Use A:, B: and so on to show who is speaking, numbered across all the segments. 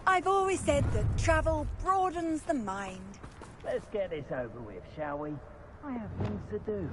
A: I've always said that travel broadens the mind.
B: Let's get this over with, shall we? I have things to do.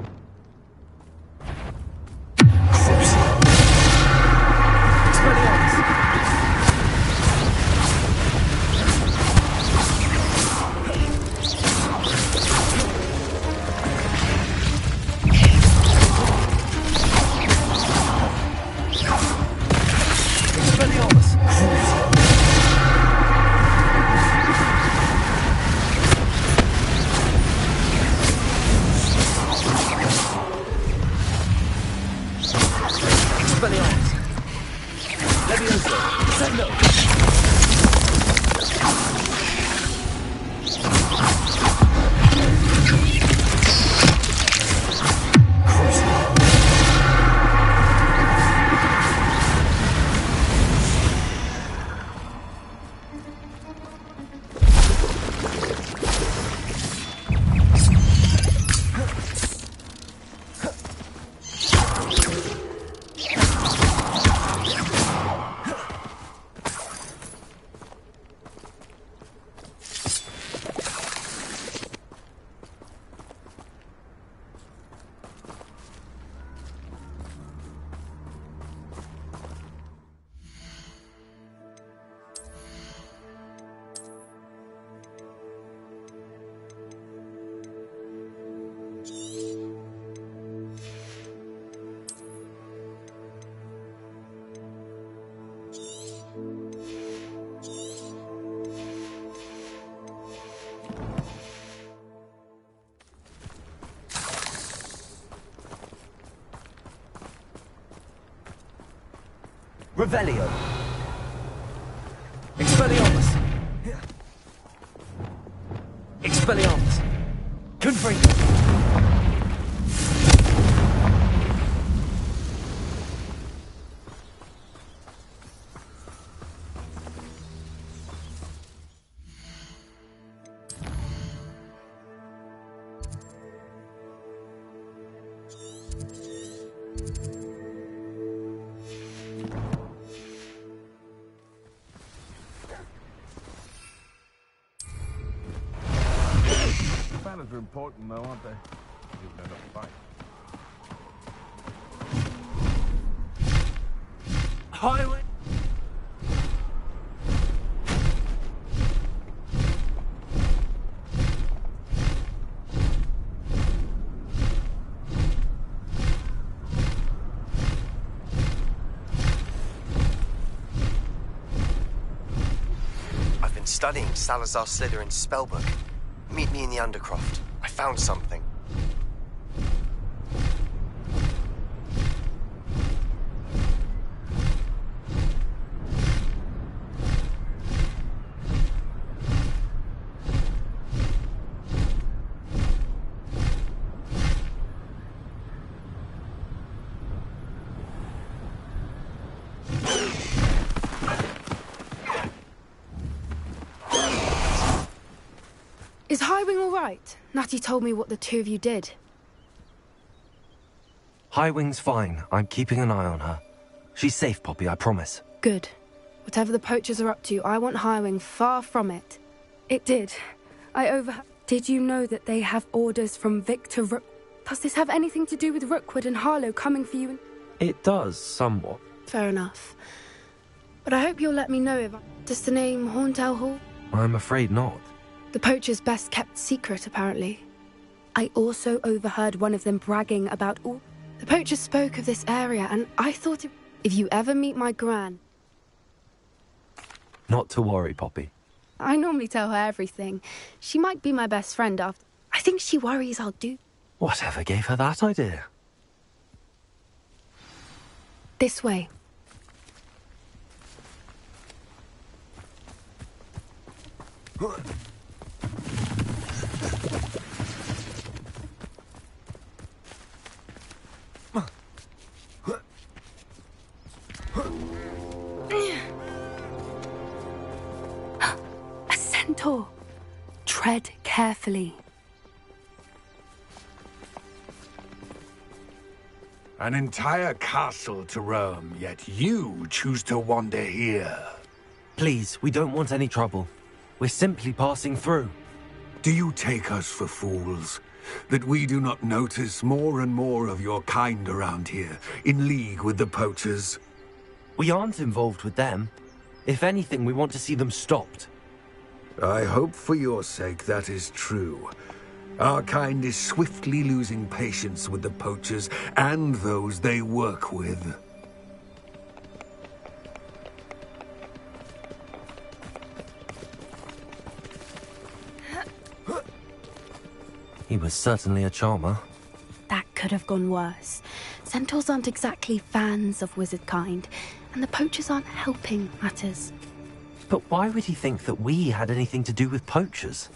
C: Revelio. Expelliarmus. Expelliarmus. Confringo.
D: Banners are important though, aren't they? Even enough fight.
C: Highway.
E: I've been studying Salazar Slytherin's spellbook. Meet me in the Undercroft. I found something.
F: Is Highwing all right? Natty told me what the two of you did.
C: Highwing's fine. I'm keeping an eye on her. She's safe, Poppy, I promise.
F: Good. Whatever the poachers are up to, I want Highwing far from it. It did. Did you know that they have orders from Victor Rook? Does this have anything to do with Rookwood and Harlow coming for you?
C: It does, somewhat.
F: Fair enough. But I hope you'll let me know if... Does the name Horntail Hall?
C: I'm afraid not.
F: The poacher's best kept secret, apparently. I also overheard one of them bragging about all... The poacher spoke of this area, and I thought if you ever meet my gran...
C: Not to worry, Poppy.
F: I normally tell her everything. She might be my best friend after... I think she worries I'll do...
C: Whatever gave her that idea?
F: This way. A centaur. Tread carefully.
D: An entire castle to roam, yet you choose to wander here.
C: Please, we don't want any trouble. We're simply passing through.
D: Do you take us for fools? That we do not notice more and more of your kind around here, in league with the poachers?
C: We aren't involved with them. If anything, we want to see them stopped.
D: I hope for your sake that is true. Our kind is swiftly losing patience with the poachers and those they work with.
C: He was certainly a charmer.
F: That could have gone worse. Centaurs aren't exactly fans of wizard kind, and the poachers aren't helping matters.
C: But why would he think that we had anything to do with poachers?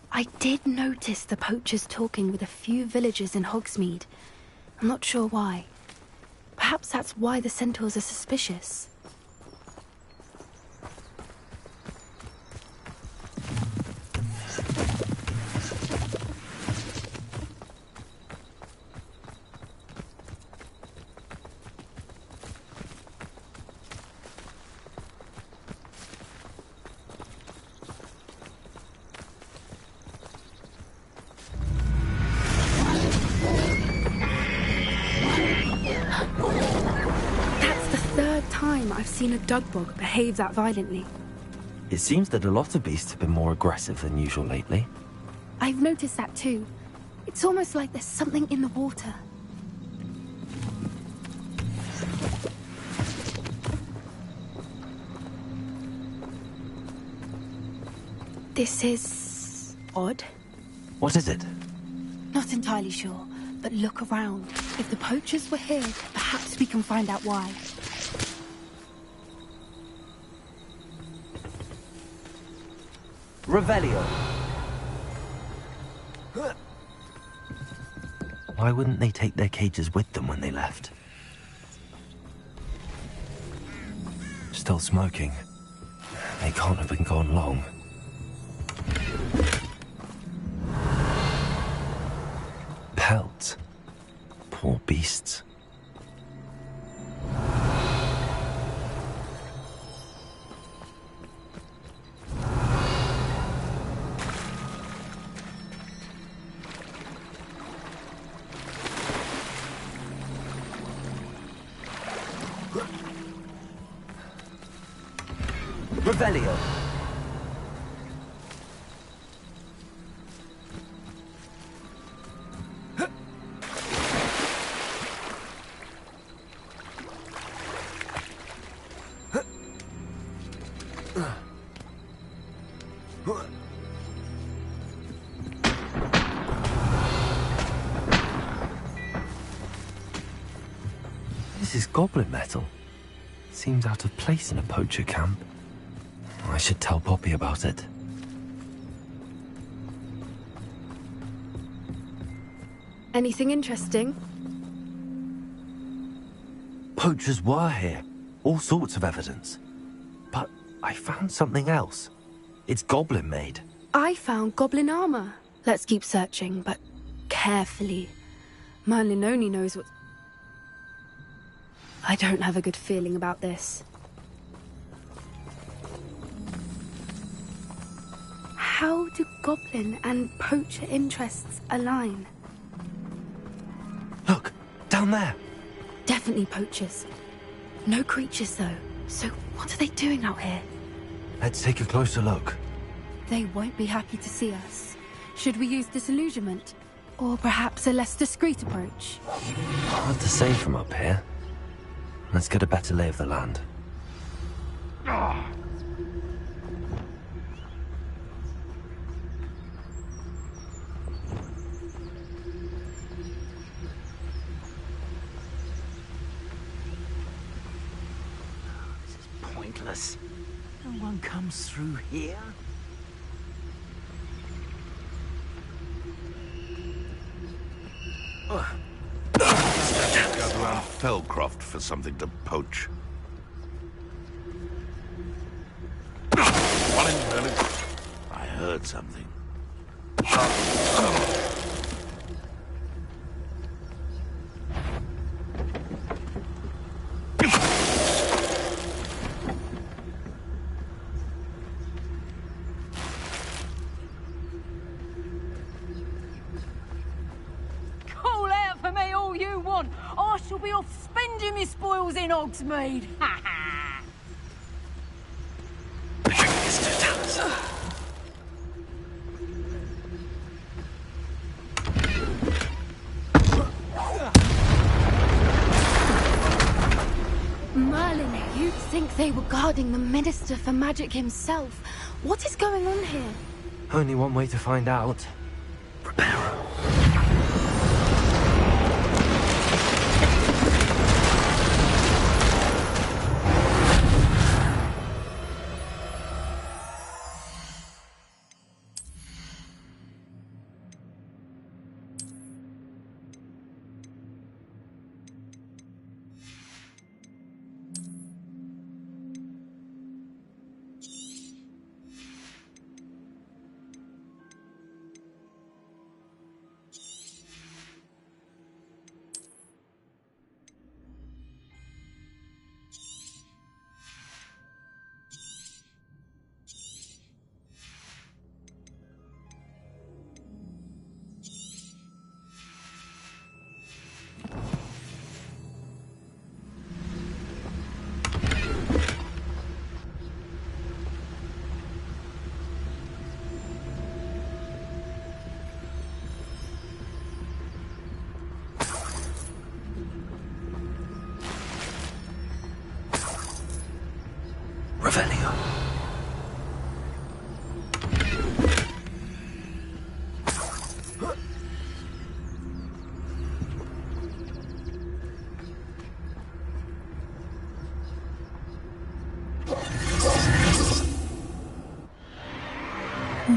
F: I did notice the poachers talking with a few villagers in Hogsmeade. I'm not sure why. Perhaps that's why the centaurs are suspicious. I've seen a dugbog behave that violently.
C: It seems that a lot of beasts have been more aggressive than usual lately.
F: I've noticed that too. It's almost like there's something in the water. This is... odd.
C: What is it?
F: Not entirely sure, but look around. If the poachers were here, perhaps we can find out why.
C: Revelio. Why wouldn't they take their cages with them when they left? Still smoking. They can't have been gone long. Pelts. Poor beasts. Revelio. This is goblin metal. Seems out of place in a poacher camp. I should tell Poppy about it.
F: Anything interesting?
C: Poachers were here. All sorts of evidence. But I found something else. It's goblin made.
F: I found goblin armor. Let's keep searching, but carefully. Merlin only knows what... I don't have a good feeling about this. How do goblin and poacher interests align?
C: Look, down there.
F: Definitely poachers. No creatures, though. So what are they doing out here?
C: Let's take a closer look.
F: They won't be happy to see us. Should we use disillusionment? Or perhaps a less discreet approach?
C: Hard to say from up here. Let's get a better lay of the land.
G: pointless. No one comes through here.
H: Gather around Felcroft for something to poach. I heard something.
I: Call out for me all you want. I shall be off spending my spoils in Hogsmeade. Ha ha!
F: Merlin, you'd think they were guarding the Minister for Magic himself. What is going on here?
C: Only one way to find out. Prepare her. Revelio.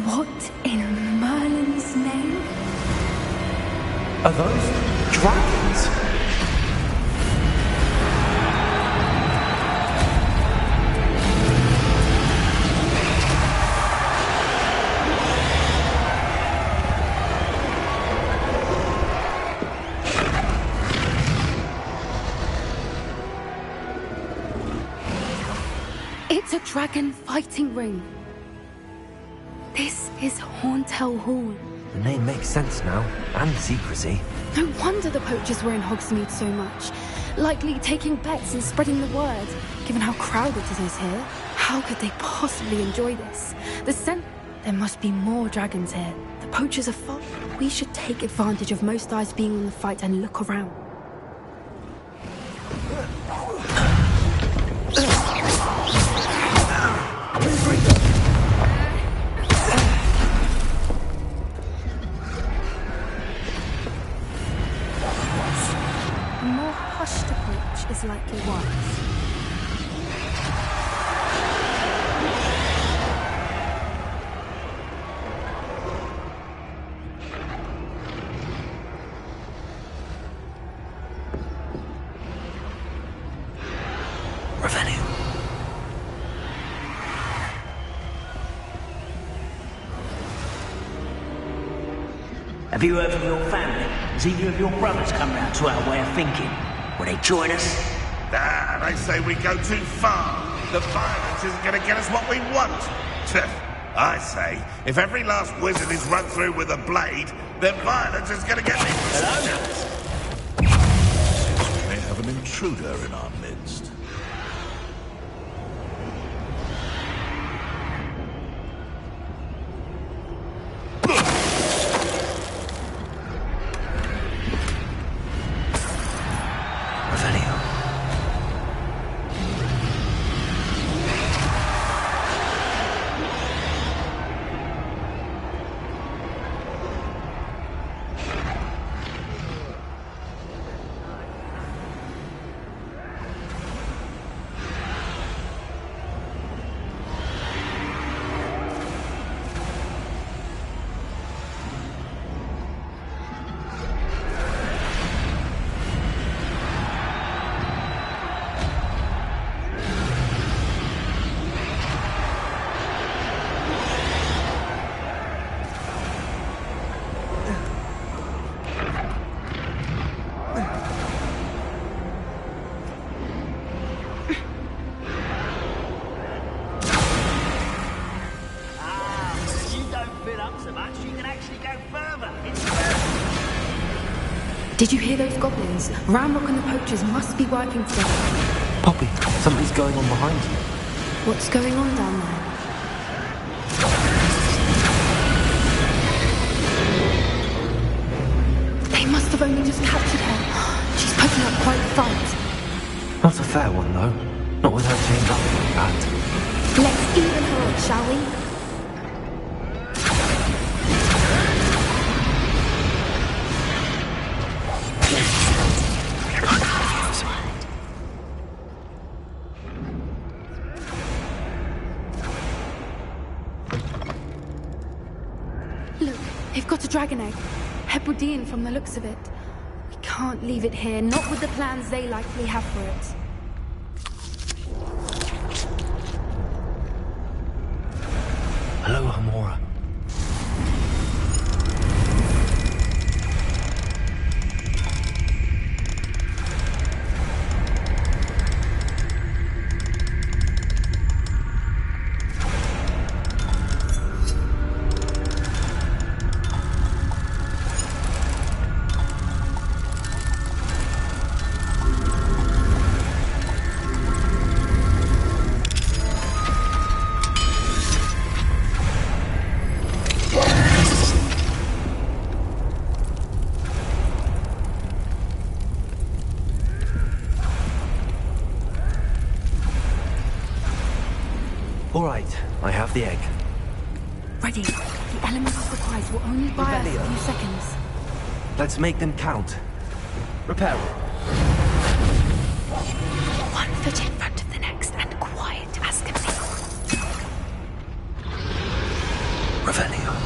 F: What in Merlin's name?
C: Are those dragons?
F: It's a dragon fighting ring. This is Hauntel Hall.
C: The name makes sense now, and secrecy.
F: No wonder the poachers were in Hogsmeade so much. Likely taking bets and spreading the word. Given how crowded it is here, how could they possibly enjoy this? There must be more dragons here. The poachers are far. We should take advantage of most eyes being on the fight and look around. A more hushed approach is likely wise.
C: Revelio.
G: Have you heard from your family? Has either of your brothers come round to our way of thinking? Will they join us?
H: Nah, they say we go too far. The violence isn't going to get us what we want. I say, if every last wizard is run through with a blade, then violence is going to get me. Hello? Seems we may have an intruder in our midst.
F: Did you hear those goblins? Ramrock and the poachers must be working together.
C: Poppy, something's going on behind you.
F: What's going on down there? They must have only just captured her. She's putting up quite a fight.
C: Not a fair one, though. Not with her chained up like that.
F: Let's even her up, shall we? Look, they've got a dragon egg. Hebridean from the looks of it. We can't leave it here, not with the plans they likely have for it.
C: Hello, Hamora. All right, I have the egg.
F: Ready. The element of surprise will only buy us a few seconds.
C: Let's make them count. Repair.
F: One foot in front of the next and quiet as can be.
C: Revelio.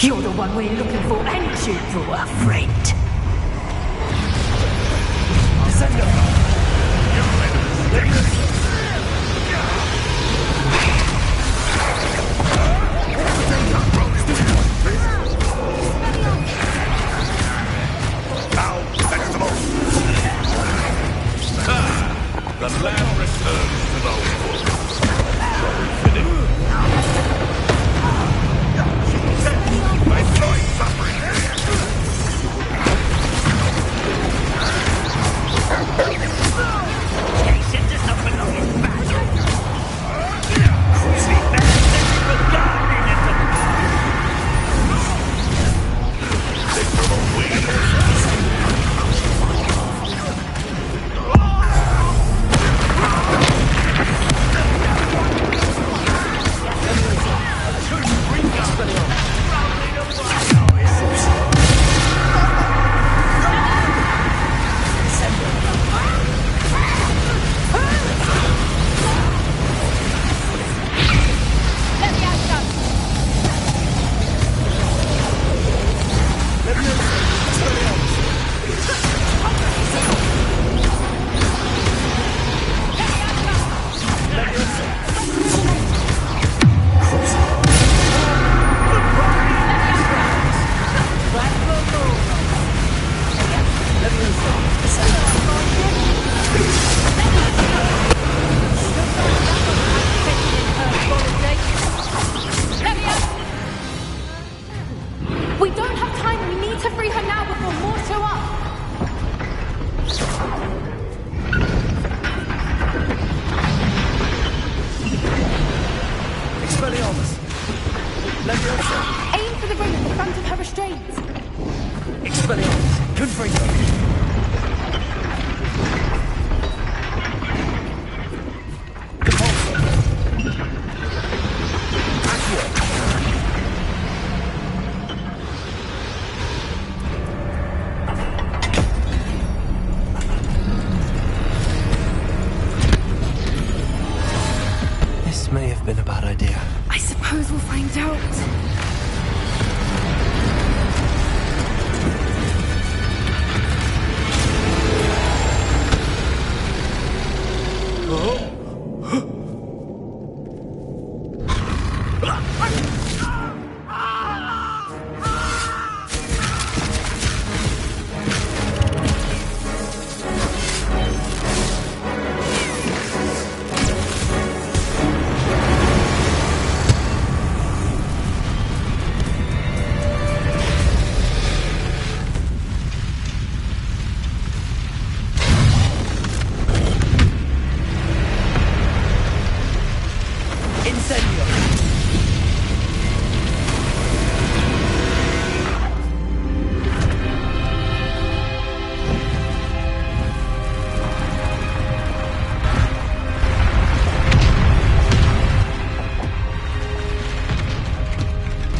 J: You're the one we're looking for, ain't you, poor friend?
H: The land returns to the wolves. My boy's suffering.
G: He sent us up along
C: free them. This may have been a bad idea.
F: I suppose we'll find out.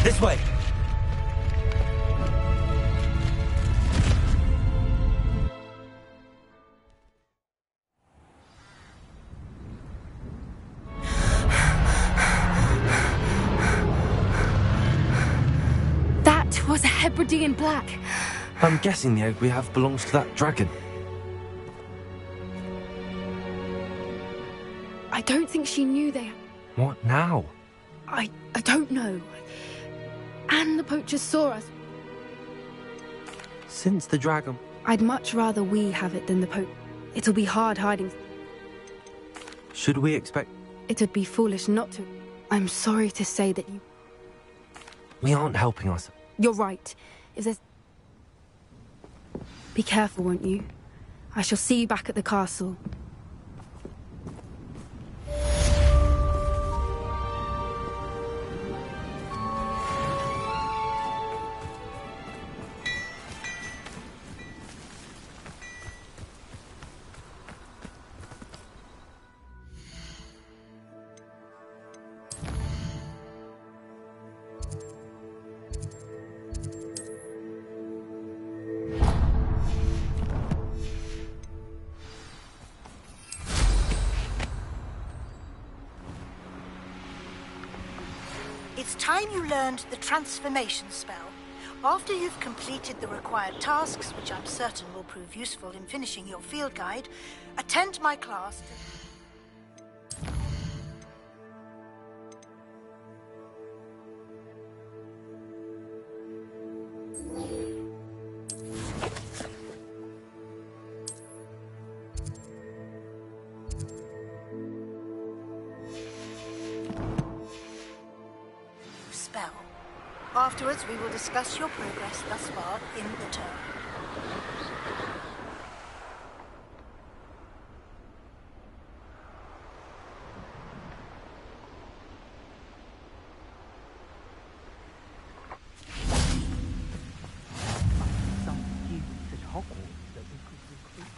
C: This way.
F: That was a Hebridean black.
C: I'm guessing the egg we have belongs to that dragon.
F: I don't think she knew they...
C: What now?
F: I don't know. And the poachers saw us.
C: Since the dragon...
F: I'd much rather we have it than the It'll be hard hiding.
C: Should we expect...
F: It'd be foolish not to. I'm sorry to say that you...
C: We aren't helping us.
F: You're right. If there's... Be careful, won't you? I shall see you back at the castle.
K: It's time you learned the transformation spell. After you've completed the required tasks, which I'm certain will prove useful in finishing your field guide, attend my class to... spell. Afterwards, we will discuss your progress thus far in the term.
B: Some students at Hogwarts that we could recruit.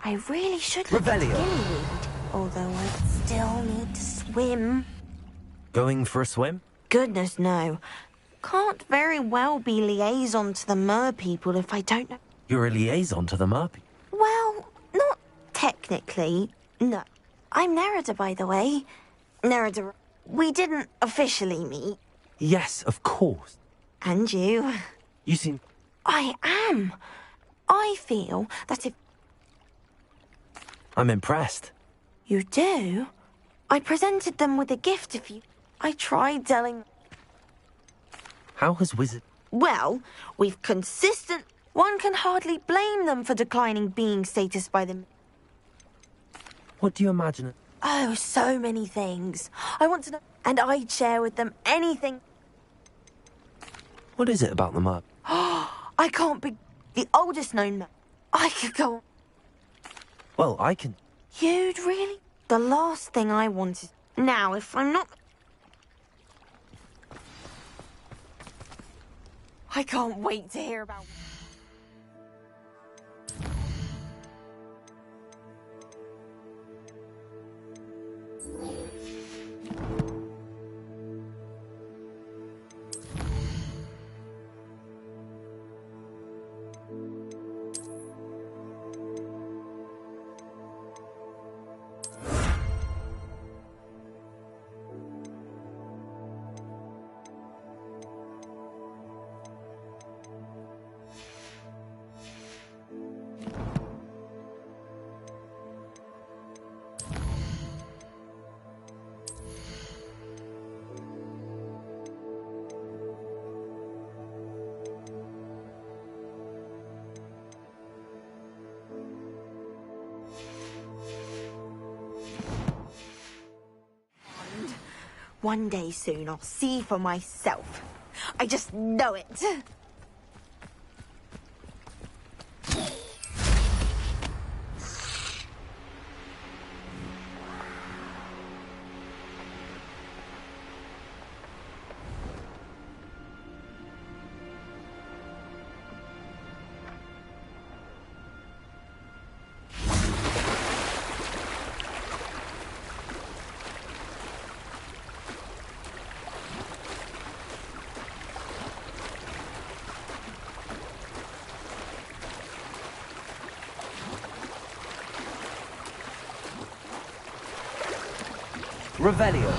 L: I really should look at Gillyweed, although I still need to swim.
C: Going for a swim?
L: Goodness, no. Can't very well be liaison to the mer people if I don't know.
C: You're a liaison to the Murphy.
L: Well, not technically. No. I'm Nerida, by the way. Nerida, we didn't officially meet.
C: Yes, of course.
L: And you.
C: You seem...
L: I am. I feel that if...
C: I'm impressed.
L: You do? I presented them with a gift if you... I tried telling...
C: How has Wizard...
L: Well, we've consistent... One can hardly blame them for declining being status by them.
C: What do you imagine?
L: Oh, so many things. I want to know... And I'd share with them anything...
C: What is it about the Murphy?
L: I can't be... The oldest known man. I could go...
C: Well, I can...
L: You'd really... The last thing I wanted... Now, if I'm not... I can't wait to hear about... One day soon, I'll see for myself. I just know it.
C: Revelio.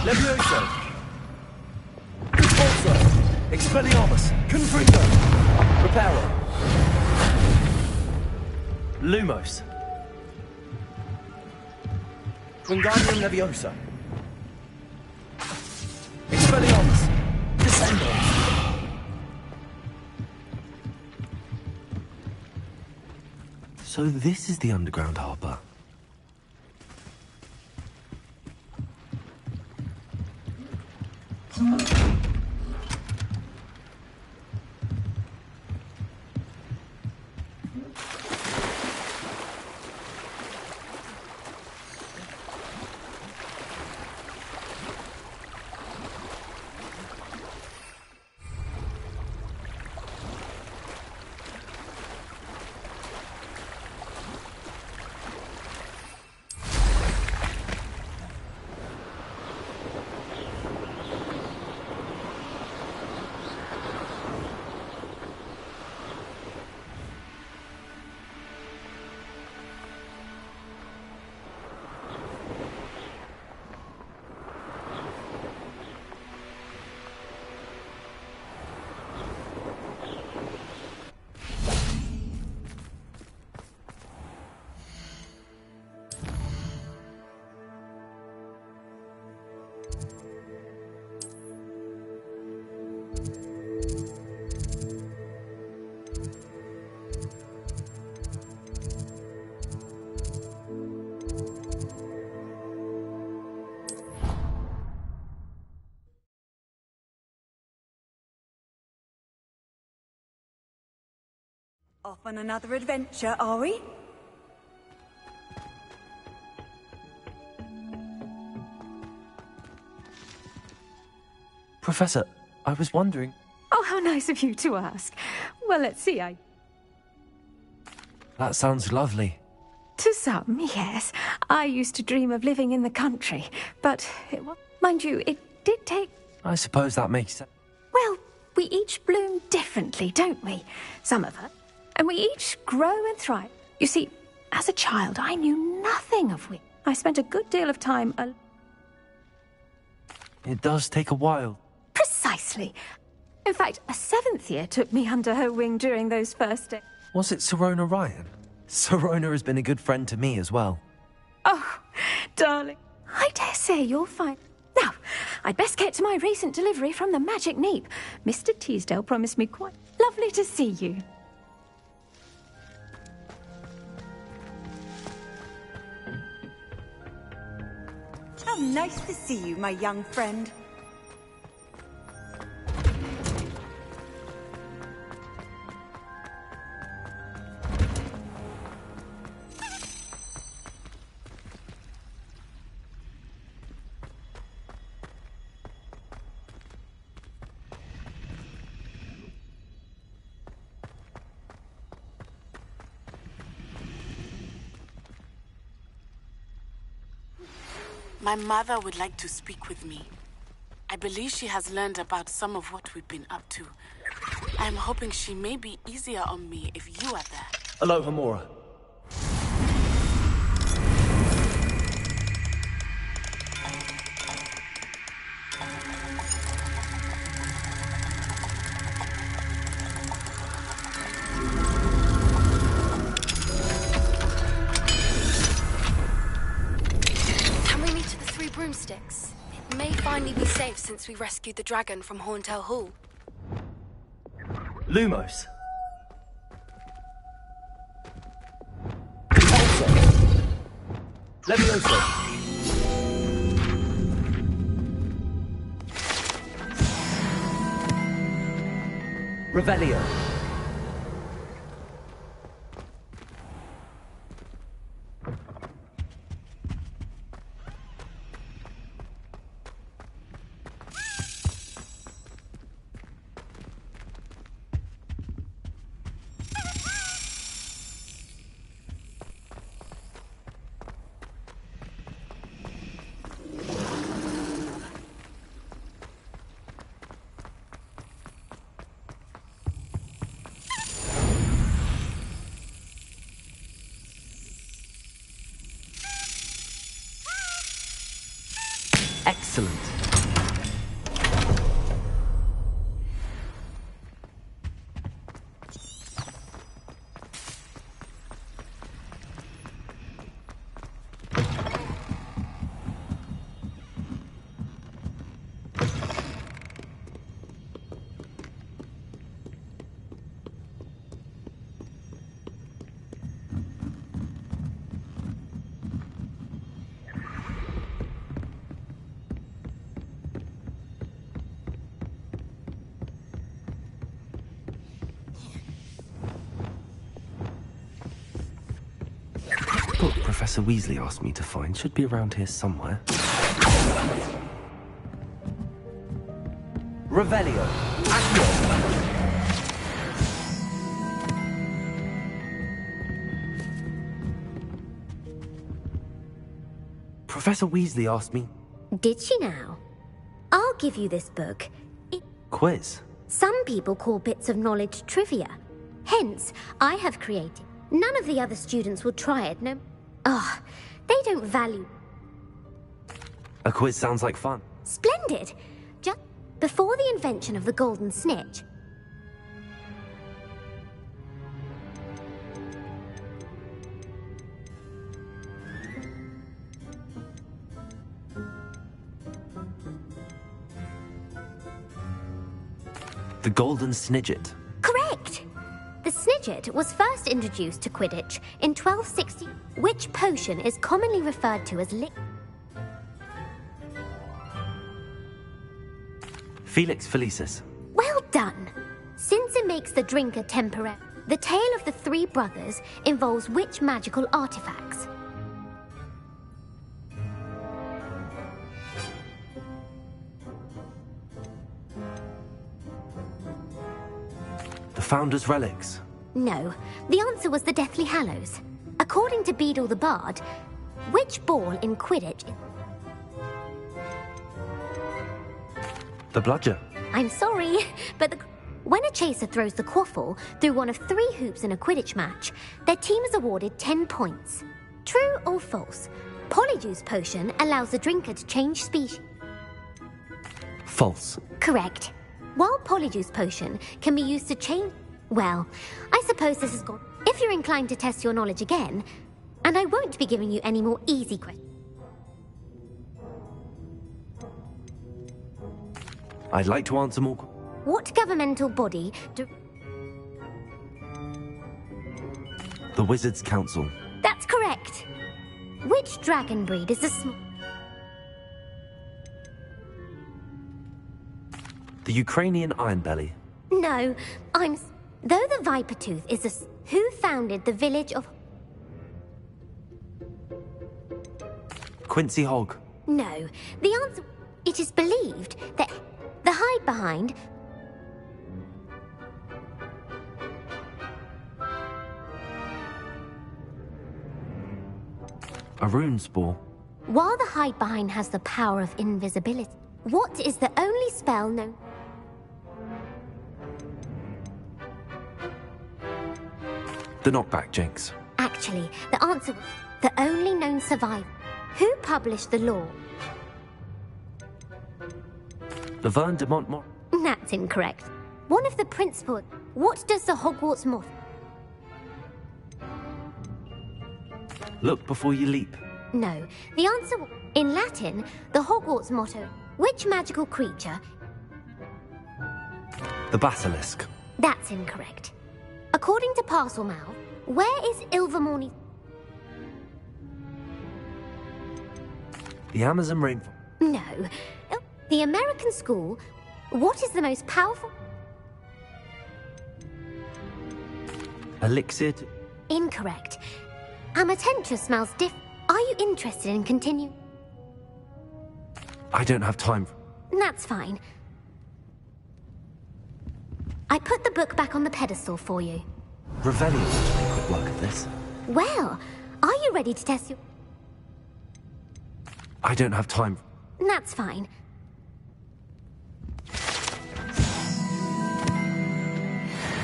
M: Levioso. Expulso. Expelliarmus. Confringo. Reparo.
C: Lumos.
M: Wingardium Leviosa. Expelliarmus. Descendo.
C: So this is the underground harbour.
A: Off on another adventure, are we?
C: Professor, I was wondering...
J: Oh, how nice of you to ask. Well, let's see,
C: That sounds lovely.
J: To some, yes. I used to dream of living in the country, but, mind you, it did take...
C: I suppose that makes sense.
J: Well, we each bloom differently, don't we? Some of us. And we each grow and thrive. You see, as a child, I knew nothing of it. I spent a good deal of time
C: It does take a while.
J: Precisely. In fact, a 7th year took me under her wing during those first days.
C: Was it Sirona Ryan? Sirona has been a good friend to me as well.
J: Oh, darling. I dare say you'll find... Now, I'd best get to my recent delivery from the Magic Neep. Mr. Teasdale promised me quite... Lovely to see you.
A: How nice to see you, my young friend.
N: My mother would like to speak with me. I believe she has learned about some of what we've been up to. I'm hoping she may be easier on me if you are there.
M: Hello, Hamura.
F: Broomsticks. It may finally be safe since we rescued the dragon from Horntail Hall.
M: Lumos. Levioso. Revelio.
C: Excellent. Book Professor Weasley asked me to find should be around here somewhere.
M: Revelio. Accio.
C: Professor Weasley asked me...
O: Did she now? I'll give you this book.
C: Quiz?
O: Some people call bits of knowledge trivia. Hence, I have created. None of the other students will try it, no... Oh, they don't value...
C: A quiz sounds like fun.
O: Splendid! Just before the invention of the golden snitch...
C: The golden snidget.
O: Correct! The snidget was first introduced to Quidditch in 1260, which potion is commonly referred to as
C: Felix Felicis.
O: Well done! Since it makes the drinker temporary, The tale of the three brothers involves which magical artifacts?
C: The Founder's relics.
O: No, the answer was the Deathly Hallows. According to Beadle the Bard, which ball in Quidditch...
C: The bludger.
O: I'm sorry, but when a chaser throws the quaffle through one of 3 hoops in a Quidditch match, their team is awarded 10 points. True or false? Polyjuice Potion allows the drinker to change species.
C: False.
O: Correct. While Polyjuice Potion can be used to change... Well, I suppose this is gone. If you're inclined to test your knowledge again, and I won't be giving you any more easy questions.
C: I'd like to answer more...
O: What governmental body do...
C: The Wizards' Council.
O: That's correct. Which dragon breed is the
C: The Ukrainian Ironbelly.
O: No, Though the Vipertooth is a... Who founded the village of...
C: Quincy Hogg.
O: No, the answer... It is believed that the hide behind...
C: A rune spore.
O: While the hide behind has the power of invisibility, what is the only spell known...
C: The knockback jinx.
O: Actually, the answer was the only known survivor. Who published the law?
C: Laverne de Montmort.
O: That's incorrect. One of the principal... What does the Hogwarts motto...
C: Look before you leap.
O: No, the answer... In Latin, the Hogwarts motto... Which magical creature...
C: The basilisk.
O: That's incorrect. According to Parselmouth, where is Ilvermorny...
C: The Amazon rainforest.
O: No. The American school... What is the most powerful...
C: Elixir.
O: Incorrect. Amatentra smells different. Are you interested in continuing?
C: I don't have time.
O: That's fine. I put the book back on the pedestal for you.
C: Revelio to make quick work of this.
O: Well, are you ready to test your...
C: I don't have time.
O: That's fine.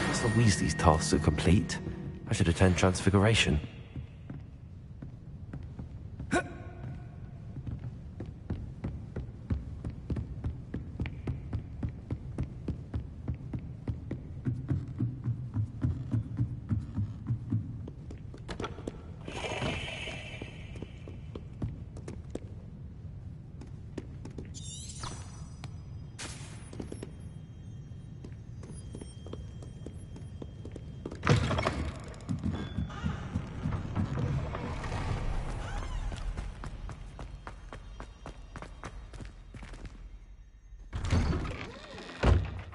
C: It's not Weasley's tasks are complete. I should attend Transfiguration.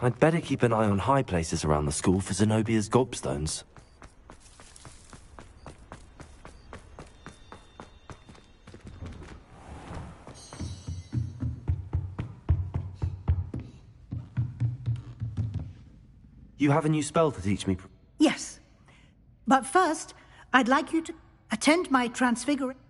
C: I'd better keep an eye on high places around the school for Zenobia's gobstones. You have a new spell to teach me?
K: Yes. But first, I'd like you to attend my transfiguration.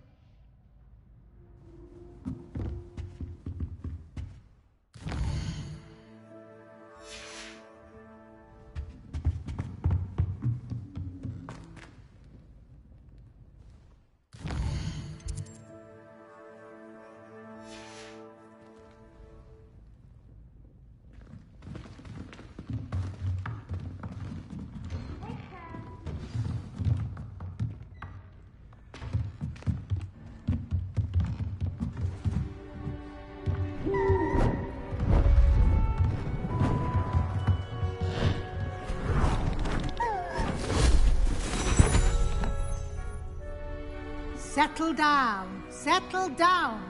K: Settle down, settle down.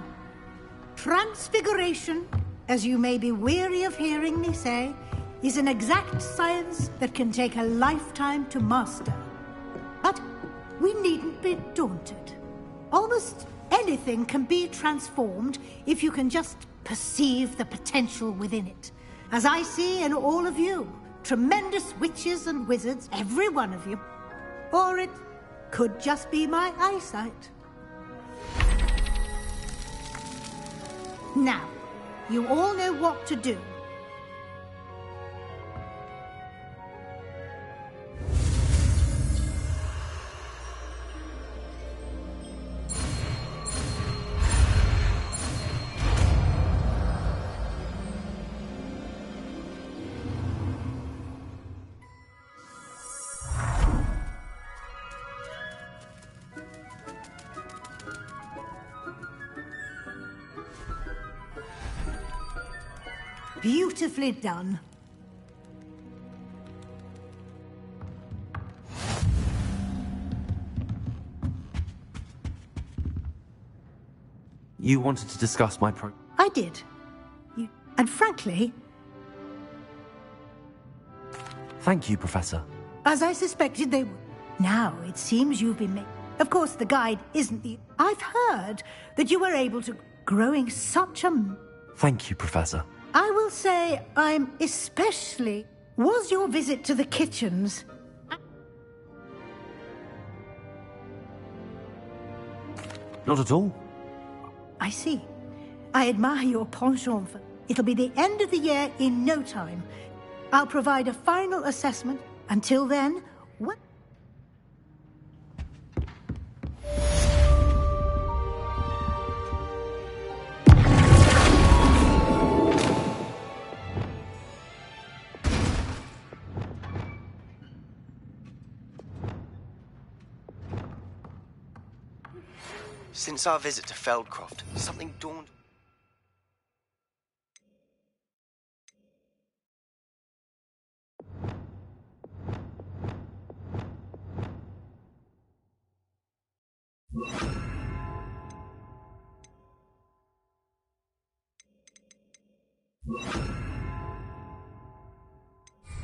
K: Transfiguration, as you may be weary of hearing me say, is an exact science that can take a lifetime to master. But we needn't be daunted. Almost anything can be transformed if you can just perceive the potential within it. As I see in all of you, tremendous witches and wizards, every one of you. Or it could just be my eyesight. Now, you all know what to do. Beautifully done.
C: You wanted to discuss my
K: I did. And frankly,
C: Thank you, Professor.
K: as I suspected they would. Now it seems you've been made. Of course, the guide isn't the... I've heard that you were able to... growing such a...
C: Thank you, Professor.
K: I will say I'm especially... Was your visit to the kitchens...
C: Not at all.
K: I see. I admire your penchant for... It'll be the end of the year in no time. I'll provide a final assessment. Until then, what...
E: Since our visit to Feldcroft, something dawned...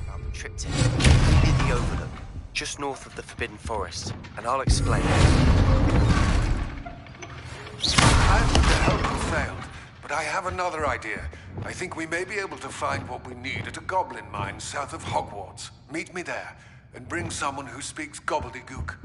E: About the triptych, near the Overlook, just north of the Forbidden Forest, and I'll explain.
D: I would hope you failed, but I have another idea. I think we may be able to find what we need at a goblin mine south of Hogwarts. Meet me there, and bring someone who speaks gobbledygook.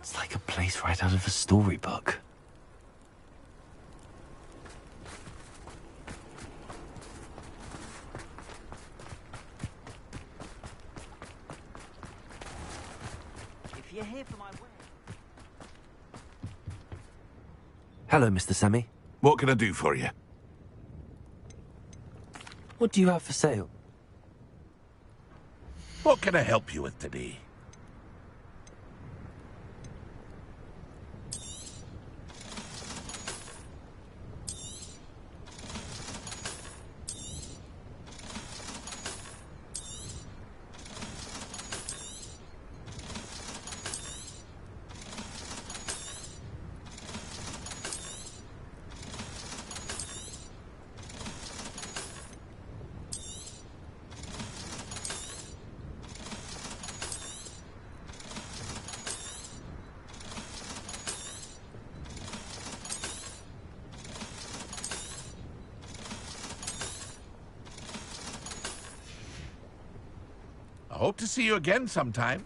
C: It's like a place right out of a storybook.
B: If you're here for my wedding...
C: Hello, Mr. Sammy.
H: What can I do for you?
C: What do you have for sale?
H: What can I help you with today? I hope to see you again sometime.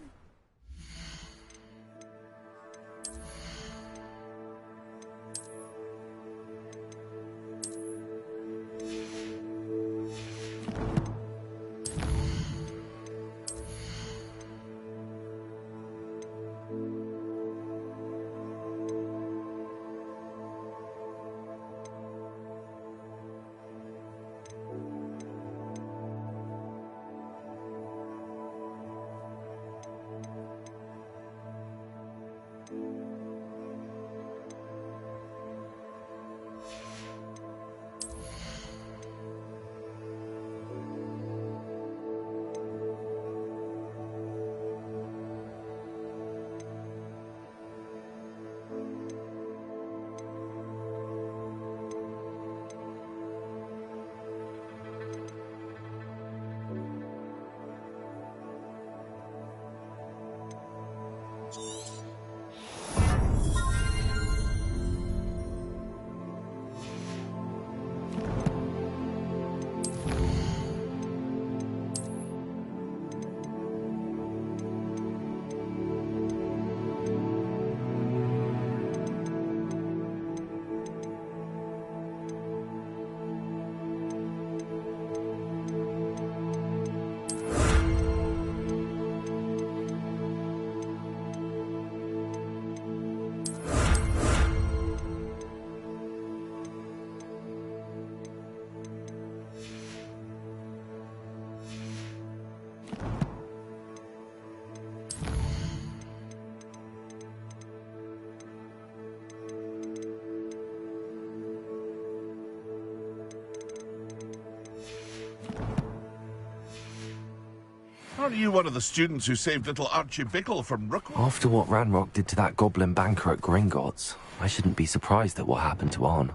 H: Aren't you one of the students who saved little Archie Bickle from Rookwood?
C: After what Ranrock did to that goblin banker at Gringotts, I shouldn't be surprised at what happened to Arn.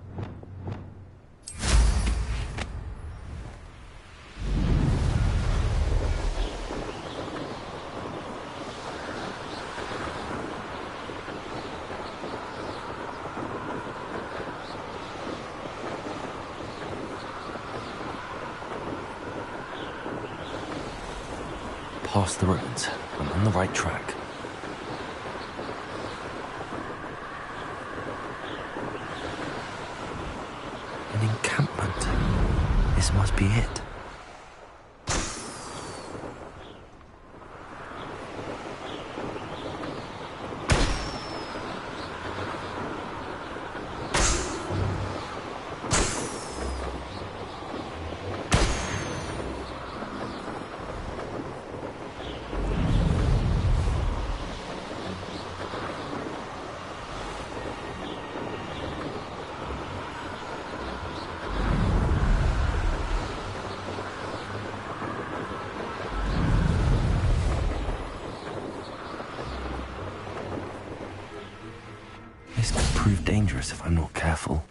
C: Past the ruins. I'm on the right track. An encampment. This must be it. This could prove dangerous if I'm not careful.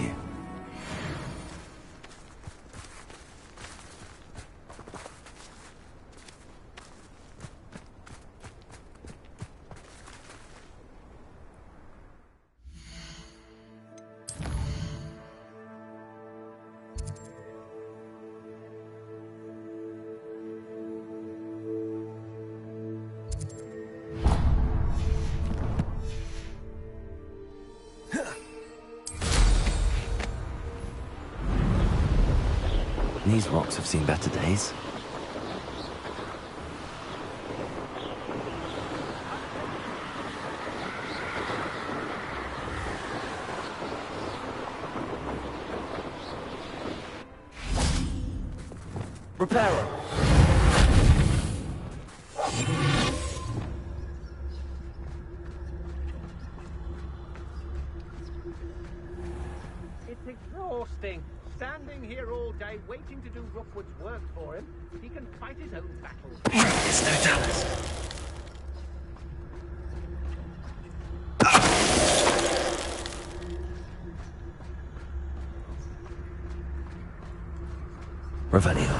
C: You. These rocks have seen better days.
M: Repairer.
B: It's exhausting. Standing here all day waiting to do Rookwood's work for him. He can fight his own battles.
H: It's no Dallas.
C: Revelio.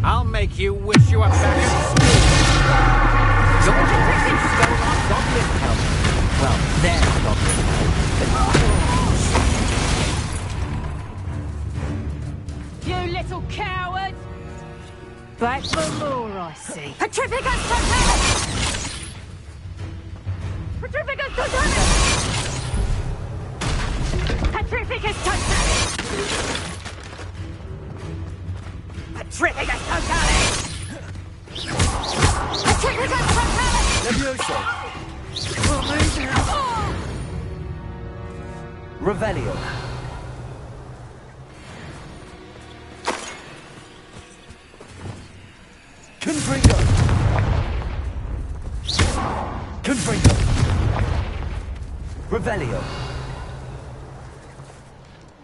B: I'll make you wish you were back at school. Your detective stole our goblin help. Well, their goblin help.
I: You little coward! Back for more, I see.
J: Petrificus totalis! Petrificus totalis! Petrificus totalis! Petrificus totalis! Petrificus totalis!
M: Levioso. Revelio. Confringo. Confringo. Revelio.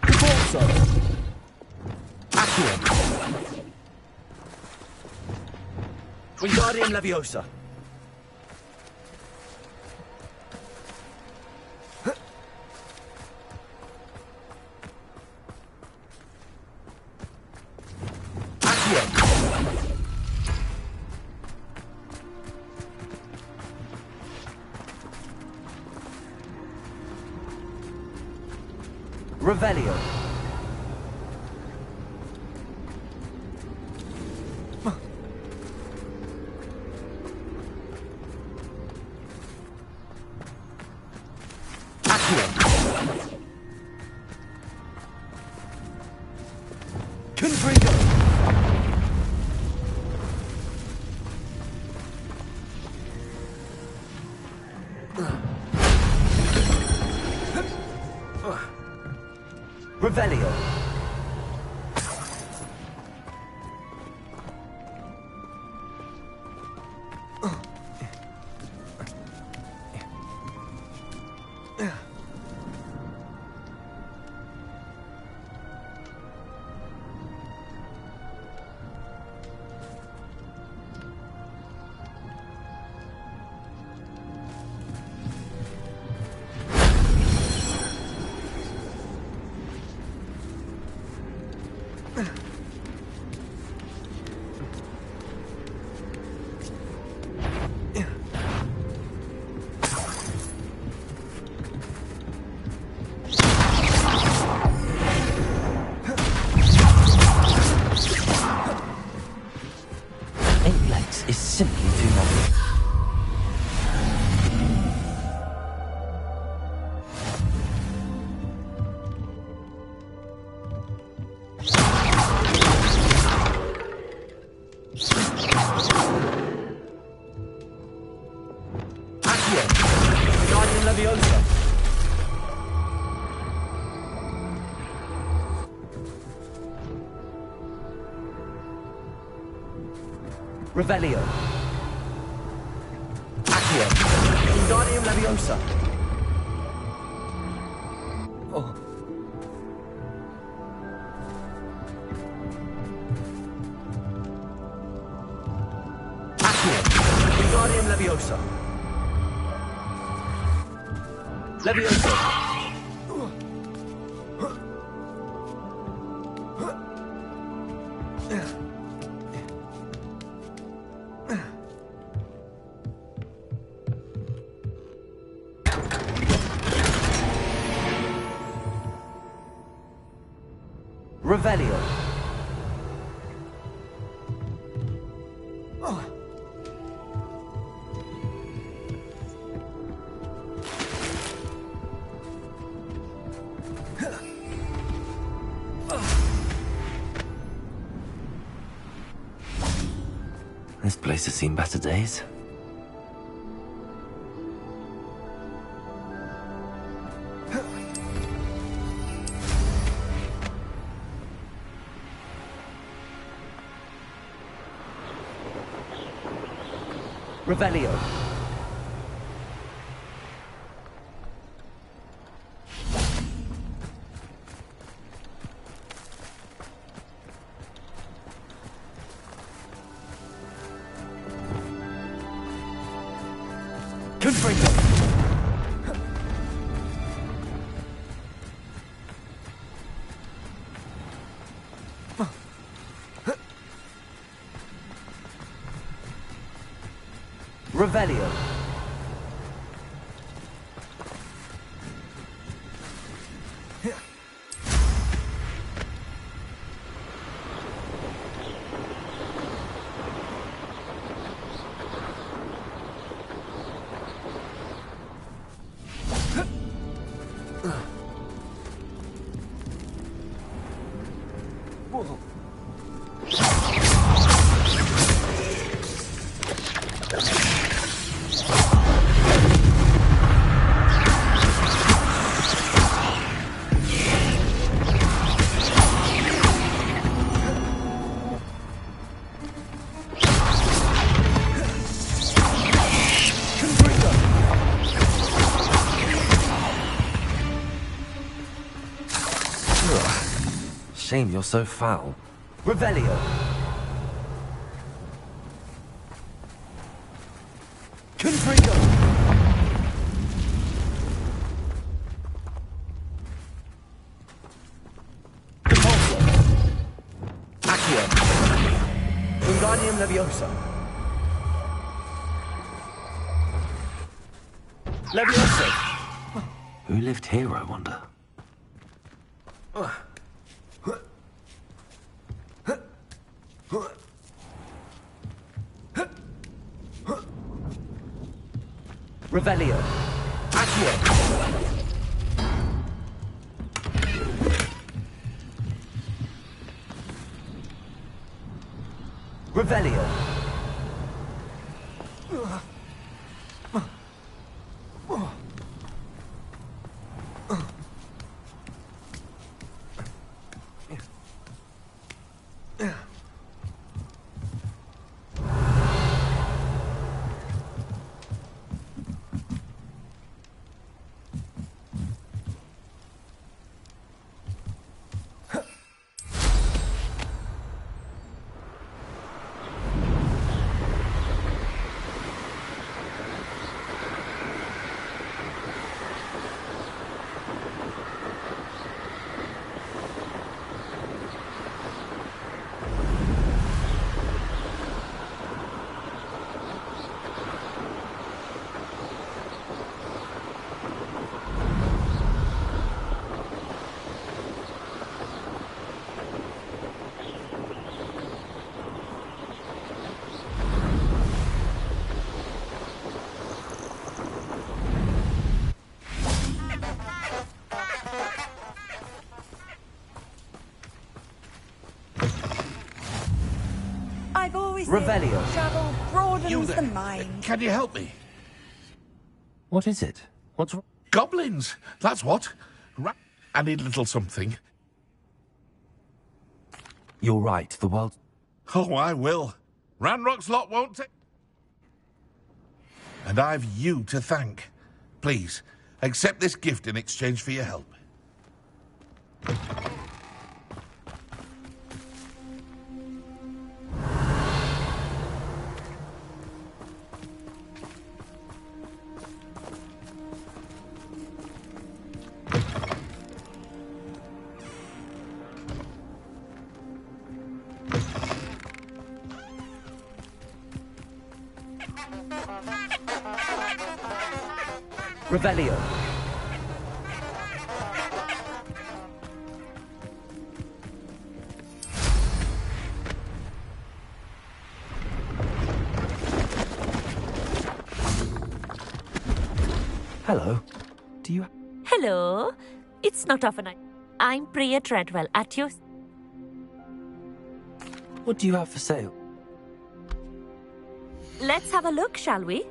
M: Corso. Accio. Wingardium Leviosa. Revelio. Accio. Confringo. Revelio. Is simply too much. Accio. Guardian Leviosa. Revelio. Accio. Wingardium Leviosa. Oh. Accio. Wingardium Leviosa. Leviosa. Revelio. Oh.
C: This place has seen better days.
M: Revelio. Confringo. Revelio. Whoa.
C: Shame you're so foul.
M: Revelio. Confringo. Compulso. Accio. Wingardium Leviosa. Leviosa.
C: Who lived here, I wonder?
M: Revelio. Accio. Revelio.
A: I've always
M: Revelio.
A: said travel broadens the mind.
H: Can you help me?
C: What is it? What's wrong?
H: Goblins, that's what. I need a little something.
C: You're right, the world...
H: Oh, I will. Ranrock's lot won't take... And I've you to thank. Please, accept this gift in exchange for your help.
M: Revelio.
C: Hello. Do you...
P: Hello. It's not often I'm Priya Treadwell at your...
C: What do you have for sale?
P: Let's have a look, shall we?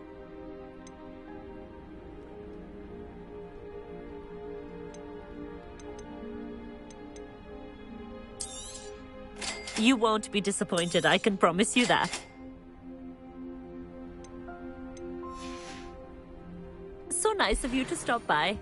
P: You won't be disappointed, I can promise you that. So nice of you to stop by.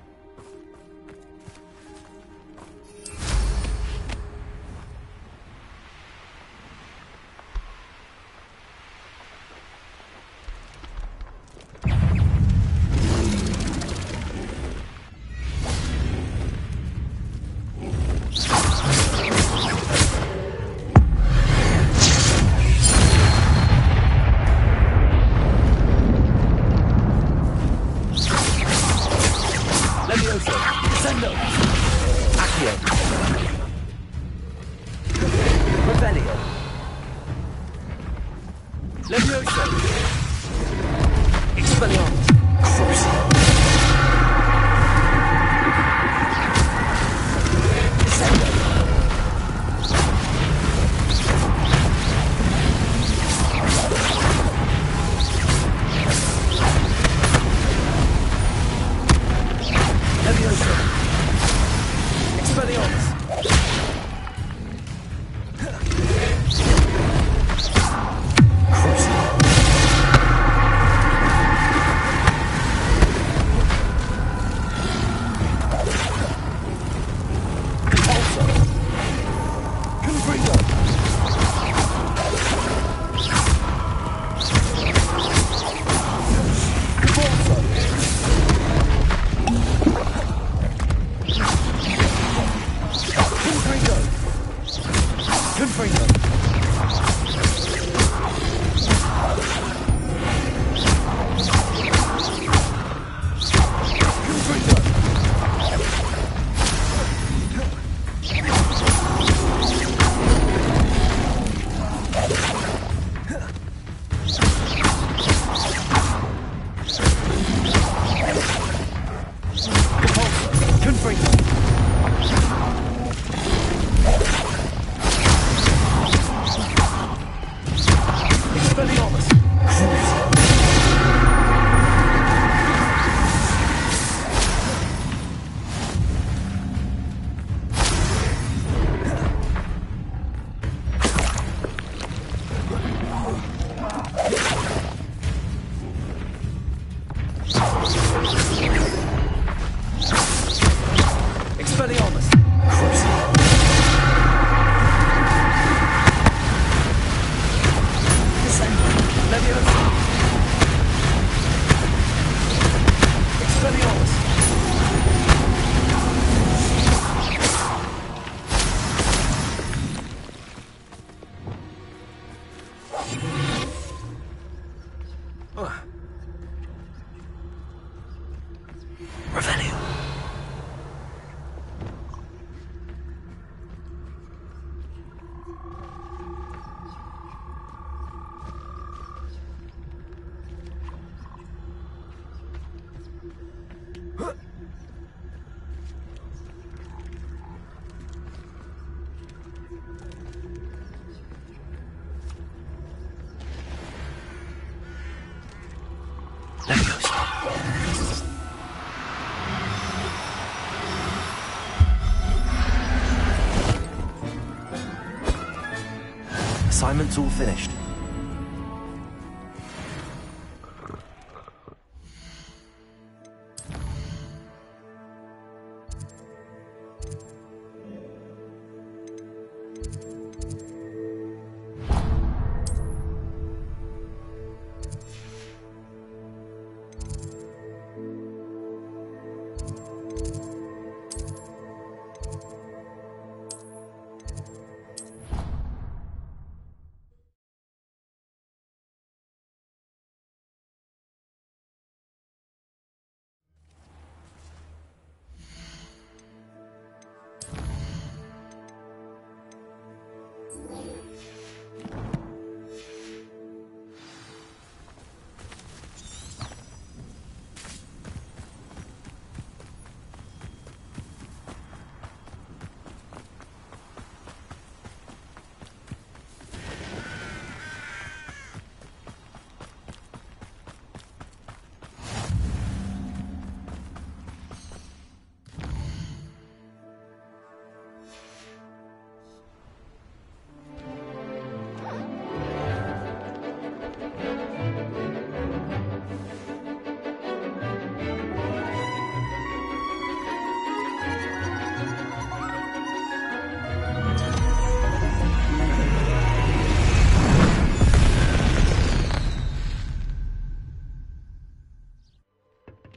M: Confringo! Confringo!
C: Assignment's all finished.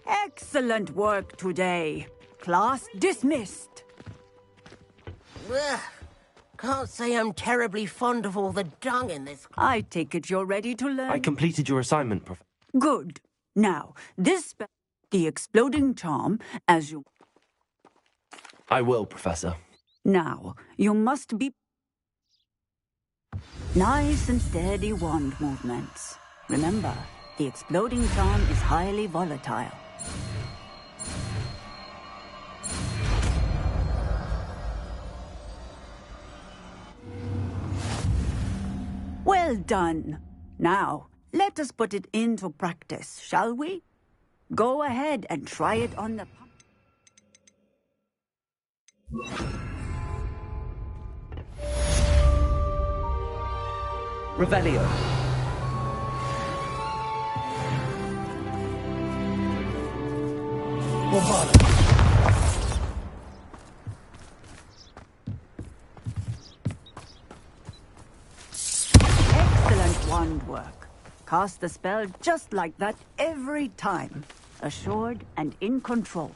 A: Excellent work today. Class dismissed.
Q: Ugh. Can't say I'm terribly fond of all the dung in this.
A: I take it you're ready to learn?
C: I completed your assignment, Professor.
A: Good. Now, this spell, the exploding charm, as you...
C: I will, Professor.
A: Now, you must be... nice and steady wand movements. Remember, the exploding charm is highly volatile. Well done. Now, let us put it into practice, shall we? Go ahead and try it on the pump.
M: Revelio.
A: Excellent wand work. Cast the spell just like that every time. Assured and in control.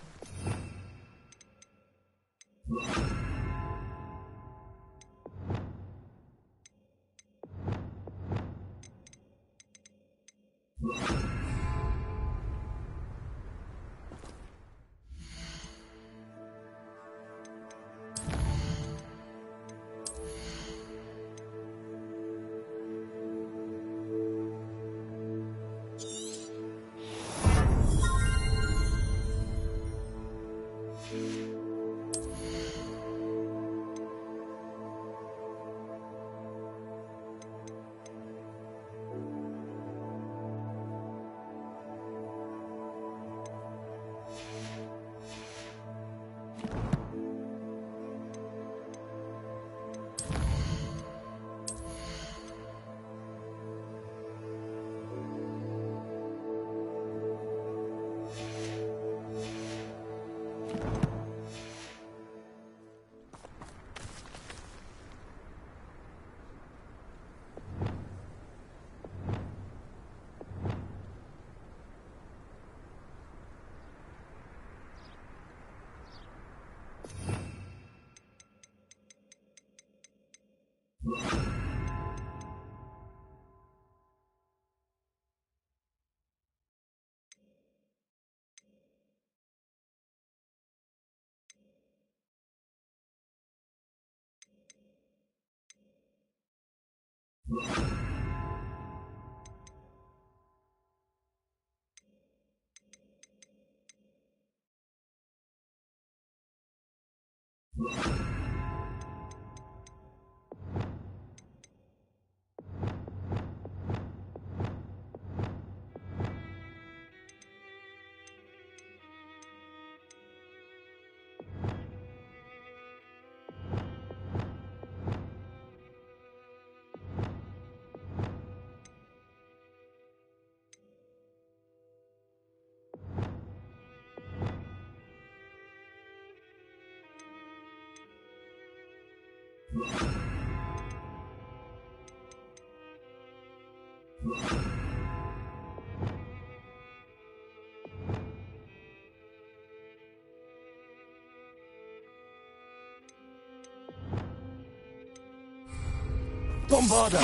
M: Bombarder!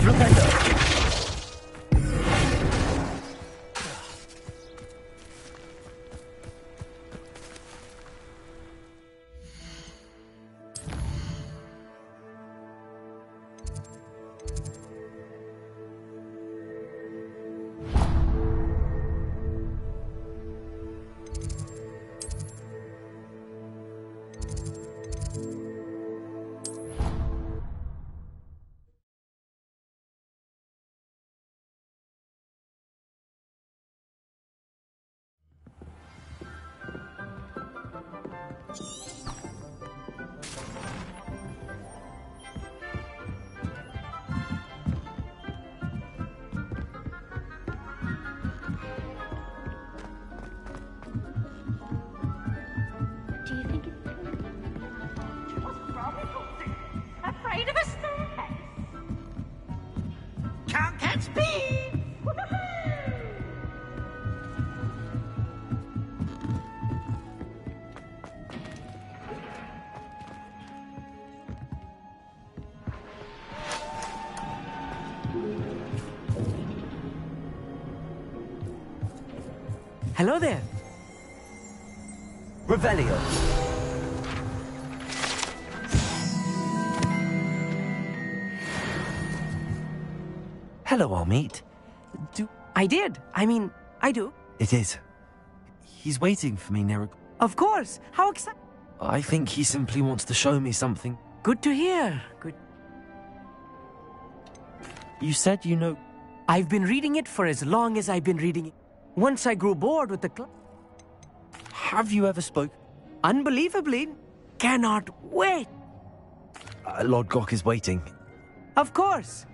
M: Repender!
I: Afraid of a staircase? Can't catch speed!
R: Hello there.
C: Revelio. Hello, Amit.
R: I did. I mean, I do.
C: It is. He's waiting for me near a...
R: Of course. How exciting.
C: I think he simply wants to show me something.
R: Good to hear. Good.
C: You said you know...
R: I've been reading it for as long as I've been reading it. Once I grew bored with the
C: Have you ever spoke?
R: Unbelievably. Cannot wait.
C: Lord Gok is waiting.
R: Of course.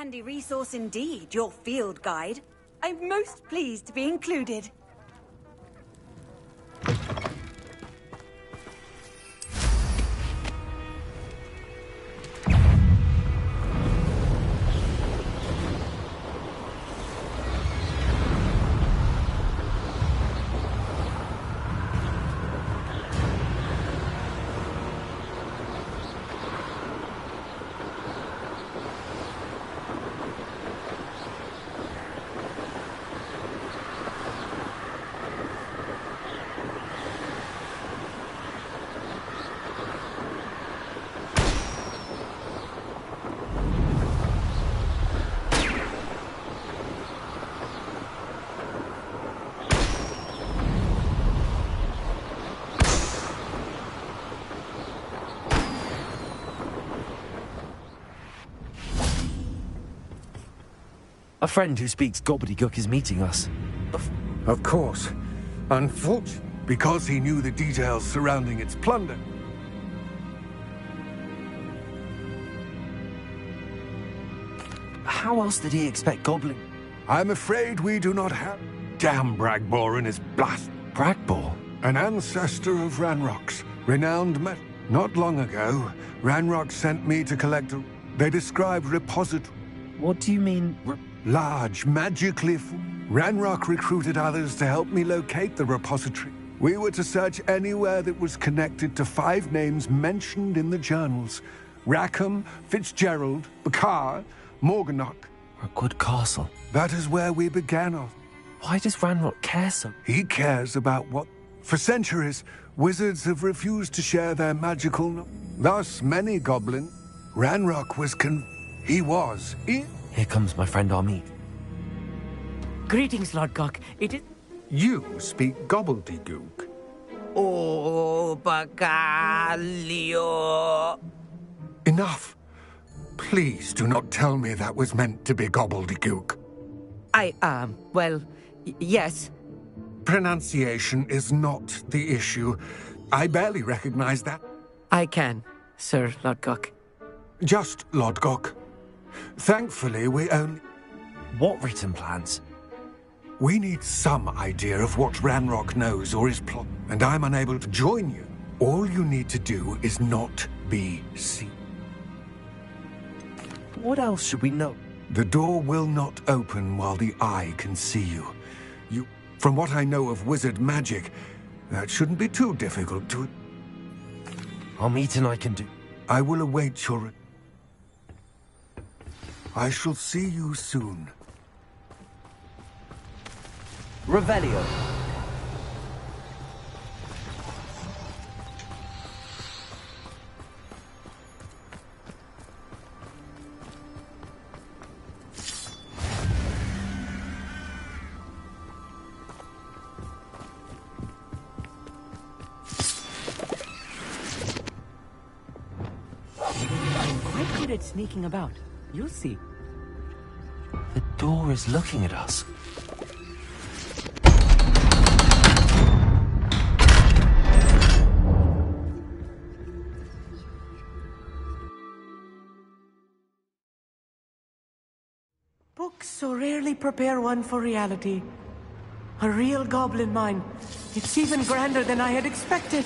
A: Handy resource indeed, your field guide. I'm most pleased to be included.
C: A friend who speaks gobbledygook is meeting us.
D: Of course. Unfortunately, because he knew the details surrounding its plunder.
C: How else did he expect goblin?
D: I'm afraid we do not have... Damn Bragbor and his blast.
C: Bragbor?
D: An ancestor of Ranrock's, renowned Not long ago, Ranrock sent me to collect a... They described repository...
C: What do you mean,
D: large, magically Ranrock recruited others to help me locate the repository. We were to search anywhere that was connected to 5 names mentioned in the journals. Rackham, Fitzgerald, Bakar, Morganach.
C: Rookwood Castle.
D: That is where we began off.
C: Why does Ranrock care so?
D: He cares about what... For centuries, wizards have refused to share their magical... Thus, many goblin... Ranrock was
C: Here comes my friend Amit.
R: Greetings, Lord Cock. It is...
D: You speak gobbledygook.
Q: Oh, Bacalio.
D: Enough. Please do not tell me that was meant to be gobbledygook.
Q: Well, yes.
D: Pronunciation is not the issue. I barely recognize that.
R: I can, Sir Lodgok.
D: Just Lodgok. Thankfully, we only...
C: What written plans?
D: We need some idea of what Ranrock knows or is plot, and I'm unable to join you. All you need to do is not be seen.
C: What else should we know?
D: The door will not open while the eye can see you. From what I know of wizard magic, that shouldn't be too difficult to...
C: Amit and I can do...
D: I will await your... I shall see you soon.
R: Revelio. I'm quite good at sneaking about. You'll see.
C: The door is looking at us.
R: Books so rarely prepare one for reality. A real goblin mine. It's even grander than I had expected.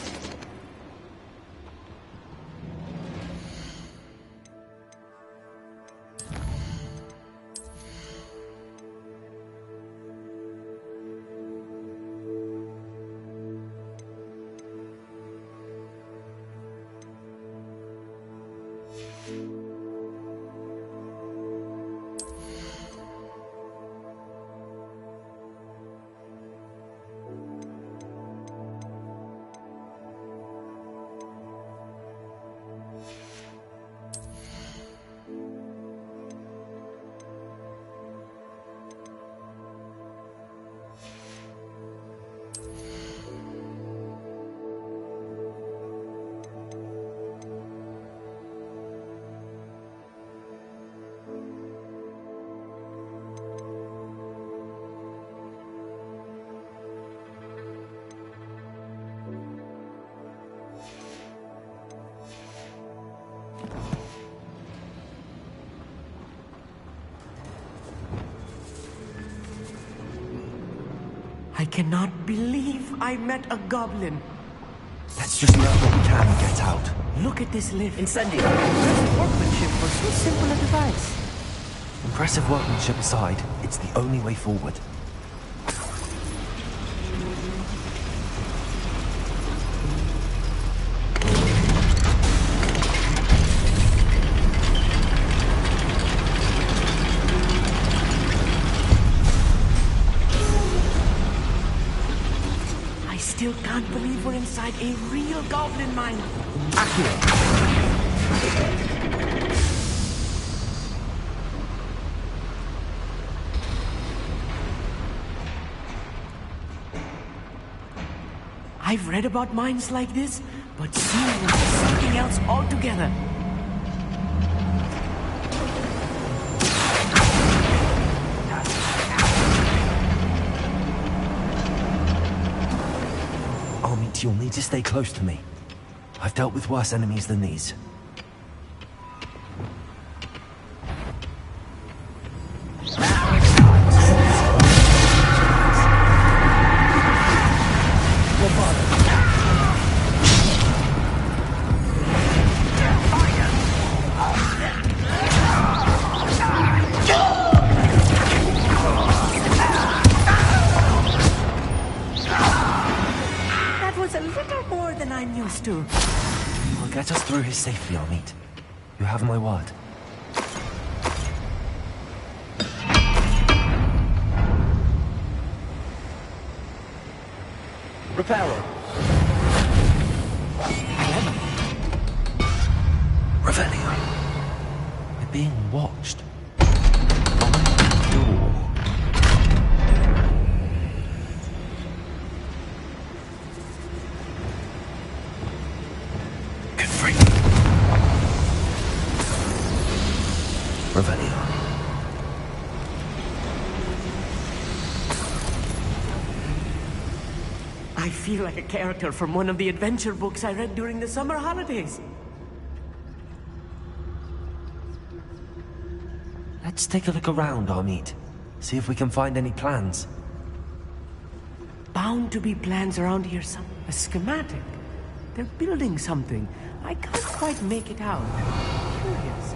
R: I cannot believe I met a goblin.
C: Let's just learn what we can and get out.
R: Look at this lift. Incendio. Impressive workmanship for so simple a device.
C: Impressive workmanship aside, it's the only way forward.
R: I still can't believe we're inside a real goblin mine. I've read about mines like this, but seeing them is something else altogether.
C: Amit, you'll need to stay close to me. I've dealt with worse enemies than these.
R: has to.
C: I'll get us through his safely, Amit. You have my word.
M: Reparo.
C: Revelio. We're being watched. By the door. Good freak. Revelio.
R: I feel like a character from one of the adventure books I read during the summer holidays.
C: Let's take a look around, Amit. See if we can find any plans.
R: Bound to be plans around here some. A schematic. They're building something. I can't quite make it out. Curious.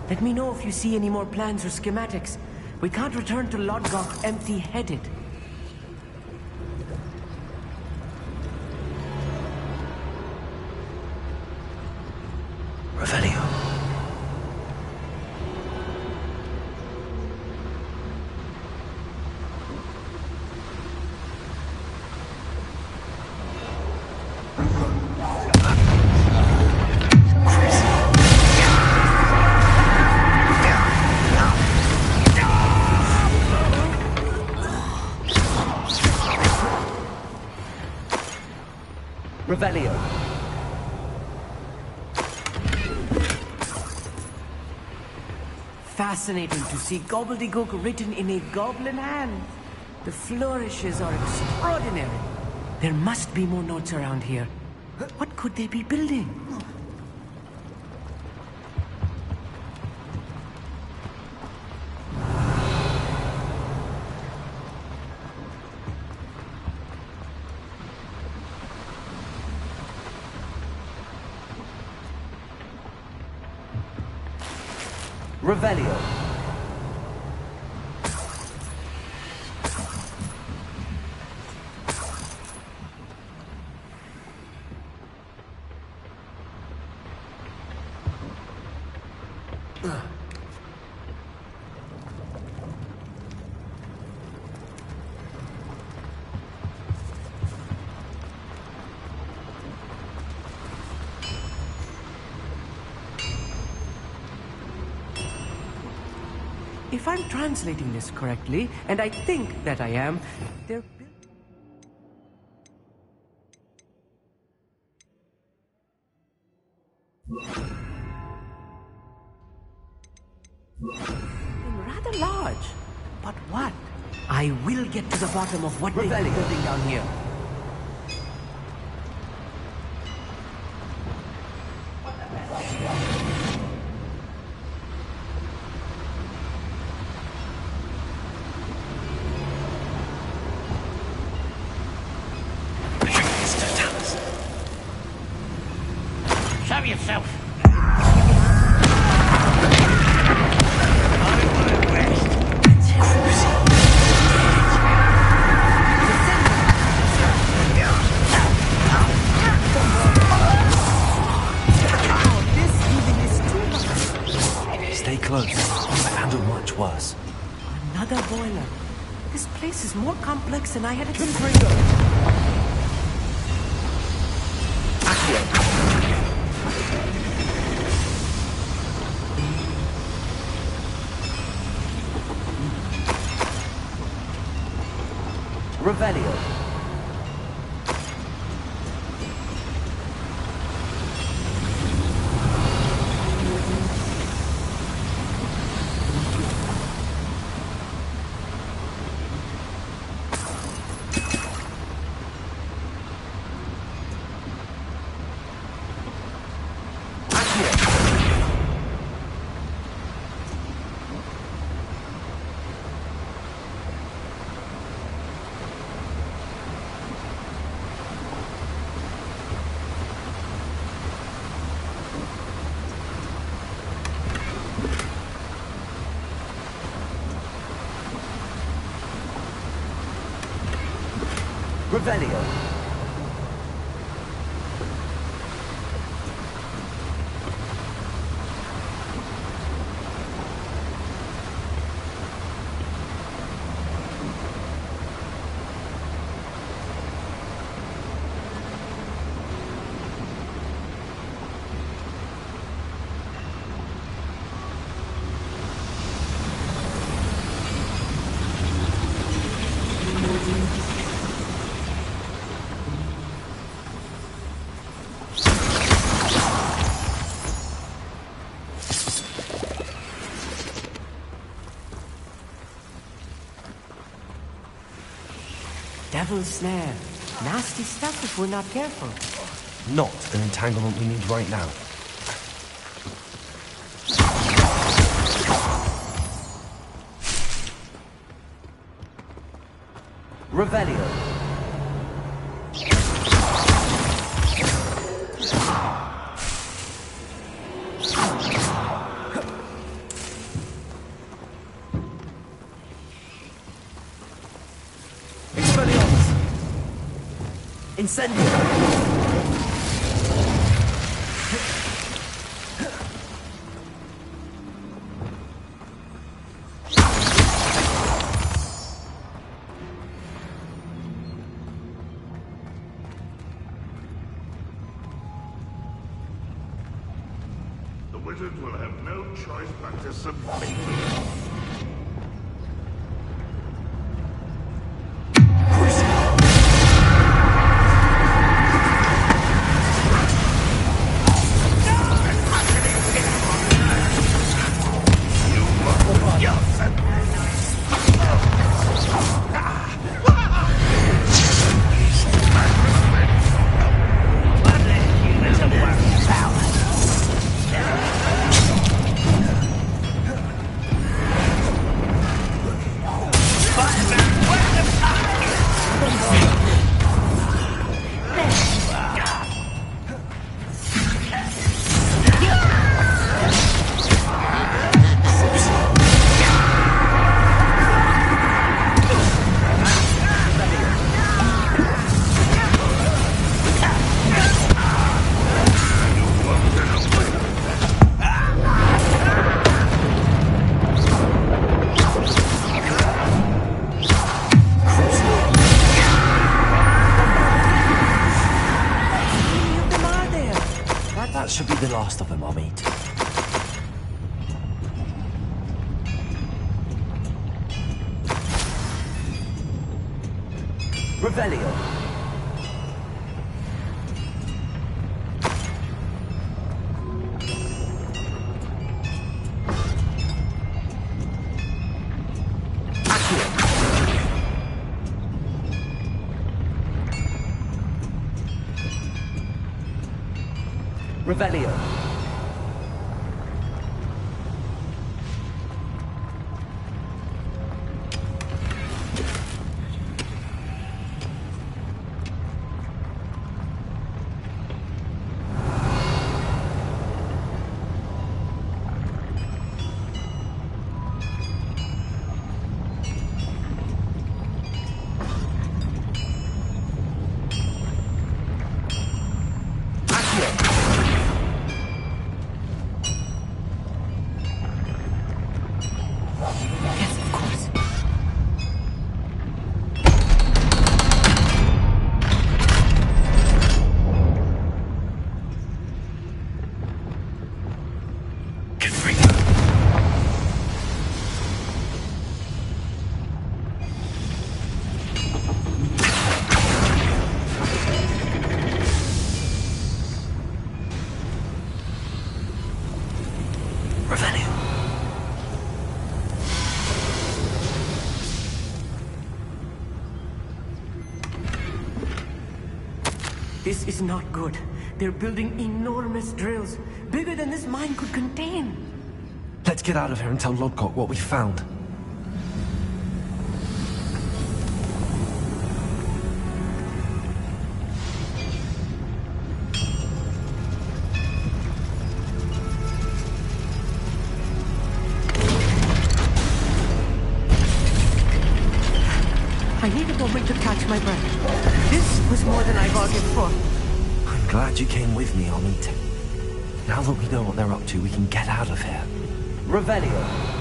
R: Let me know if you see any more plans or schematics. We can't return to Lodgok empty-headed.
C: Revelio.
M: Revelio.
R: Fascinating to see gobbledygook written in a goblin hand. The flourishes are extraordinary. There must be more notes around here. What could they be building?
M: Revelio.
R: If I'm translating this correctly, and I think that I am, they're rather large. But what? I will get to the bottom of what they're building down here.
G: Show yourself.
C: Stay close. I've handled much worse.
R: Another boiler. This place is more complex than I had expected.
M: Revelio. Revelio.
R: Devil's snare. Nasty stuff if we're not careful.
C: Not an entanglement we need right now.
M: Revelio.
C: Expelliarmus! Incendio!
H: The wizards will have no choice but to submit.
C: That should be the last of them, I'll meet.
M: Revelio. Revelio.
R: This is not good. They're building enormous drills, bigger than this mine could contain.
C: Let's get out of here and tell Lodcock what we found.
R: I need a moment to catch my breath. This was more than I bargained for.
C: I'm glad you came with me, Amit. Now that we know what they're up to, we can get out of here.
M: Revelio.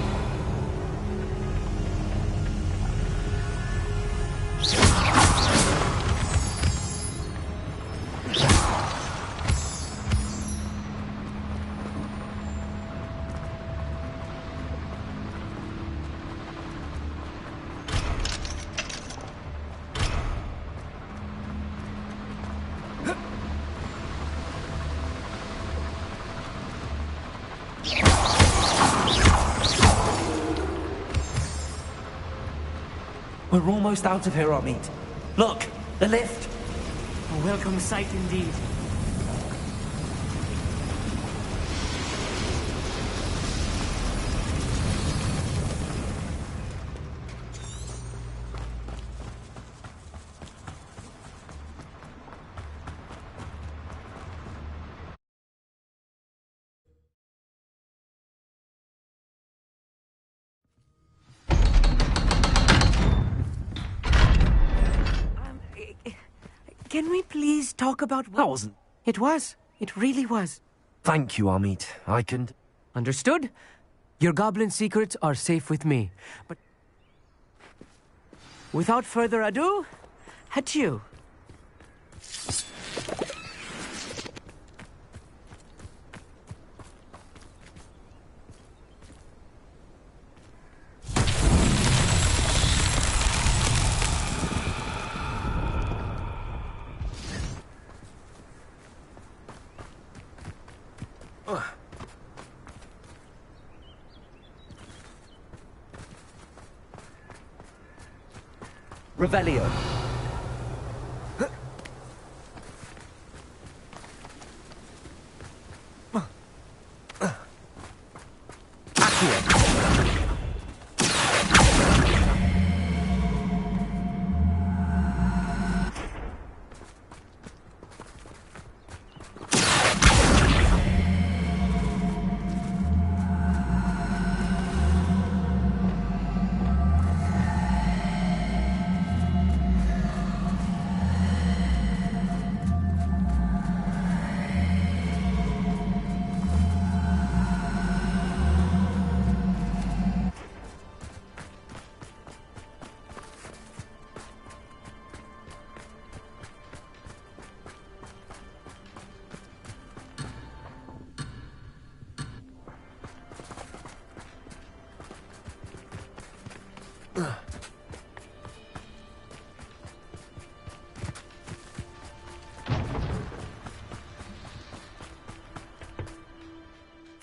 C: We're almost out of here, Amit.
M: Look, the lift.
R: A welcome sight indeed. Can we please talk about what...
C: That wasn't...
R: It was. It really was.
C: Thank you, Amit. I can...
R: Understood? Your goblin secrets are safe with me. But... without further ado, adieu.
M: Revelio.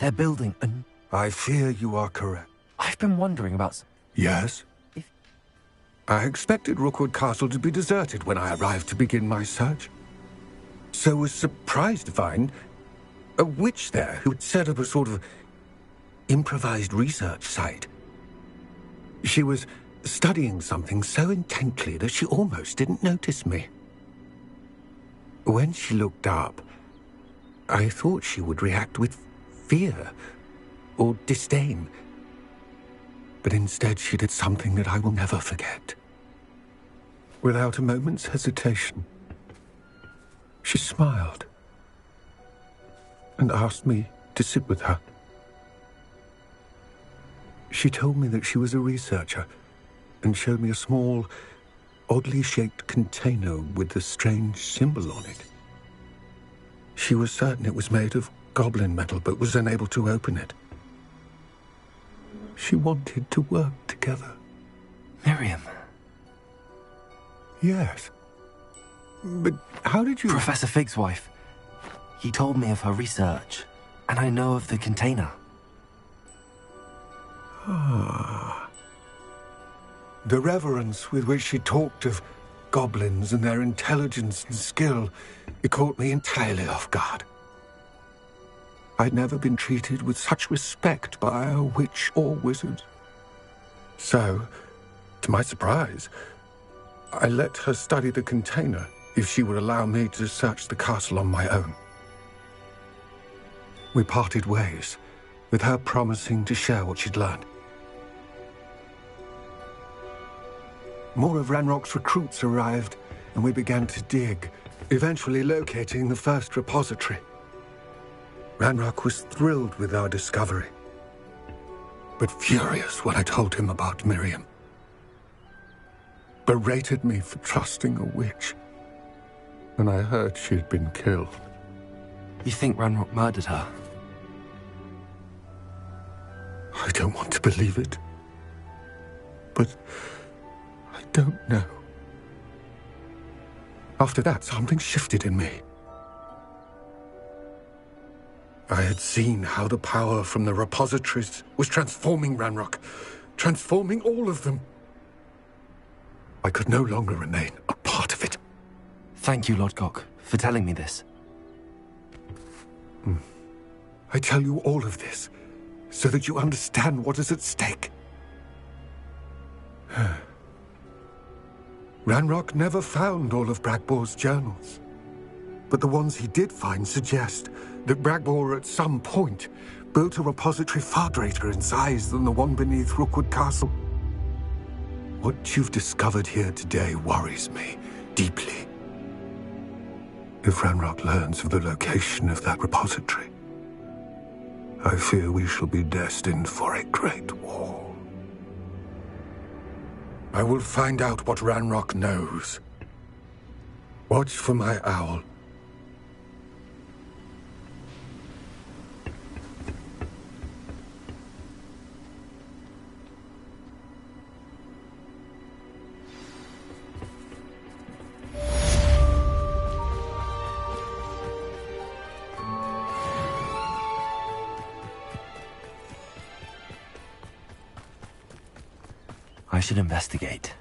C: They're building a...
D: I fear you are correct.
C: I've been wondering about...
D: Yes? I expected Rookwood Castle to be deserted when I arrived to begin my search. So was surprised to find a witch there who had set up a sort of improvised research site. She was studying something so intently that she almost didn't notice me. When she looked up, I thought she would react with fear or disdain. But instead she did something that I will never forget. Without a moment's hesitation, she smiled and asked me to sit with her. She told me that she was a researcher and showed me a small, oddly shaped container with a strange symbol on it. She was certain it was made of goblin metal, but was unable to open it. She wanted to work together.
C: Miriam.
D: Yes. But how did you...
C: Professor Fig's wife. He told me of her research, and I know of the container.
D: Ah. The reverence with which she talked of goblins and their intelligence and skill, it caught me entirely off guard. I'd never been treated with such respect by a witch or wizard. So, to my surprise, I let her study the container if she would allow me to search the castle on my own. We parted ways, with her promising to share what she'd learned. More of Ranrock's recruits arrived, and we began to dig, eventually locating the first repository. Ranrock was thrilled with our discovery, but furious when I told him about Miriam. Berated me for trusting a witch, and I heard she had been killed.
C: You think Ranrock murdered her?
D: I don't want to believe it, but I don't know. After that, something shifted in me. I had seen how the power from the repositories was transforming Ranrock, transforming all of them. I could no longer remain a part
C: Thank you, Lodgok, for telling me this.
D: I tell you all of this so that you understand what is at stake. Ranrock never found all of Bragbor's journals. But the ones he did find suggest that Bragbor at some point built a repository far greater in size than the one beneath Rookwood Castle. What you've discovered here today worries me deeply. If Ranrock learns of the location of that repository, I fear we shall be destined for a great war. I will find out what Ranrock knows. Watch for my owl.
C: I should investigate.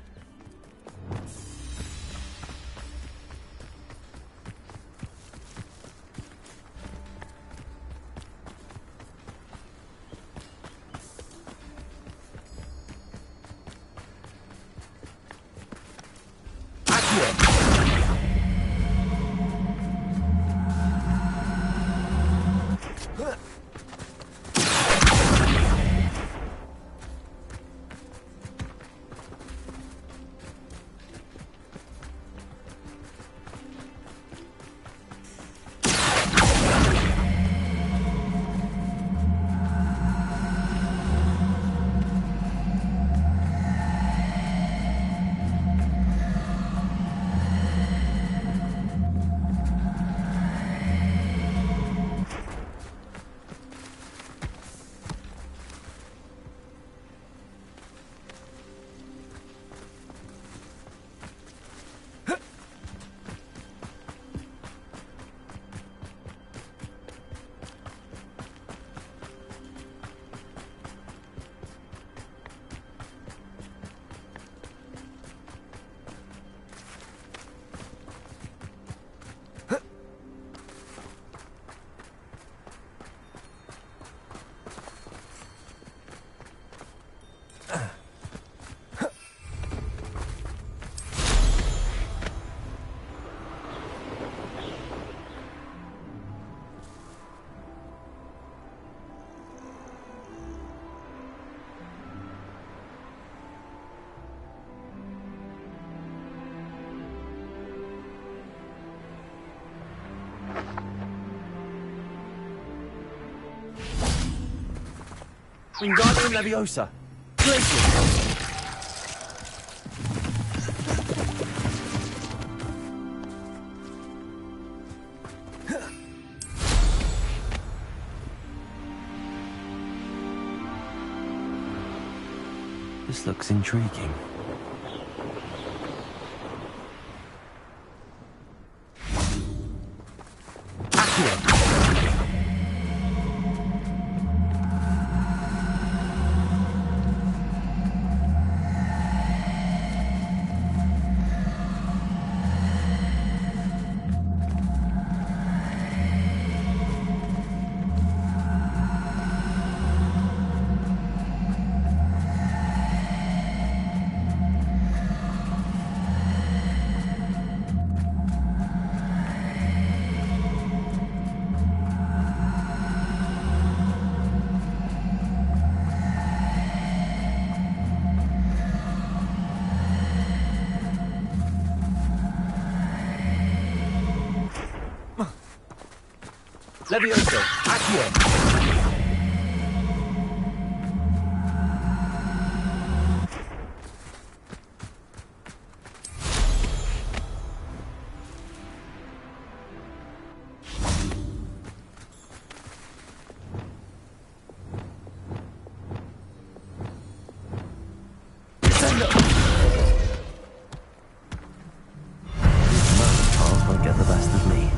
C: Wingardium Leviosa. Glacial. This looks intriguing. Levioso, Accio. Won't get the best of me.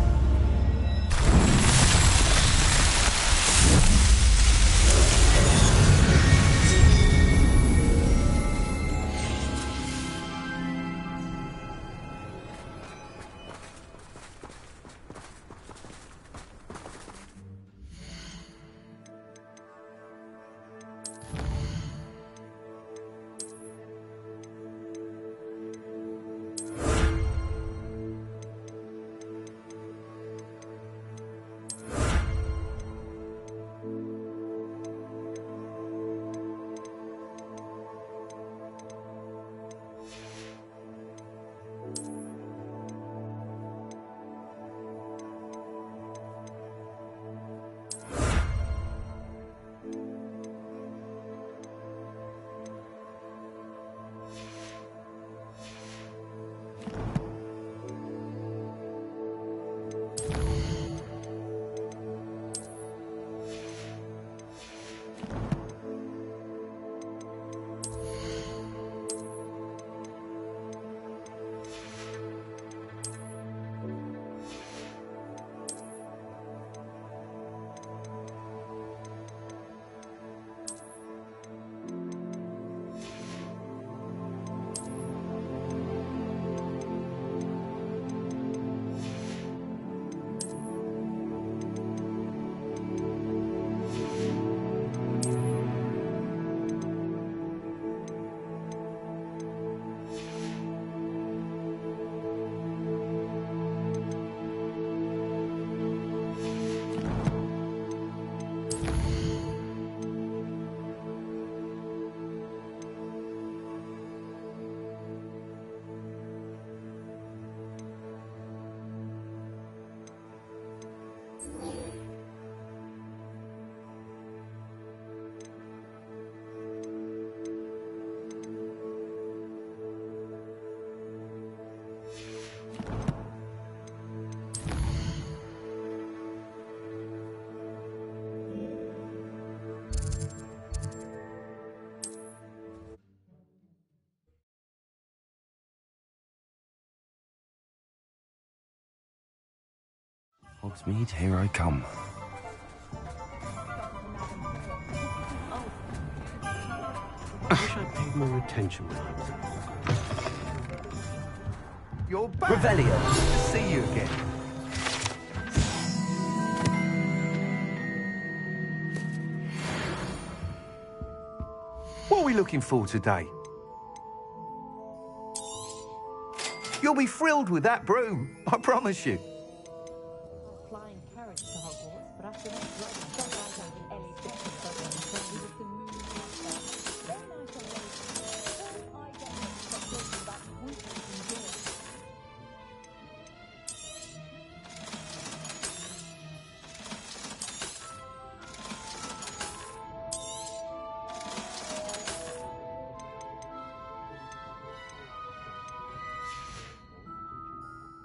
C: Hogsmeade, here I come.
B: I wish I'd paid more attention when I was at
S: You're back.
M: Revelio.
S: Good to see you again. What are we looking for today? You'll be thrilled with that broom, I promise you.
I: Flying carriage to Hogwarts, but after that, Ellie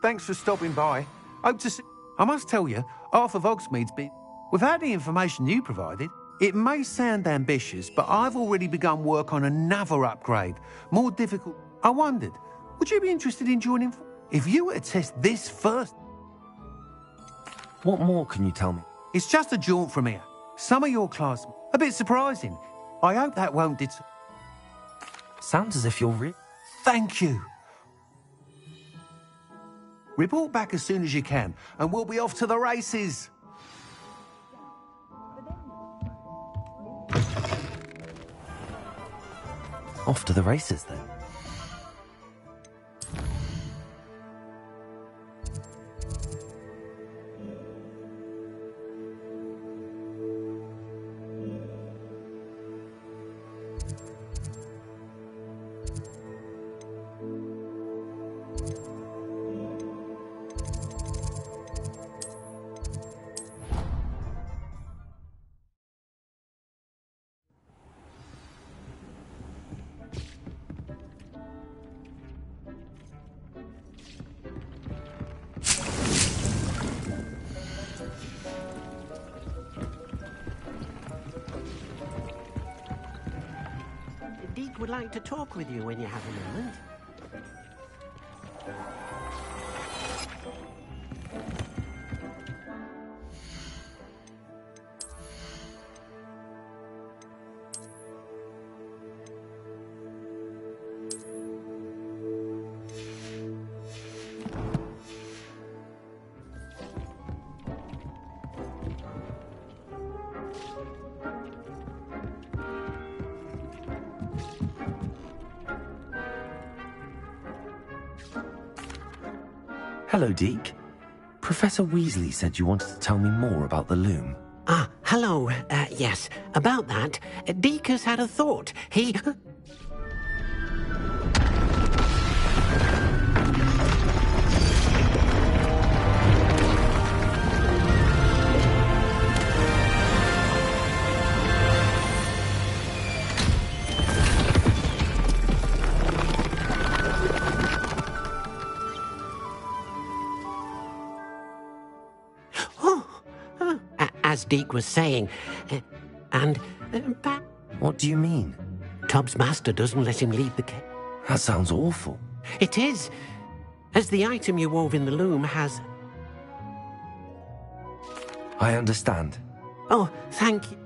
S: Thanks for stopping by. Hope to see... I must tell you, half of Hogsmeade's been... Without the information you provided, it may sound ambitious, but I've already begun work on another upgrade. More difficult. I wondered, would you be interested in joining... If you were to test this first...
C: What more can you tell me?
S: It's just a jaunt from here. Some of your class... A bit surprising. I hope that won't...
C: Sounds as if you're
S: Thank you. Report back as soon as you can, and we'll be off to the races.
C: Off to the races, then.
B: Deke would like to talk with you when you have a moment.
C: Hello, Deke. Professor Weasley said you wanted to tell me more about the loom.
B: Ah, hello. Yes, about that, Deke has had a thought. He... As Deke was saying,
C: What do you mean?
B: Tubbs' master doesn't let him leave the cave.
C: That sounds awful.
B: It is, as the item you wove in the loom has...
C: I understand.
B: Oh, thank you.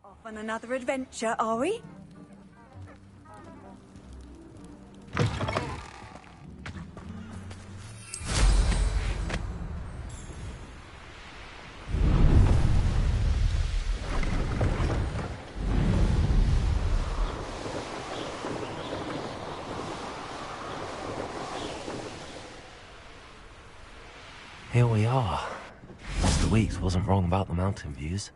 A: Off on another adventure, are we?
C: Here we are. Mr. Weeks wasn't wrong about the mountain views.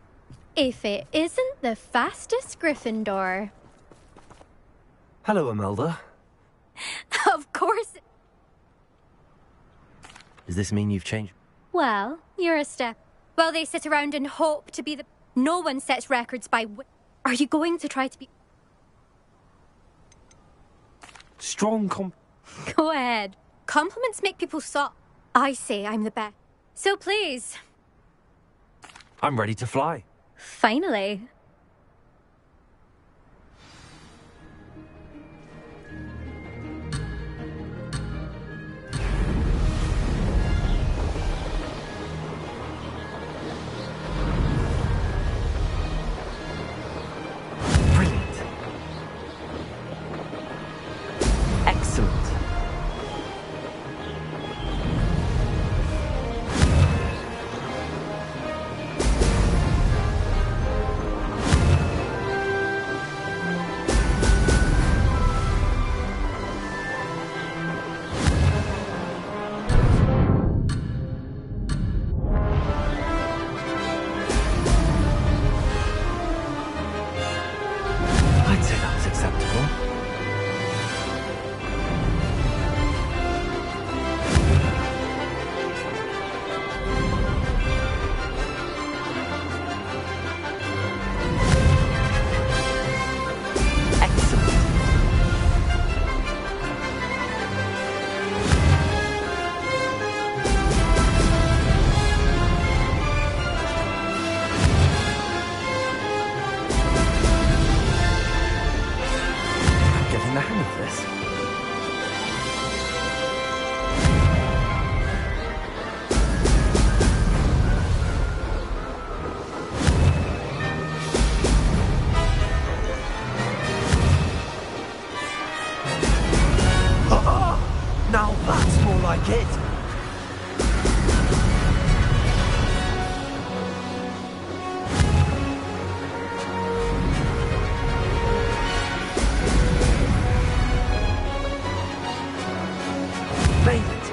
O: If it isn't the fastest Gryffindor.
C: Hello, Imelda.
O: Of course.
C: Does this mean you've changed?
O: Well, you're a step. Well, they sit around and hope to be the... No one sets records by... Are you going to try to be...
C: Strong
O: Go ahead. Compliments make people soft. I say I'm the best. So please.
C: I'm ready to fly.
O: Finally.
C: Brilliant. Excellent. I'd say that was acceptable. Excellent. I'm getting the hang of this. Now that's more like it. Made it.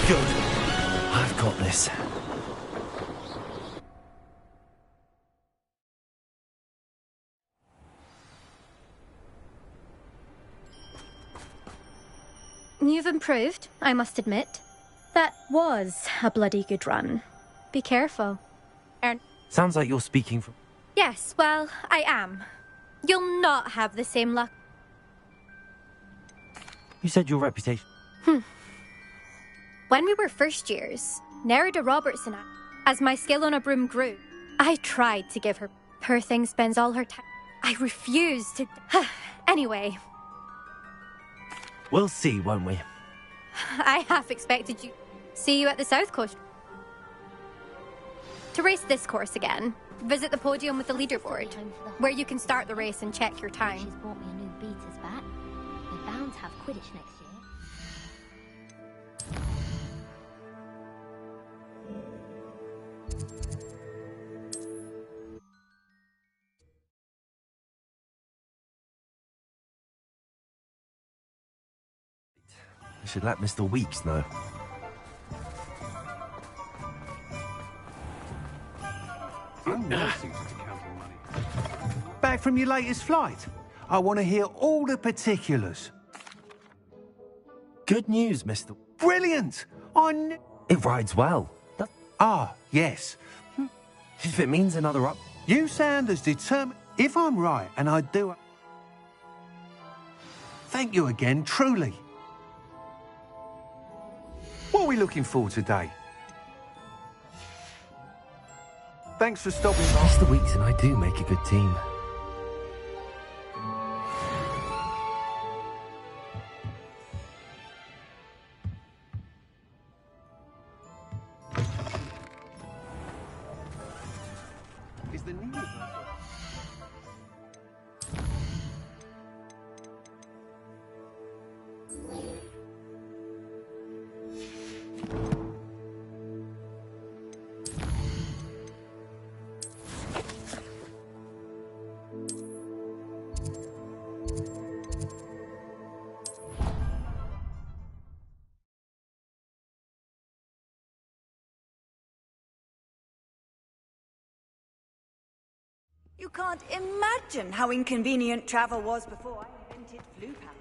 C: Good. I've got this.
O: You've improved, I must admit. That was a bloody good run. Be careful.
C: Sounds like you're speaking from...
O: Yes, well, I am. You'll not have the same luck.
C: You said your reputation...
O: When we were first years, Nerida Roberts and I, as my skill on a broom grew, I tried to give her... Poor thing spends all her time... I refused to... Anyway,
C: We'll see, won't we?
O: I half expected you... See you at the South Coast. To race this course again, visit the podium with the leaderboard, where you can start the race and check your time. She's bought me a new beater's bat. We're bound to have Quidditch next year.
C: I should let Mr. Weeks know.
S: Back from your latest flight? I want to hear all the particulars.
C: Good news, Mr.
S: Brilliant!
C: It rides well.
S: Ah, yes.
C: If it means another up...
S: You sound as determined... If I'm right, and I do... Thank you again, truly. What are we looking for today? Thanks for stopping by.
C: Mr. Weeks and I do make a good team.
S: Is the new...
A: You can't imagine how inconvenient travel was before I invented flu powder.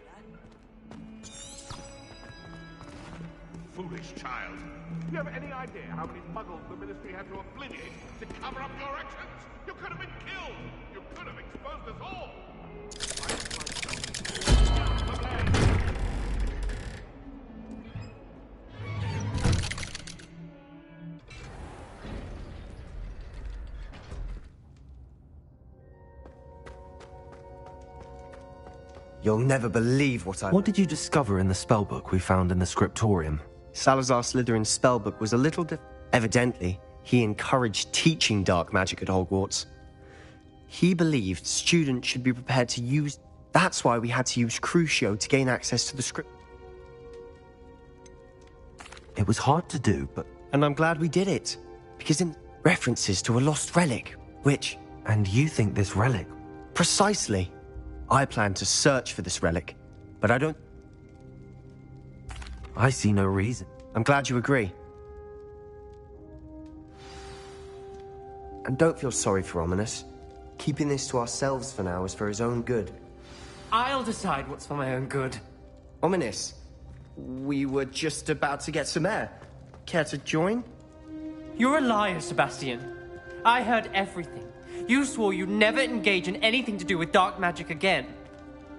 H: Foolish child. Do you have any idea how many muggles the Ministry had to obliterate to cover up your actions? You could have been killed! You could have exposed us all!
E: You'll never believe what I...
C: What did you discover in the spellbook we found in the scriptorium?
E: Salazar Slytherin's spellbook was a little Evidently, he encouraged teaching dark magic at Hogwarts. He believed students should be prepared to use... That's why we had to use Crucio to gain access to the script.
C: It was hard to do, but...
E: And I'm glad we did it. Because in references to a lost relic, which...
C: And you think this relic...
E: Precisely. I plan to search for this relic, but I don't...
C: I see no reason.
E: I'm glad you agree. And don't feel sorry for Ominous. Keeping this to ourselves for now is for his own good.
R: I'll decide what's for my own good.
E: Ominous, we were just about to get some air. Care to join?
R: You're a liar, Sebastian. I heard everything. You swore you'd never engage in anything to do with dark magic again.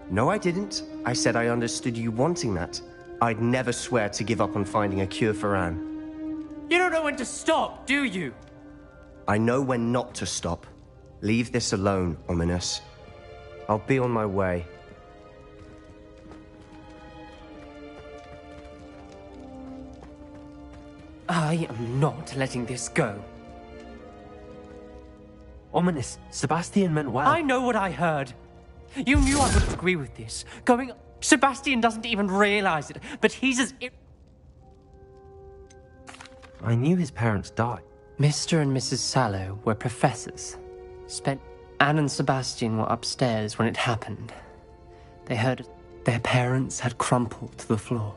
E: No, I didn't. I said I understood you wanting that. I'd never swear to give up on finding a cure for Anne.
R: You don't know when to stop, do you?
E: I know when not to stop. Leave this alone, Ominous. I'll be on my way.
R: I am not letting this go.
C: Ominous, Sebastian meant well.
R: I know what I heard. You knew I wouldn't agree with this. Sebastian doesn't even realize it, but he's as...
C: I knew his parents died.
R: Mr. and Mrs. Sallow were professors. Anne and Sebastian were upstairs when it happened. They heard their parents had crumpled to the floor.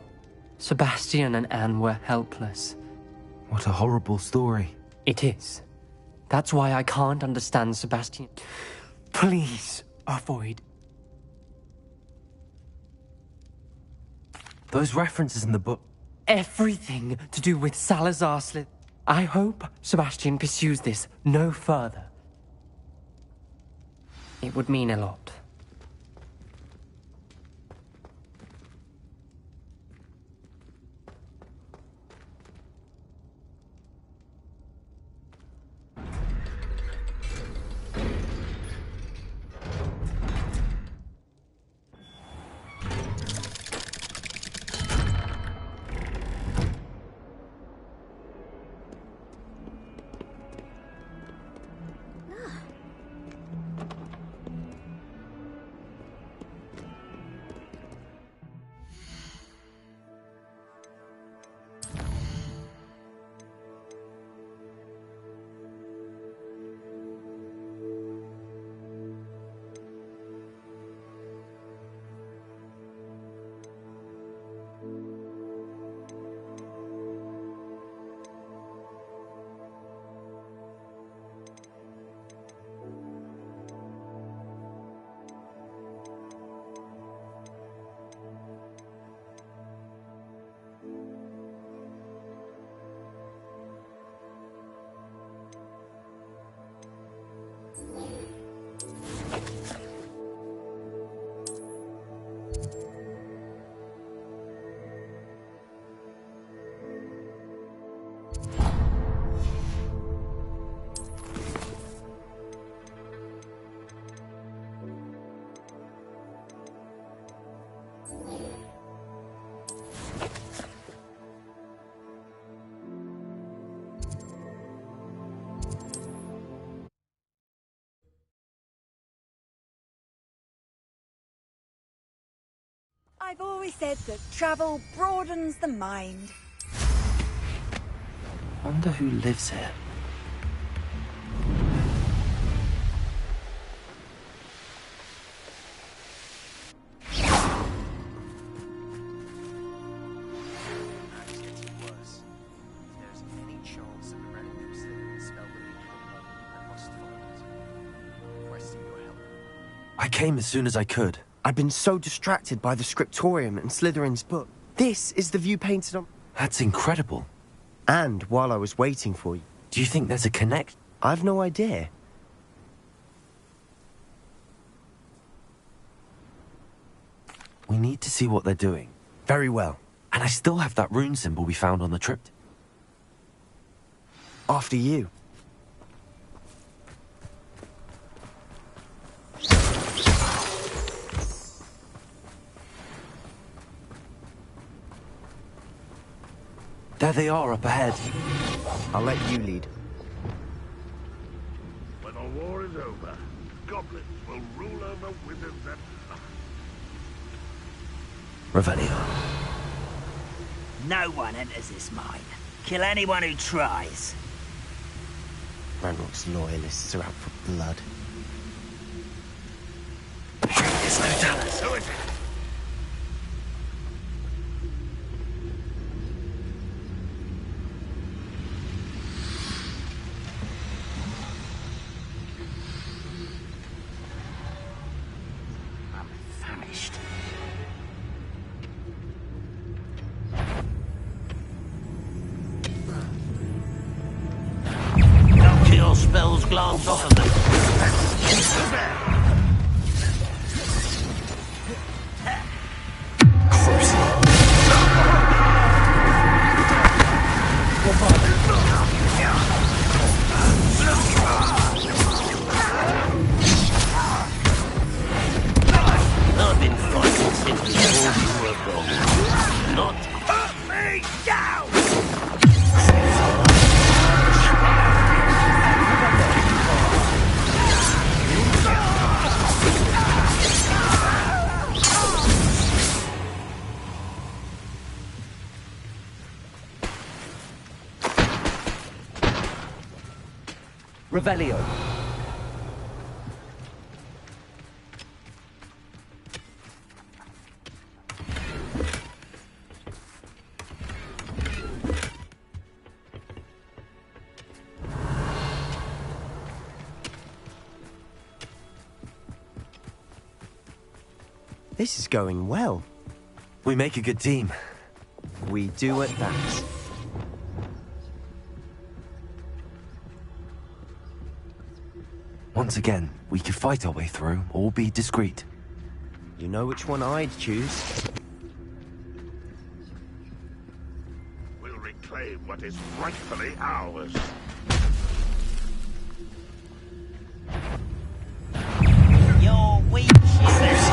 R: Sebastian and Anne were helpless.
C: What a horrible story.
R: It is. That's why I can't understand Sebastian. Please avoid.
C: Those references in the book.
R: Everything to do with Salazar Slytherin. I hope Sebastian pursues this no further. It would mean a lot.
T: I've always said that travel broadens the mind.
C: Wonder who lives here. I came as soon as I could.
E: I've been so distracted by the scriptorium and Slytherin's book. This is the view painted on...
C: That's incredible.
E: And while I was waiting for you...
C: Do you think there's a connect?
E: I've no idea.
C: We need to see what they're doing.
E: Very well.
C: And I still have that rune symbol we found on the trip.
E: After you.
C: There they are up ahead.
E: I'll let you lead.
H: When the war is over, goblins will rule over wizards and...
C: Revelio.
G: No one enters this mine. Kill anyone who tries.
E: Ranrock's loyalists are out for blood.
H: There's no Dallas, who is it?
G: Spells glance off of them. I've been fighting since before you were born. Not put me down!
M: Revelio.
E: This is going well.
C: We make a good team.
E: We do at that.
C: Once again, we could fight our way through, or be discreet.
E: You know which one I'd choose.
H: We'll reclaim what is rightfully ours.
G: You're weak, shivers.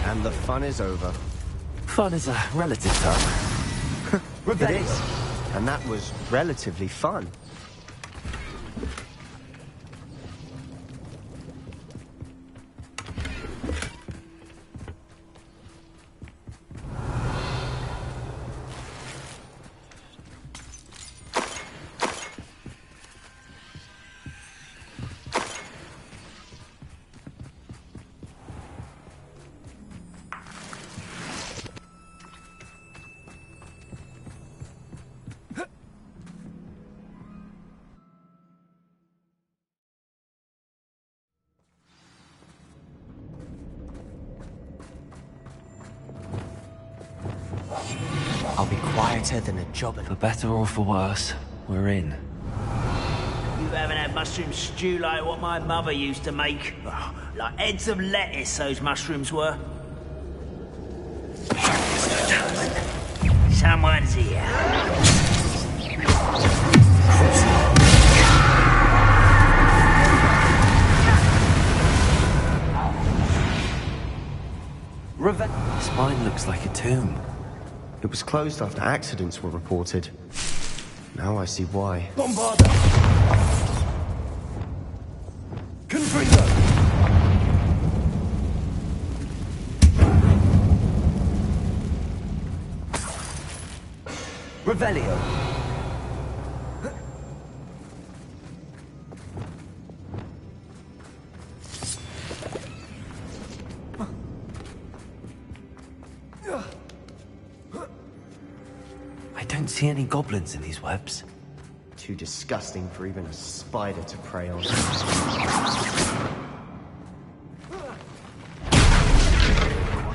E: And the fun is over.
C: Fun is a relative term.
E: It is. And that was relatively fun. I'll be quieter than a job.
C: For better or for worse, we're in.
G: You haven't had mushroom stew like what my mother used to make. Oh, like heads of lettuce, those mushrooms were. Someone's here.
C: This mine looks like a tomb.
E: It was closed after accidents were reported. Now I see why.
M: Bombarda! Confringo! Revelio!
C: I don't see any goblins in these webs.
E: Too disgusting for even a spider to prey on.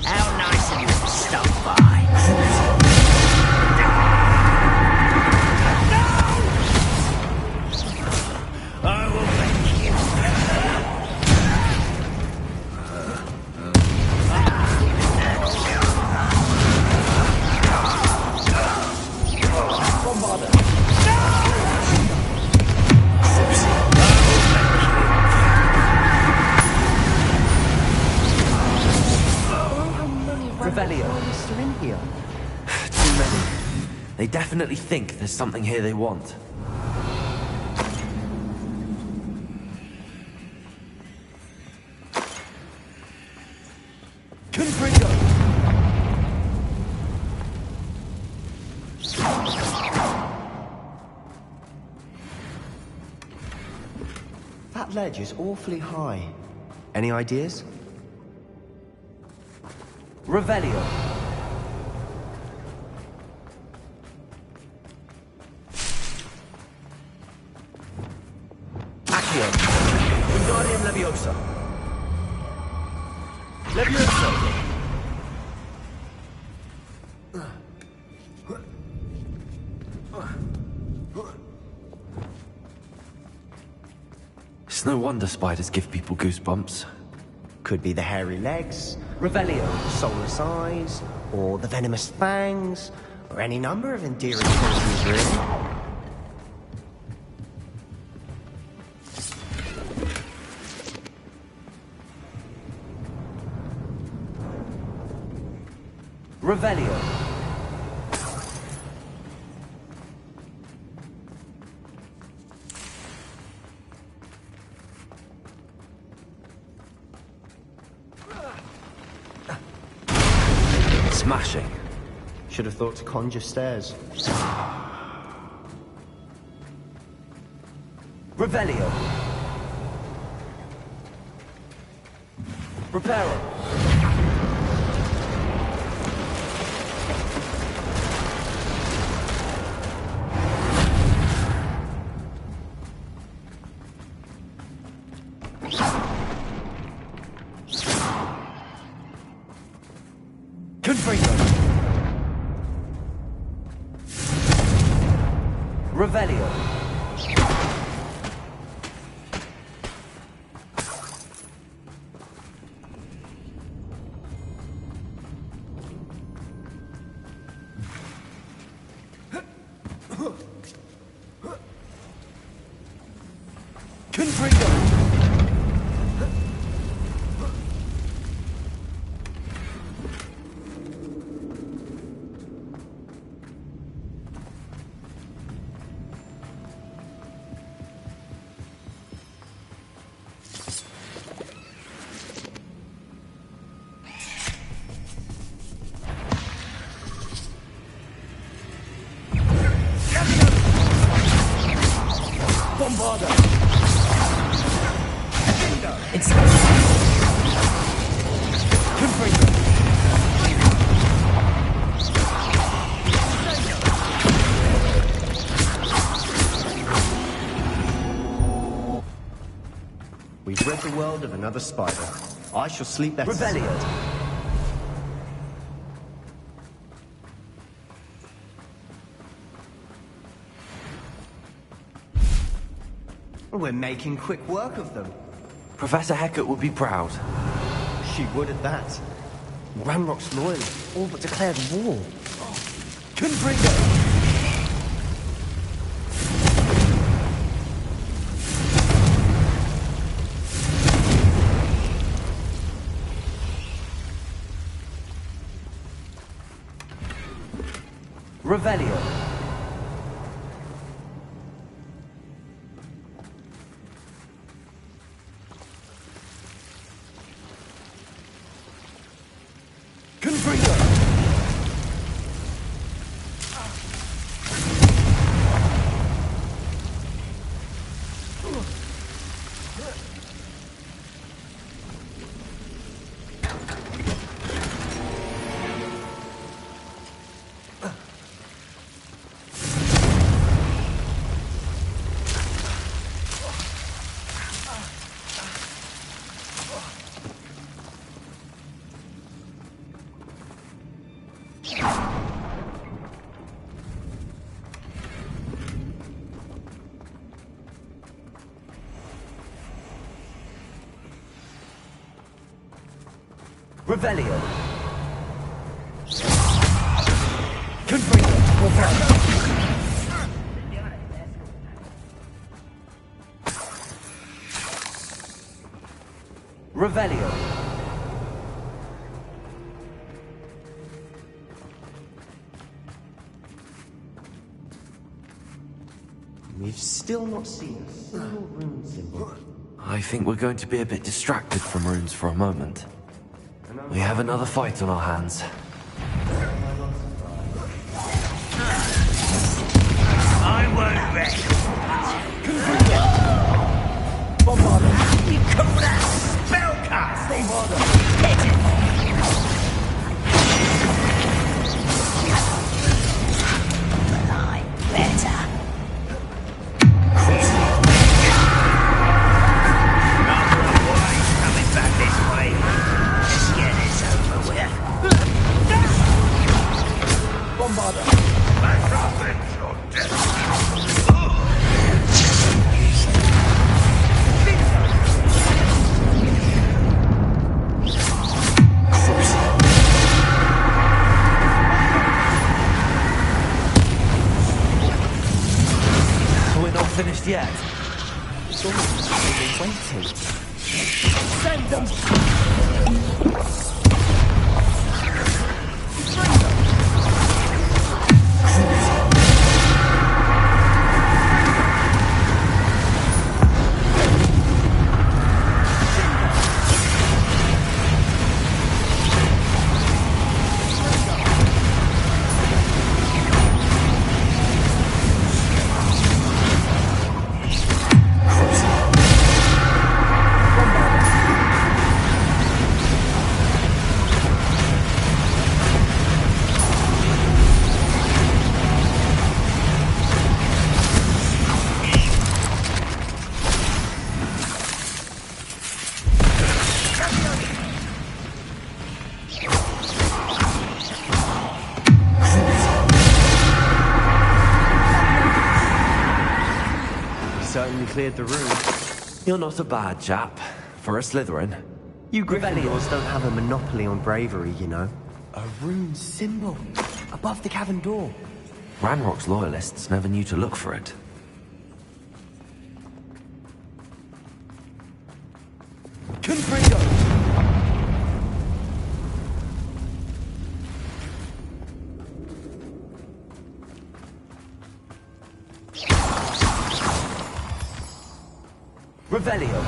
G: How nice of you to stop by. I will make you.
M: Revelio.
E: Still in here.
C: Too many. They definitely think there's something here they want.
M: Confringo!
E: That ledge is awfully high. Any ideas?
M: Revelio.
C: Accio.
M: Wingardium Leviosa. Leviosa.
C: It's no wonder spiders give people goosebumps.
E: Could be the hairy legs,
M: Revelio.
E: soulless eyes, or the venomous fangs, or any number of endearing qualities, really.
M: Revelio.
C: Smashing.
E: Should have thought to conjure stairs.
M: Revelio. Reparo. Confringo. Revelio. Confringo. Bombarda. It's Confringo.
E: We've rid the world of another spider. I shall sleep better.
M: Revelio.
E: We're making quick work of them.
C: Professor Hecat would be proud.
E: She would at that. Ranrock's loyal, all but declared war.
M: Confringo. Revelio. Confringo. Revelio. Confringo. Revelio.
E: We've still not seen a single rune symbol.
C: I think we're going to be a bit distracted from runes for a moment. We have another fight on our hands.
G: I won't rest.
M: Bombarda.
G: You call that spellcast?
M: Bombarda.
G: Hit it. But I'm better. Coming back this way. Let's get this over with.
M: Bombarda.
H: Back up and your death.
C: We're not finished yet.
E: It's almost like we've been waiting.
M: Send them.
E: Certainly cleared the room.
C: You're not a bad chap. For a Slytherin.
E: You Gryffindors don't have a monopoly on bravery, you know.
M: A rune symbol above the cavern door.
C: Ranrock's loyalists never knew to look for it.
M: Confringo. Revelio.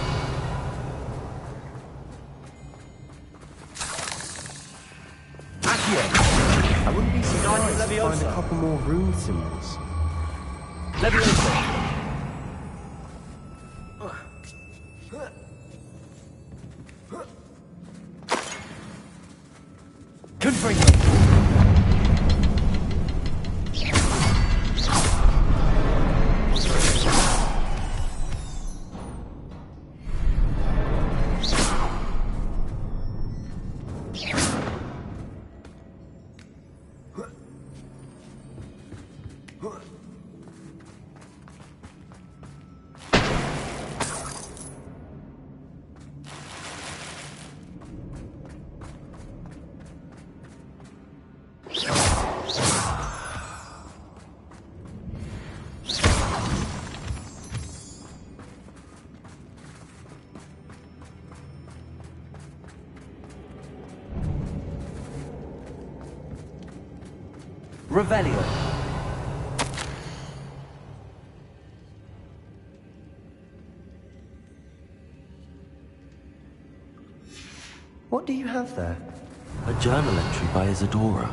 E: I wouldn't be surprised to find a couple more rune symbols.
M: Leviosa. Confringo.
C: Revelio.
E: What do you have there?
C: A journal entry by Isadora.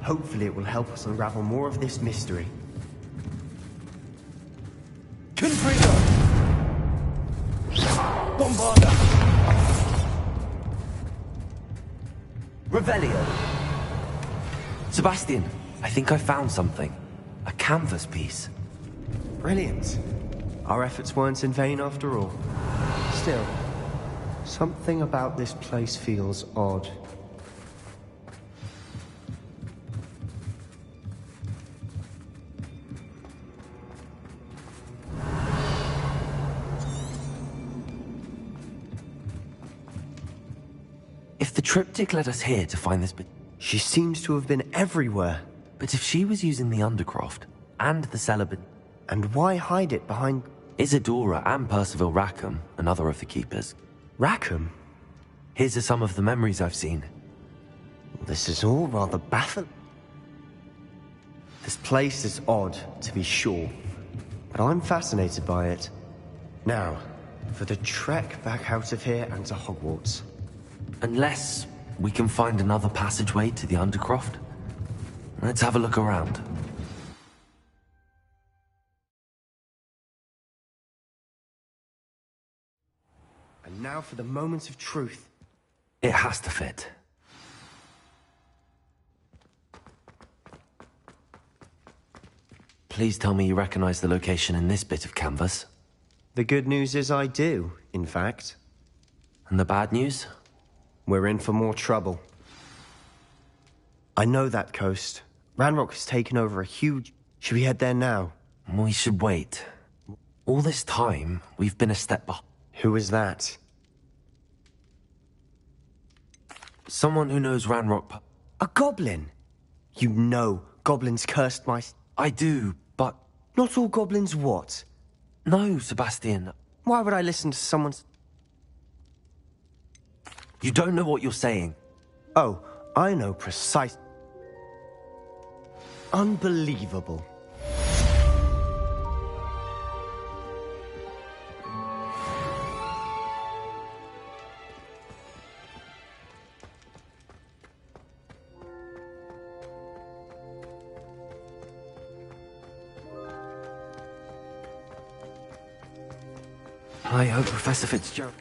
E: Hopefully it will help us unravel more of this mystery.
C: Confringo! Bombarda! Revelio. Sebastian, I think I found something. A canvas piece.
E: Brilliant. Our efforts weren't in vain after all. Still, something about this place feels odd.
C: If the triptych led us here to find this bit...
E: She seems to have been everywhere.
C: But if she was using the Undercroft, and the celibate...
E: And why hide it behind...
C: Isadora and Percival Rackham, another of the Keepers.
E: Rackham?
C: Here's some of the memories I've seen.
E: This is all rather baffling. This place is odd, to be sure. But I'm fascinated by it. Now, for the trek back out of here and to Hogwarts.
C: Unless we can find another passageway to the Undercroft. Let's have a look around.
E: And now for the moment of truth.
C: It has to fit. Please tell me you recognize the location in this bit of canvas.
E: The good news is I do, in fact.
C: And the bad news?
E: We're in for more trouble. I know that coast. Ranrock has taken over a huge... Should we head there now?
C: We should wait. All this time, we've been a step behind.
E: Who is that?
C: Someone who knows Ranrock...
E: A goblin? You know goblins cursed my...
C: I do, but...
E: Not all goblins what?
C: No, Sebastian.
E: Why would I listen to someone's...
C: You don't know what you're saying.
E: Oh, I know precise... Unbelievable.
C: I hope Professor Fitzgerald...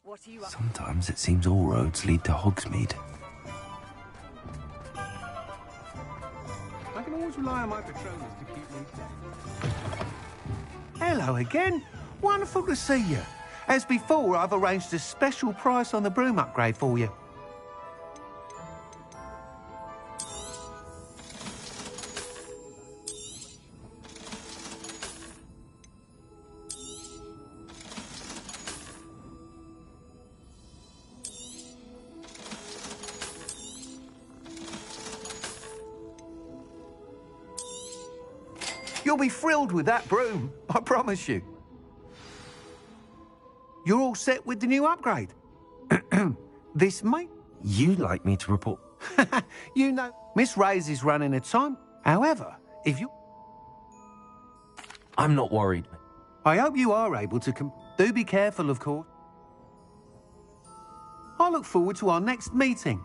T: What are you up?
C: Sometimes it seems all roads lead to Hogsmeade.
S: I can always rely on my patronus to keep me safe. Hello again. Wonderful to see you. As before, I've arranged a special price on the broom upgrade for you. You'll be thrilled with that broom, I promise you. You're all set with the new upgrade. This may...
C: You'd like me to report...
S: You know, Miss Ray's is running a time. However, if you...
C: I'm not worried.
S: I hope you are able to do be careful, of course. I look forward to our next meeting.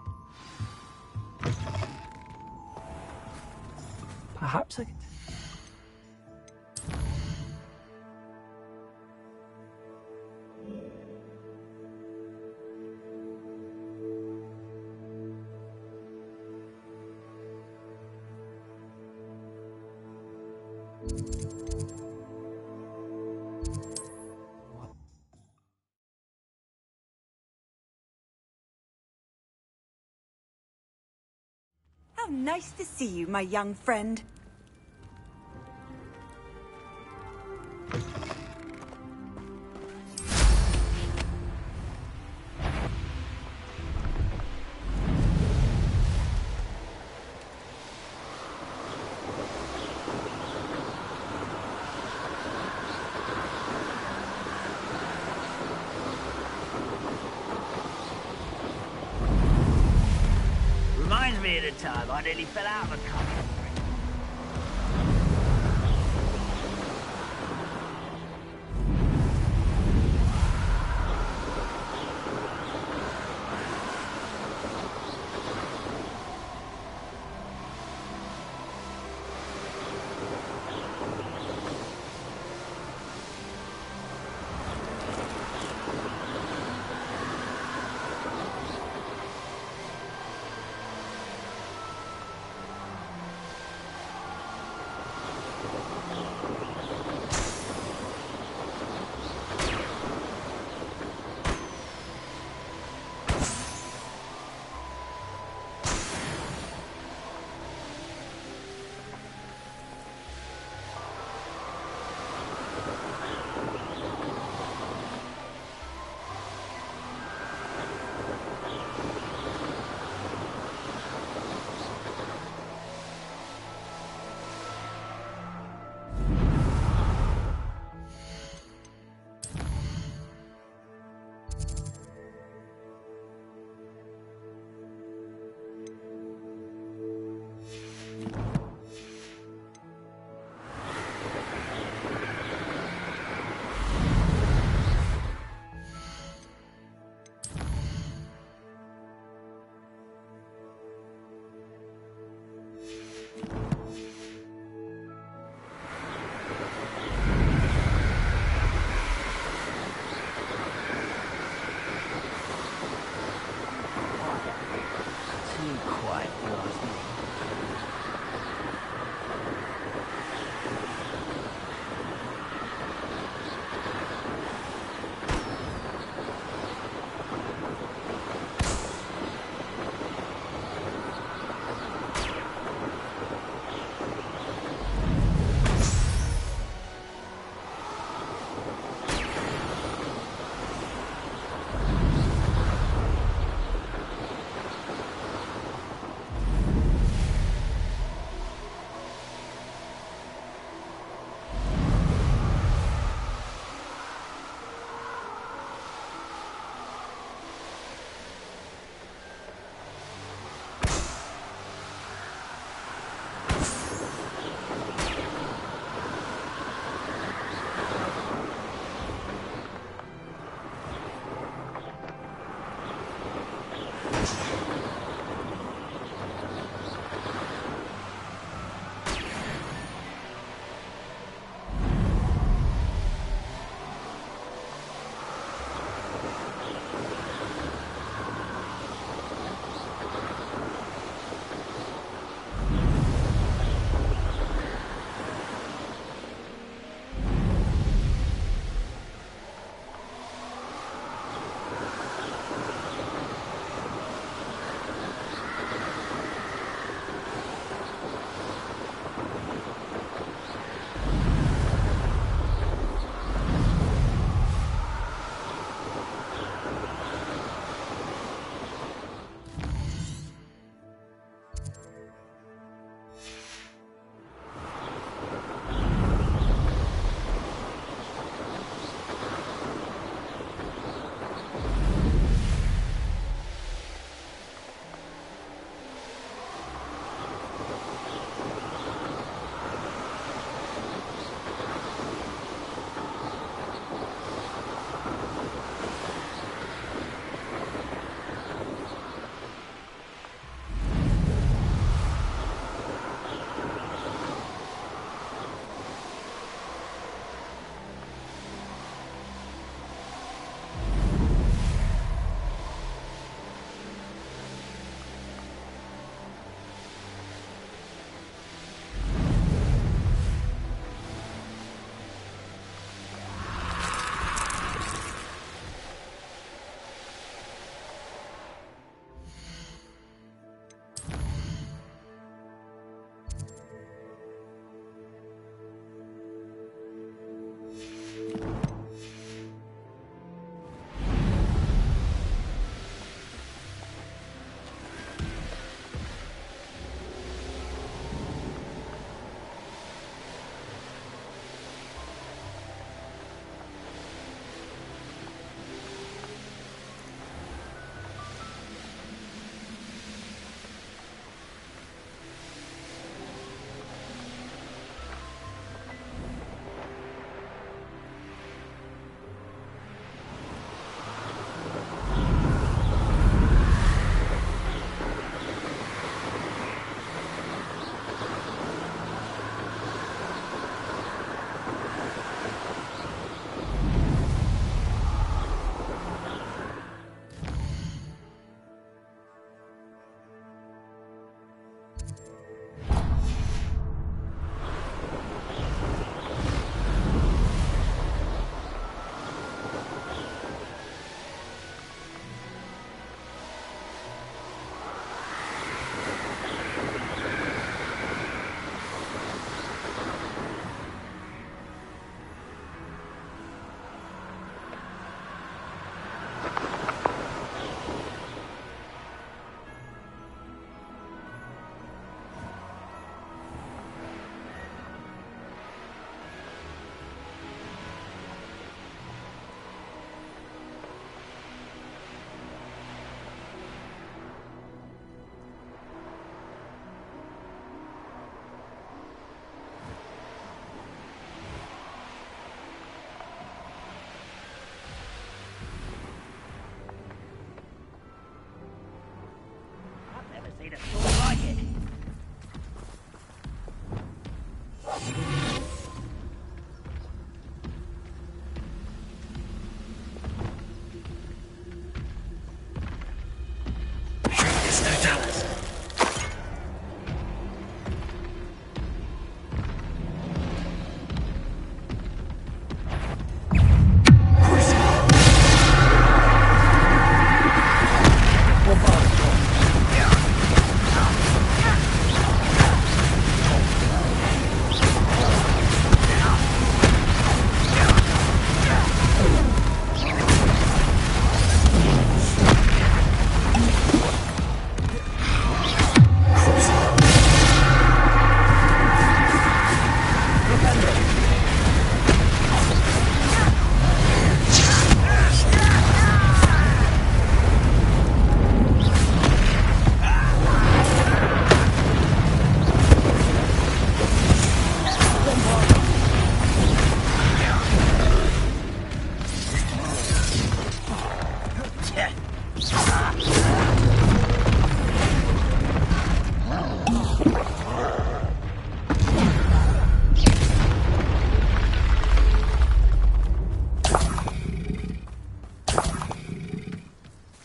C: Perhaps I could...
T: How nice to see you, my young friend.
G: Reminds me of the time I nearly fell out of a car.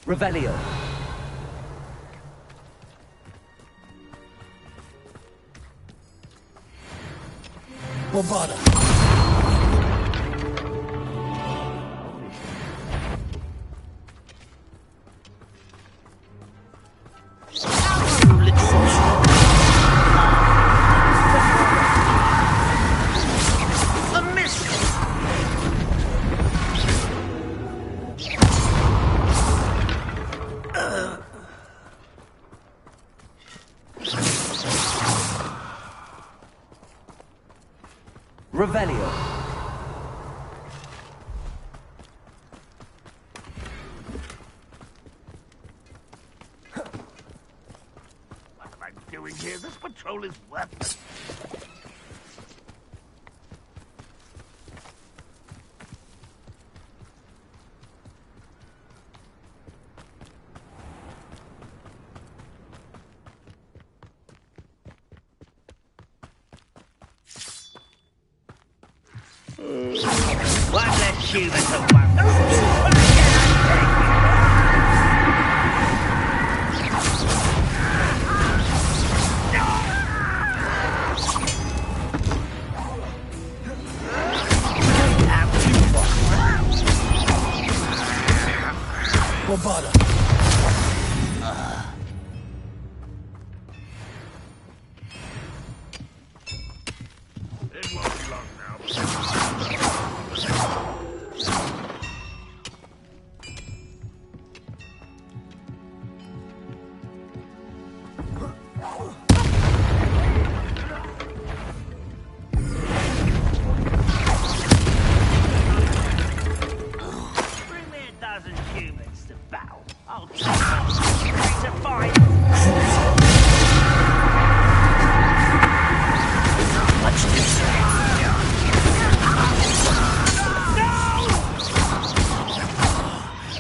M: Revelio.
Q: Bombarda.
M: Revelio.
H: What am I doing here? This patrol is worthless.
G: One less human to one.
Q: Bombarda.
H: It won't be long now.
G: Bring me a dozen humans to battle. I'll take on to fight.
Q: Let's do so.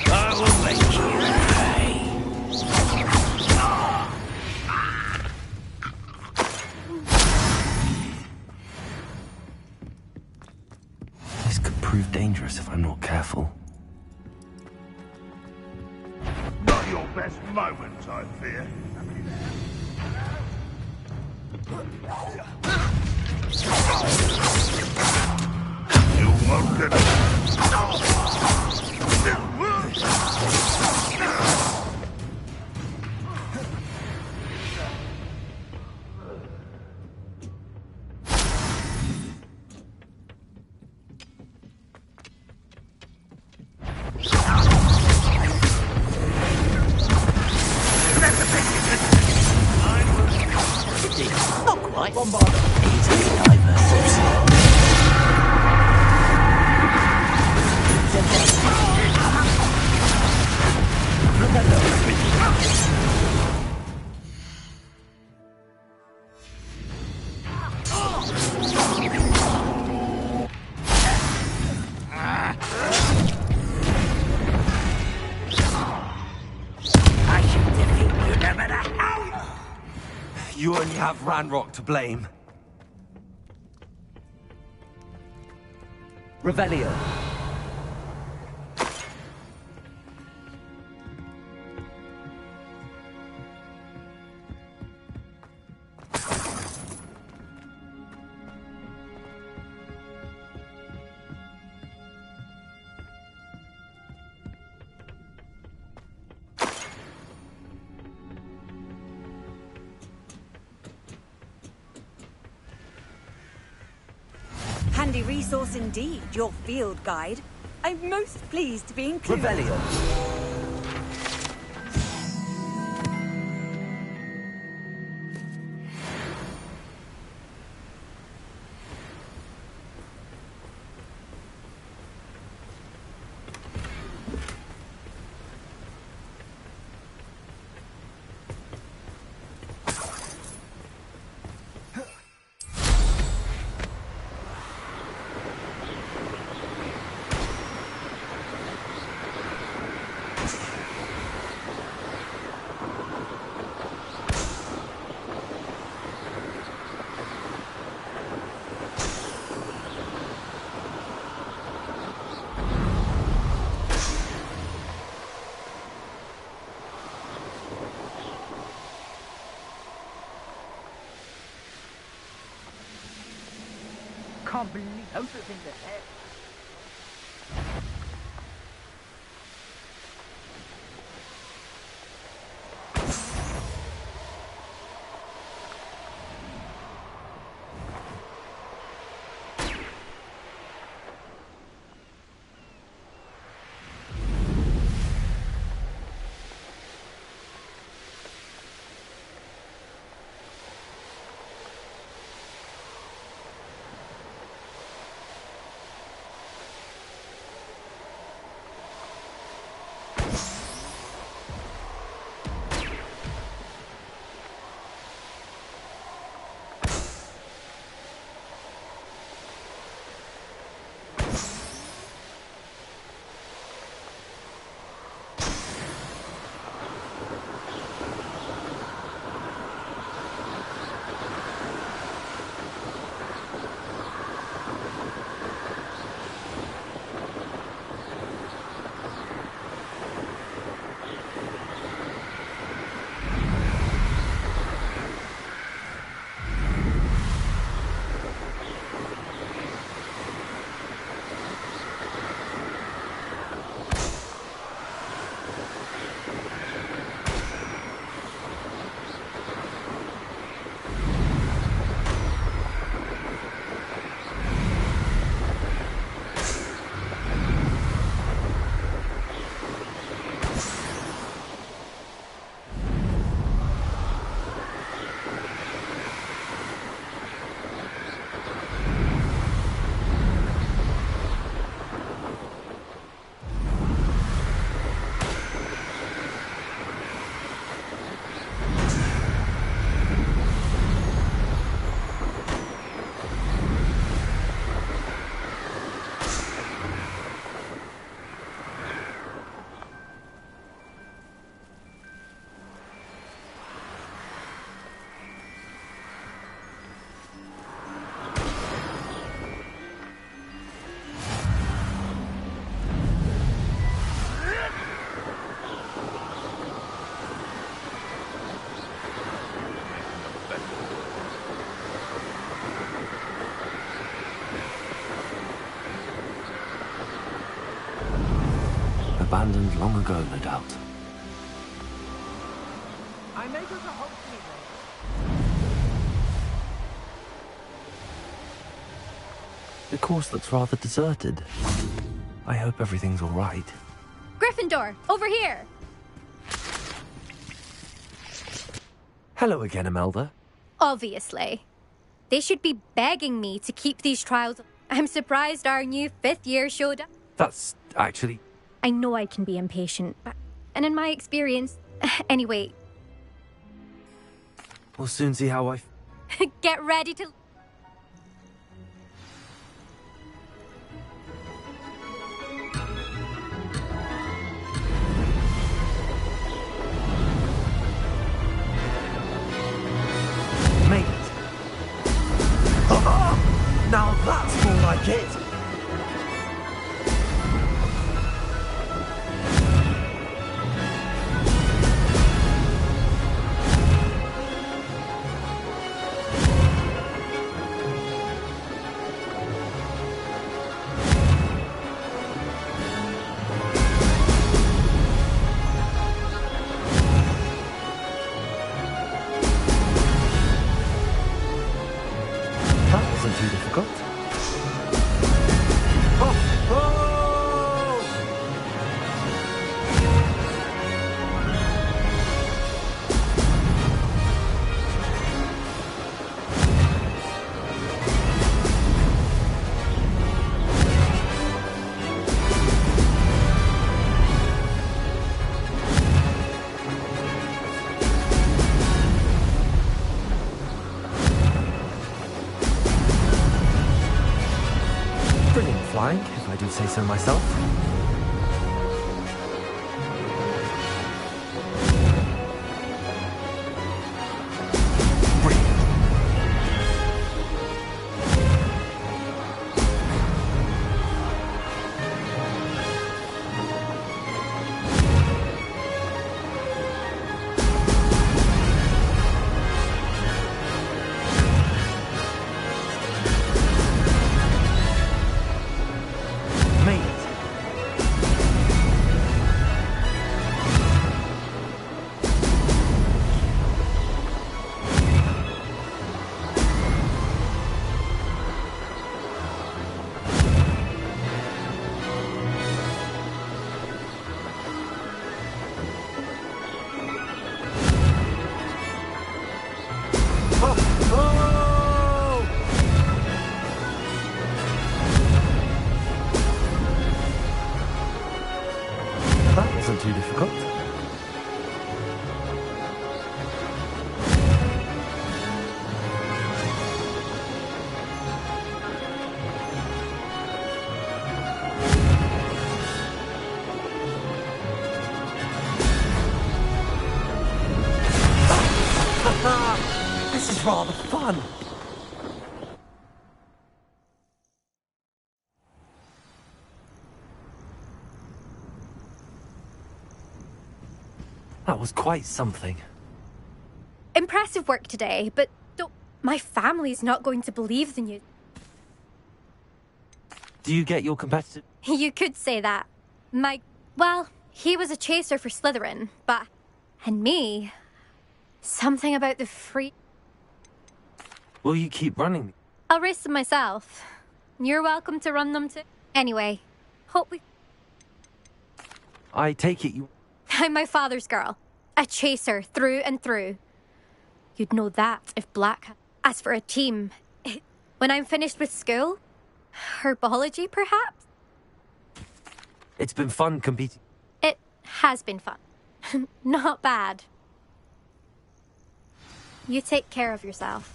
G: I will make you pay.
C: This could prove dangerous if I'm not careful.
H: Not your best moment, I fear. You won't get
Q: Not quite. Bombarda. Easily diverted.
G: I should defeat you no matter how.
C: You only have Ranrock to blame.
M: Revelio.
T: Handy resource indeed, your field guide. I'm most pleased to be included.
M: Revelio.
I: can't believe those are in the head.
C: Abandoned long ago, no doubt.
R: I'm able to hopefully.
C: The course looks rather deserted. I hope everything's all right.
O: Gryffindor, over here!
C: Hello again, Imelda.
O: Obviously. They should be begging me to keep these trials. I'm surprised our new 5th year showed up.
C: That's actually...
O: I know I can be impatient, and in my experience... Anyway...
C: We'll soon see how I...
O: Get ready to...
C: Mate! Now that's more like it! Too difficult. Flying, if I do say so myself. rather fun. That was quite something.
U: Impressive work today, but don't... My family's not going to believe the news.
C: Do you get your competitive...
U: You could say that. Well, he was a chaser for Slytherin, but... And me... Something about the free...
C: Will you keep running?
U: I'll race them myself. You're welcome to run them too. Anyway, hope we...
C: I take it you...
U: I'm my father's girl. A chaser through and through. You'd know that if Black... As for a team... When I'm finished with school... Herbology, perhaps?
C: It's been fun competing.
U: It has been fun. Not bad. You take care of yourself.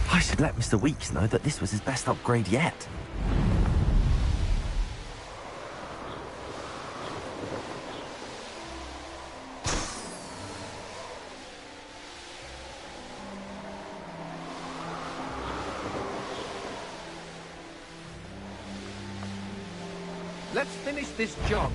C: I should let Mr. Weeks know that this was his best upgrade yet.
S: Let's finish this job.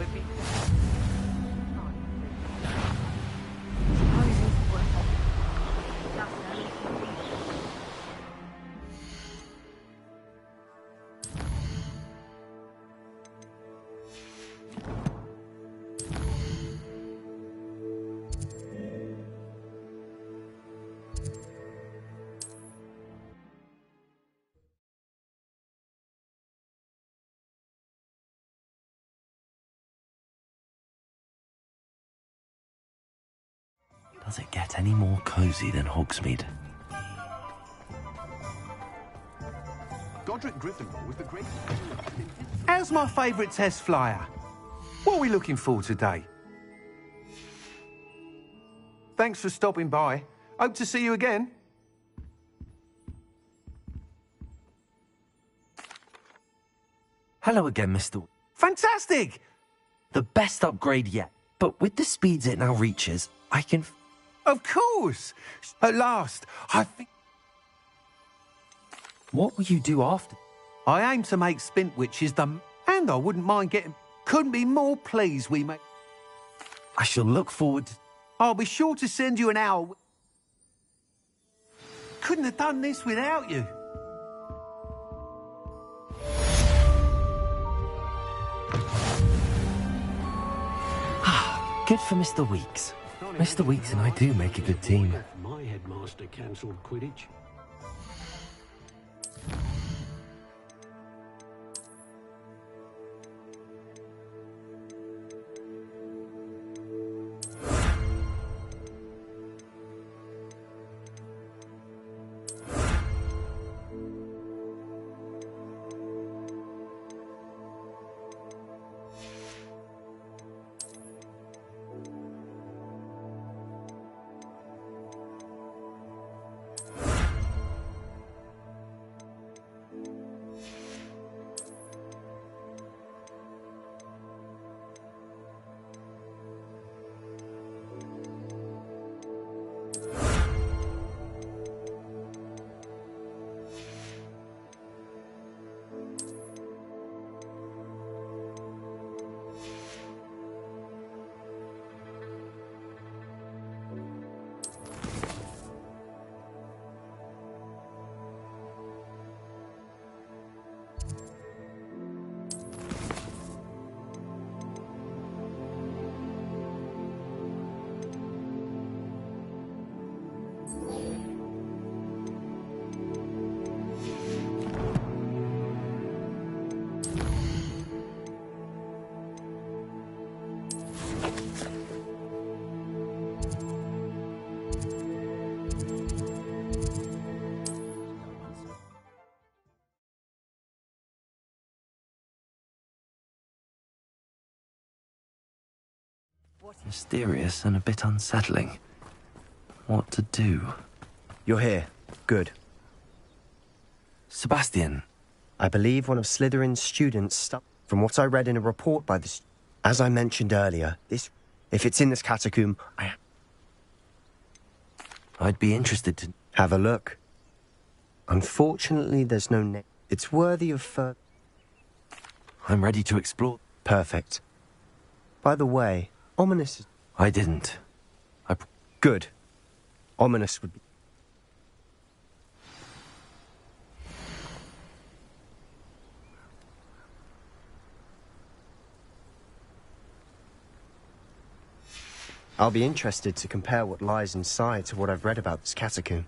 C: Does it get any more cozy than Hogsmeade?
S: Godric Gryffindor was the great... How's my favourite test flyer? What are we looking for today? Thanks for stopping by. Hope to see you again.
C: Hello again, Mr.
S: Fantastic!
C: The best upgrade yet. But with the speeds it now reaches, I can...
S: Of course! At last, I think...
C: What will you do after?
S: I aim to make Spintwitches the... And I wouldn't mind getting... Couldn't be more pleased we make...
C: I shall look forward to...
S: I'll be sure to send you an owl. Couldn't have done this without you.
C: Good for Mr. Weeks. Mr. Weeks and I do make a good team.
V: My headmaster cancelled Quidditch.
C: Mysterious and a bit unsettling. What to do?
E: You're here. Good.
C: Sebastian.
E: I believe one of Slytherin's students from what I read in a report by the... As I mentioned earlier, if it's in this catacomb,
C: I'd be interested to...
E: Have a look. Unfortunately, there's no name. It's worthy of further...
C: I'm ready to explore.
E: Perfect. By the way, ominous...
C: I didn't.
E: Good. Ominous would be... I'll be interested to compare what lies inside to what I've read about this catacomb.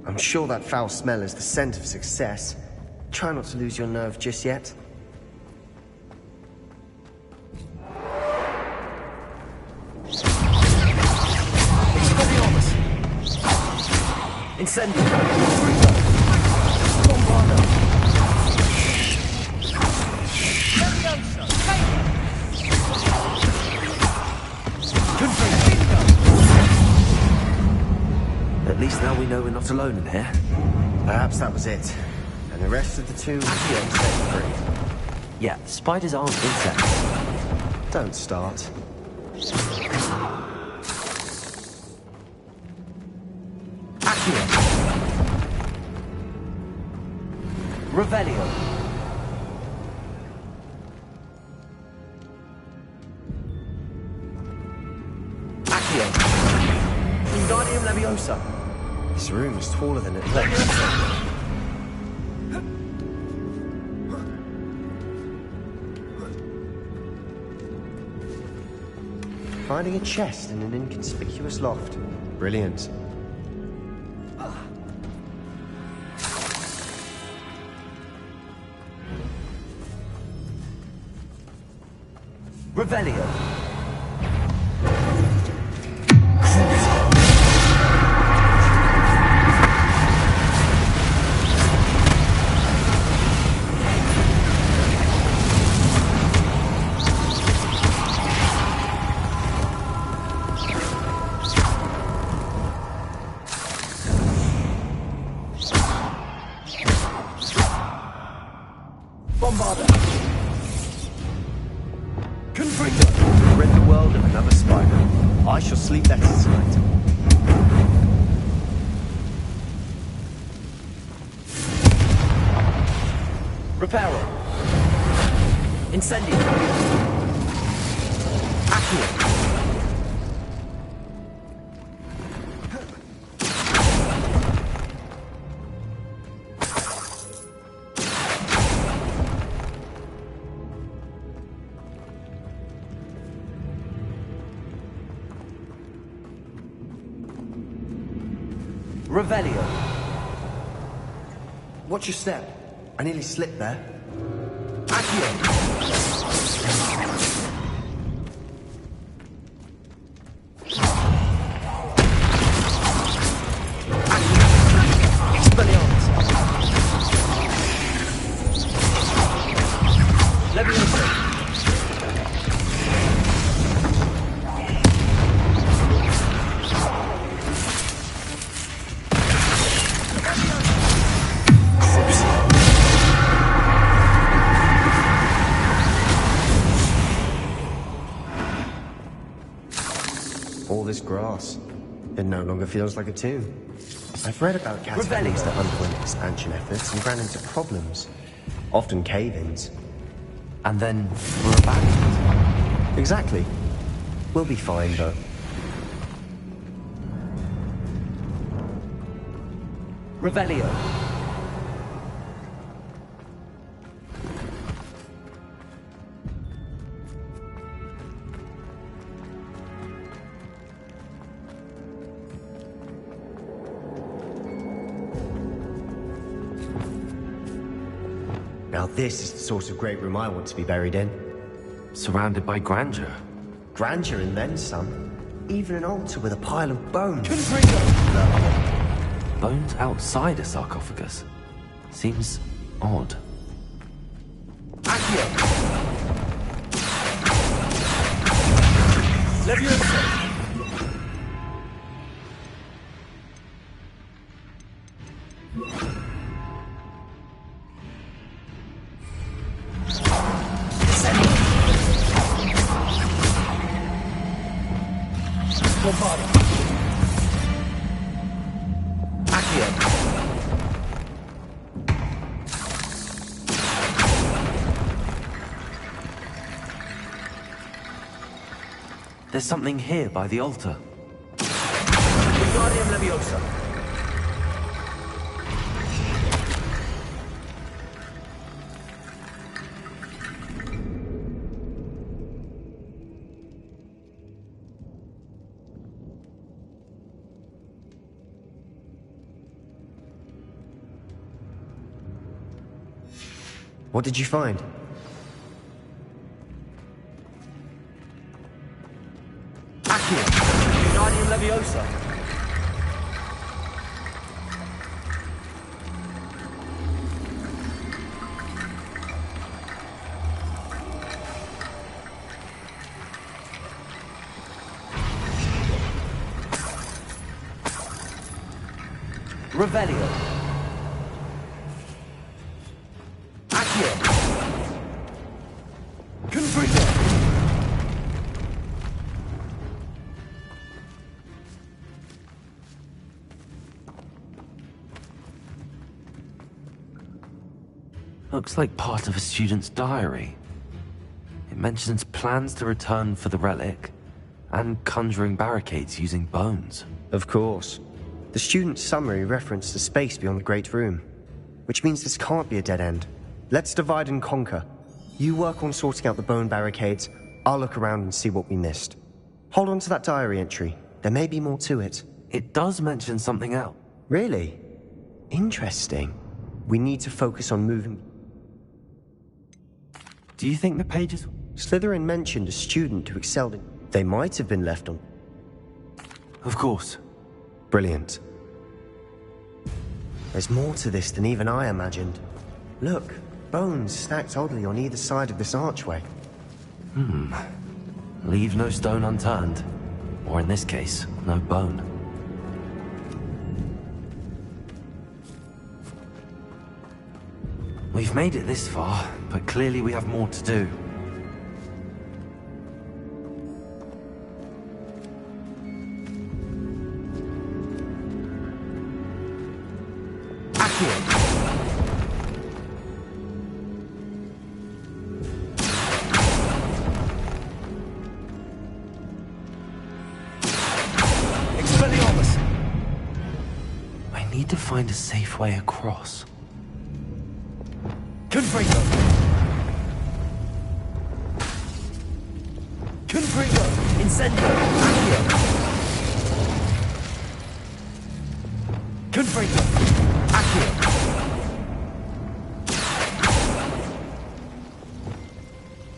E: I'm sure that foul smell is the scent of success. Try not to lose your nerve just yet.
M: Incendio!
C: At least now we know we're not alone in here.
E: Perhaps that was it. And the rest of the tomb was yet set free.
C: Yeah, spiders aren't insects.
E: Don't start.
M: Accio. Revelio. Accio. Wingardium Leviosa.
E: This room is taller than it looks. Finding a chest in an inconspicuous loft. Brilliant.
M: Revelio.
E: Rid the world of another spider. I shall sleep better tonight.
M: Reparo. Incendio. Accio. Revelio.
E: Watch your step. I nearly slipped there.
M: Accio. Expelliarmus. Leviosa.
E: All this grass. It no longer feels like a tomb. I've read about catacombs that underwent expansion efforts and ran into problems. Often cave-ins.
C: And then we're abandoned.
E: Exactly. We'll be fine, though.
M: Revelio.
E: Now this is the sort of great room I want to be buried in.
C: Surrounded by grandeur.
E: Grandeur and then some. Even an altar with a pile of bones.
C: Bones outside a sarcophagus. Seems odd.
B: Accio! Leviosa!
C: There's something here by the altar.
B: Wingardium Leviosa.
E: What did you find?
B: Accio! Wingardium Leviosa. Revelio. Accio. Confringo.
C: Looks like part of a student's diary. It mentions plans to return for the relic and conjuring barricades using bones.
E: Of course. The student's summary referenced the space beyond the Great Room, which means this can't be a dead end. Let's divide and conquer. You work on sorting out the bone barricades, I'll look around and see what we missed. Hold on to that diary entry. There may be more to it.
C: It does mention something else.
E: Really? Interesting. We need to focus on moving...
C: Do you think the pages...
E: Slytherin mentioned a student who excelled in... They might have been left on...
C: Of course.
E: Brilliant. There's more to this than even I imagined. Look, bones stacked oddly on either side of this archway.
C: Leave no stone unturned. Or in this case, no bone. We've made it this far, but clearly we have more to do. I need to find a safe way across.
B: Confringo! Confringo! Incendio! Accio! Confringo! Accio!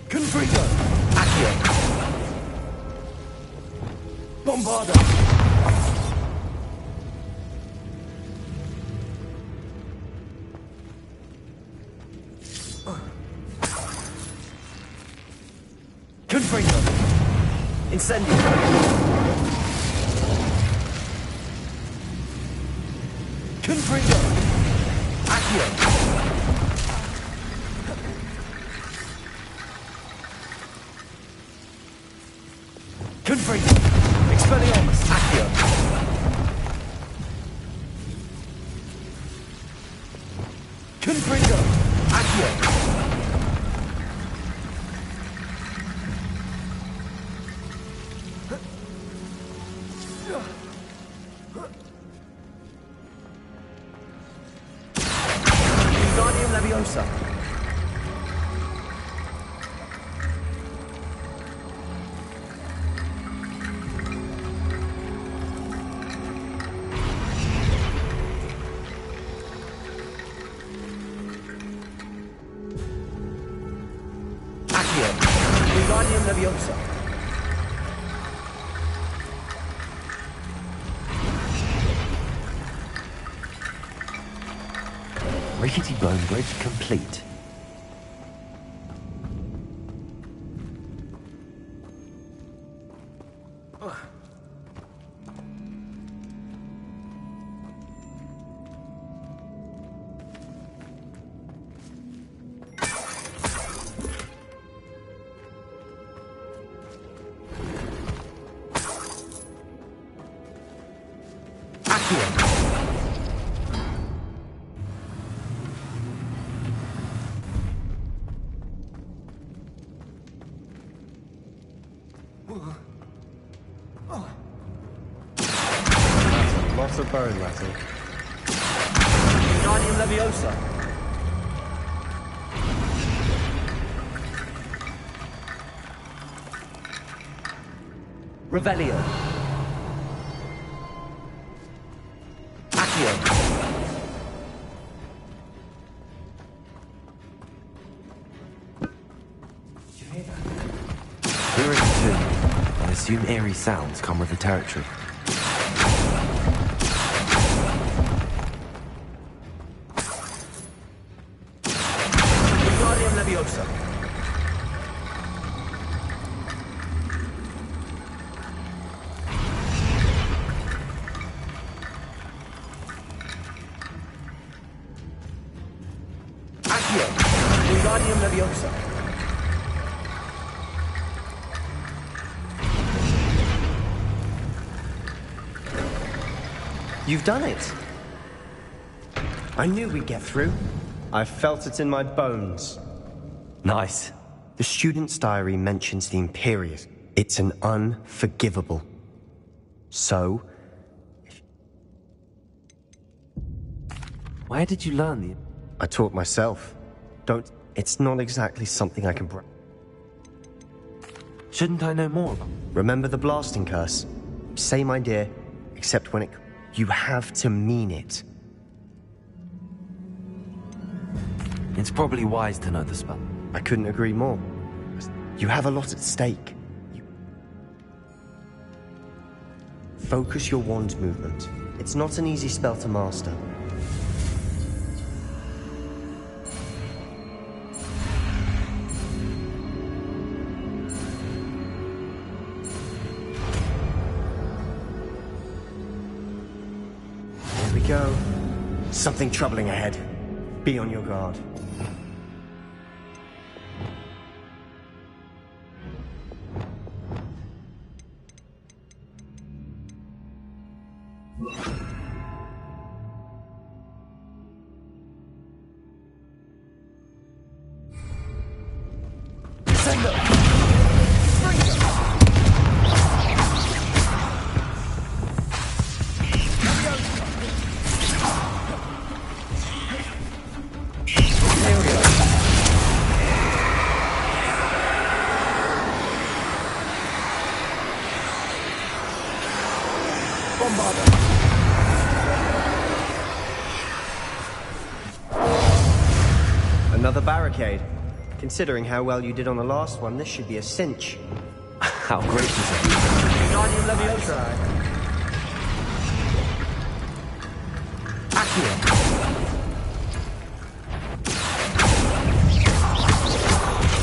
B: Confringo! Accio! Bombarda! Confringo! Incendio! Confringo! Accio! Confringo! Expelliarmus! Accio! Confringo! Accio! Wingardium Leviosa. Accio. Wingardium Leviosa.
C: rickety bone bridge complete.
E: Lots of bone, Rattle.
L: Guardian Leviosa. Revelio. Accio.
C: We're in the tomb. I assume eerie sounds come with the territory.
L: Guardian Leviosa. Accio. Guardian Leviosa.
E: You've done it. I knew we'd get through. I felt it in my bones.
C: Nice.
E: The student's diary mentions the Imperius. It's an unforgivable. So...
C: Where did you learn the...
E: I taught myself. Don't... It's not exactly something I can...
C: Shouldn't I know more about...
E: Remember the blasting curse? Same idea, except when it... You have to mean it.
C: It's probably wise to know the spell.
E: I couldn't agree more. You have a lot at stake. Focus your wand movement. It's not an easy spell to master. Here we go. Something troubling ahead. Be on your guard. Another barricade. Considering how well you did on the last one, this should be a cinch.
C: How gracious of you.
L: Guardian Leviosa. Accio.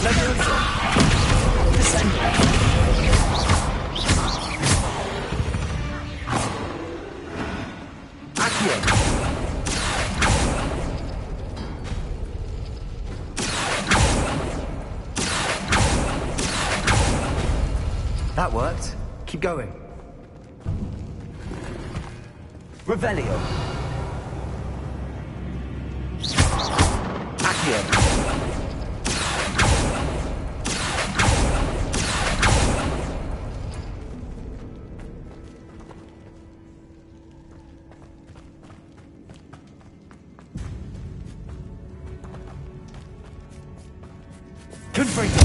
L: Leviosa. Descendo. Accio.
E: That worked. Keep going.
L: Revelio. Accio. Confringo.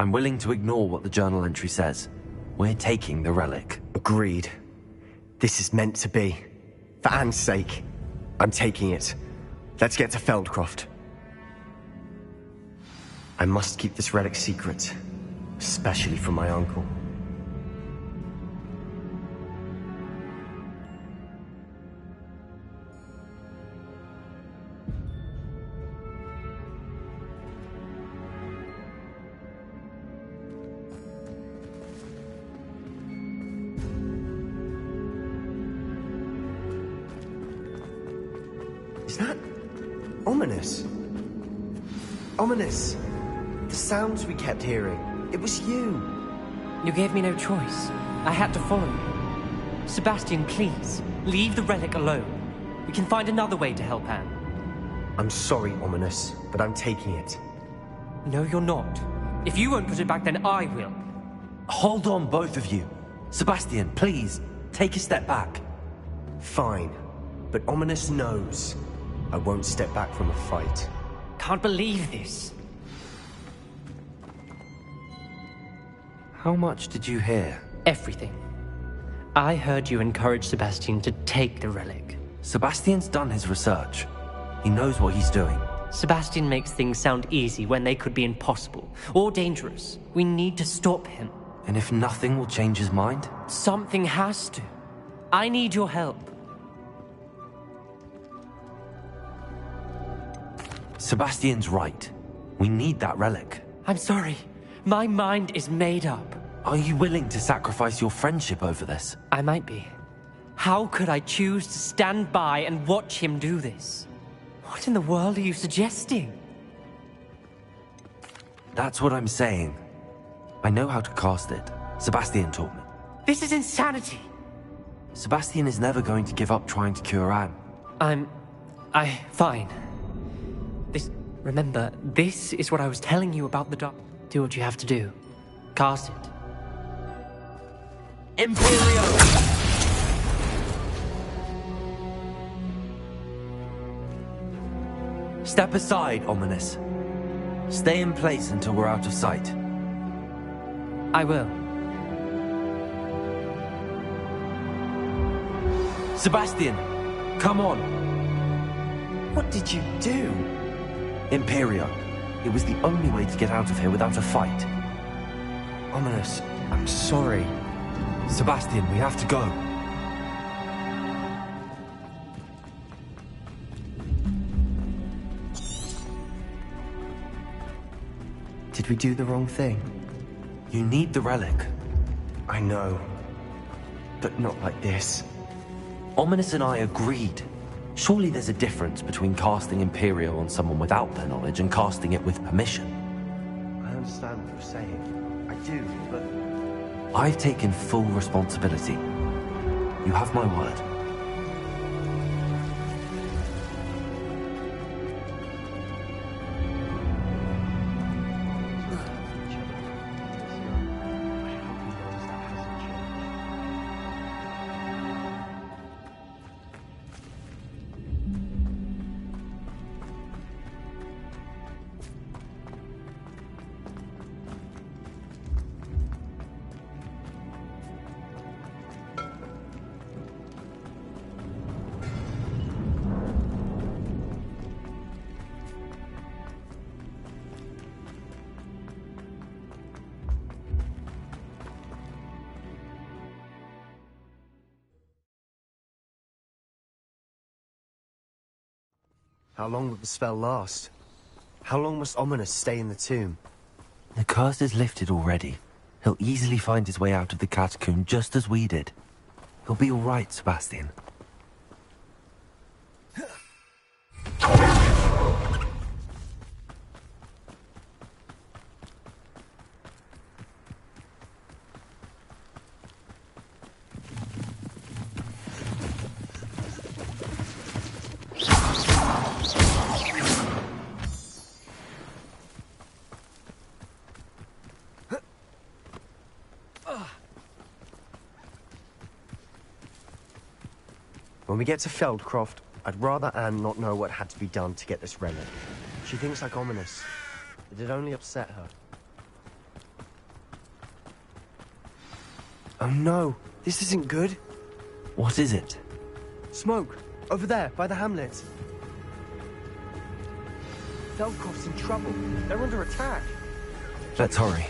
C: I'm willing to ignore what the journal entry says. We're taking the relic.
E: Agreed. This is meant to be. For Anne's sake, I'm taking it. Let's get to Feldcroft. I must keep this relic secret, especially from my uncle. Is that ominous? Ominous! The sounds we kept hearing. It was you.
R: You gave me no choice. I had to follow you. Sebastian, please, leave the relic alone. We can find another way to help Anne.
E: I'm sorry, Ominous, but I'm taking it.
R: No, you're not. If you won't put it back, then I will.
C: Hold on, both of you. Sebastian, please, take a step back.
E: Fine, but Ominous knows I won't step back from a fight.
R: Can't believe this.
C: How much did you hear?
R: Everything. I heard you encourage Sebastian to take the relic.
C: Sebastian's done his research. He knows what he's doing.
R: Sebastian makes things sound easy when they could be impossible or dangerous. We need to stop him.
C: And if nothing will change his mind?
R: Something has to. I need your help.
C: Sebastian's right. We need that relic.
R: I'm sorry. My mind is made up.
C: Are you willing to sacrifice your friendship over this?
R: I might be. How could I choose to stand by and watch him do this? What in the world are you suggesting?
C: That's what I'm saying. I know how to cast it. Sebastian taught me.
R: This is insanity.
C: Sebastian is never going to give up trying to cure Anne.
R: Fine. Remember, this is what I was telling you about the dark. Do what you have to do. Cast it.
C: Imperio! Step aside, Ominous. Stay in place until we're out of sight.
R: I will.
C: Sebastian, come on.
E: What did you do?
C: Imperio. It was the only way to get out of here without a fight.
E: Ominous, I'm sorry.
C: Sebastian, we have to go.
E: Did we do the wrong thing?
C: You need the relic.
E: I know. But not like this.
C: Ominous and I agreed. Surely there's a difference between casting Imperio on someone without their knowledge and casting it with permission.
E: I understand what you're saying. I do, but...
C: I've taken full responsibility. You have my word.
E: How long will the spell last? How long must Ominous stay in the tomb?
C: The curse is lifted already. He'll easily find his way out of the catacomb just as we did. He'll be all right, Sebastian.
E: When we get to Feldcroft, I'd rather Anne not know what had to be done to get this relic. She thinks like Ominous. It'd only upset her. Oh no, this isn't good.
C: What is it?
E: Smoke, over there, by the hamlet. Feldcroft's in trouble. They're under attack.
C: Let's hurry.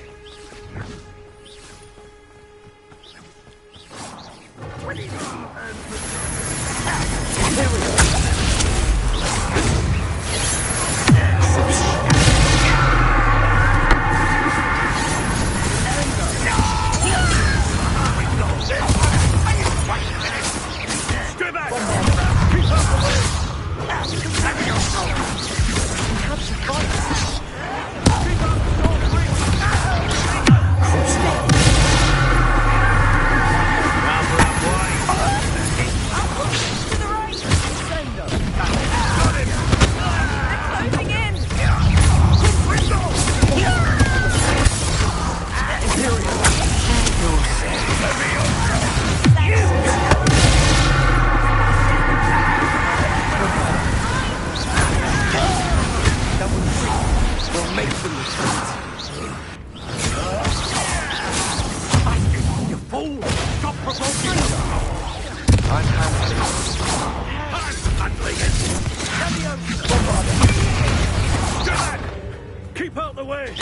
H: Keep out the way!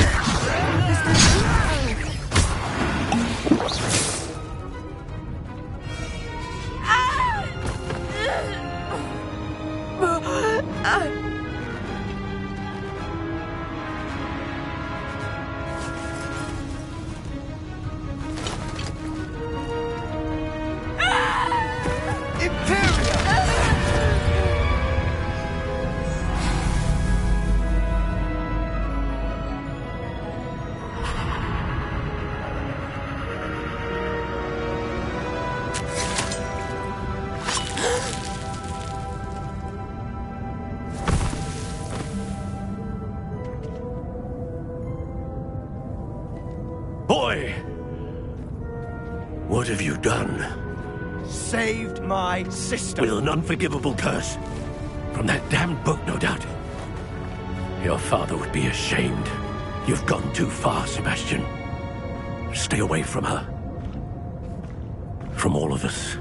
H: Boy! What have you done?
E: Saved my sister.
H: With an unforgivable curse. From that damned book, no doubt. Your father would be ashamed. You've gone too far, Sebastian. Stay away from her. From all of us.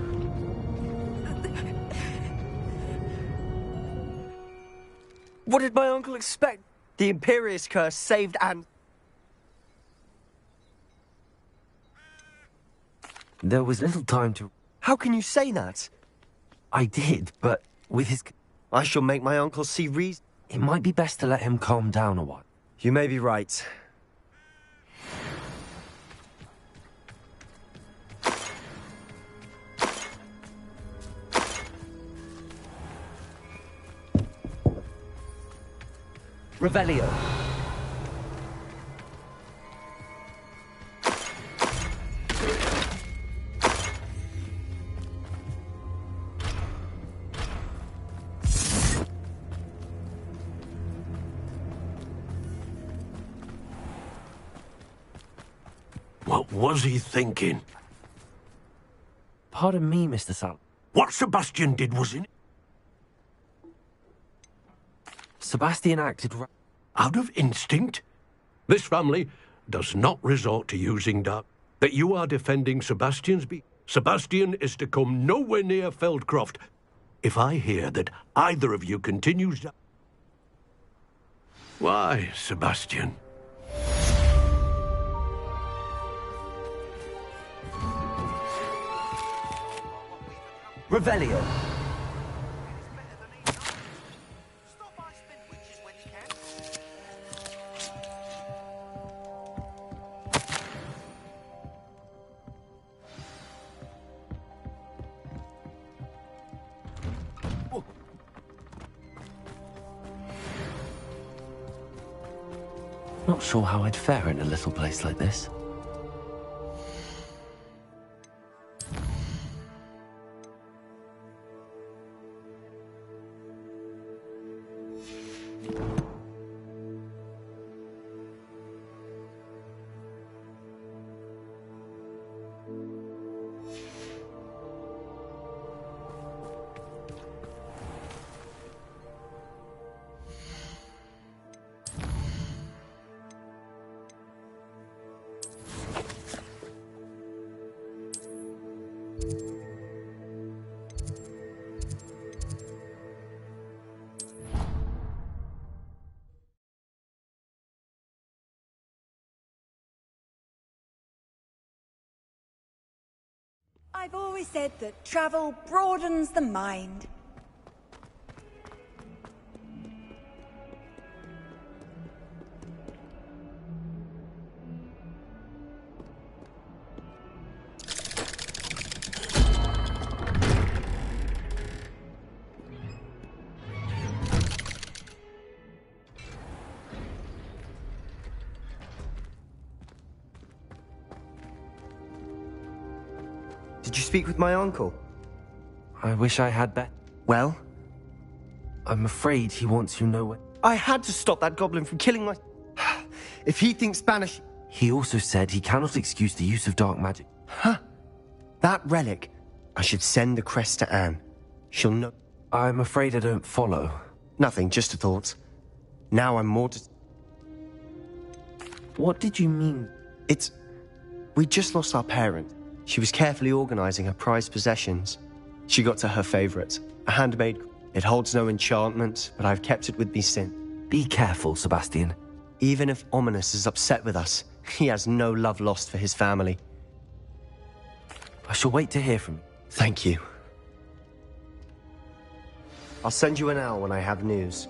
E: What did my uncle expect? The Imperious curse saved Anne.
C: There was little time to...
E: How can you say that?
C: I did, but with his...
E: I shall make my uncle see reason.
C: It might be best to let him calm down a while.
E: You may be right.
L: Revelio.
H: What was he thinking?
C: Pardon me, Mr. Sal.
H: What Sebastian did was in...
C: Sebastian acted...
H: Out of instinct? This family does not resort to using dark. That you are defending Sebastian's Sebastian is to come nowhere near Feldcroft. If I hear that either of you continues... Why, Sebastian?
L: Revelio.
C: Not sure how I'd fare in a little place like this.
T: I've always said that travel broadens the mind.
E: Did you speak with my uncle?
C: I wish I had that.
E: Well?
C: I'm afraid he wants you nowhere.
E: I had to stop that goblin from killing my... If he thinks Spanish...
C: He also said he cannot excuse the use of dark magic.
E: Huh? That relic. I should send the crest to Anne. She'll know...
C: I'm afraid I don't follow.
E: Nothing, just a thought. Now I'm more to...
C: What did you mean?
E: It's... We just lost our parent. She was carefully organizing her prized possessions. She got to her favorite, a handmade... It holds no enchantment, but I've kept it with me since.
C: Be careful, Sebastian.
E: Even if Ominous is upset with us, he has no love lost for his family.
C: I shall wait to hear from you.
E: Thank you. I'll send you an owl when I have news.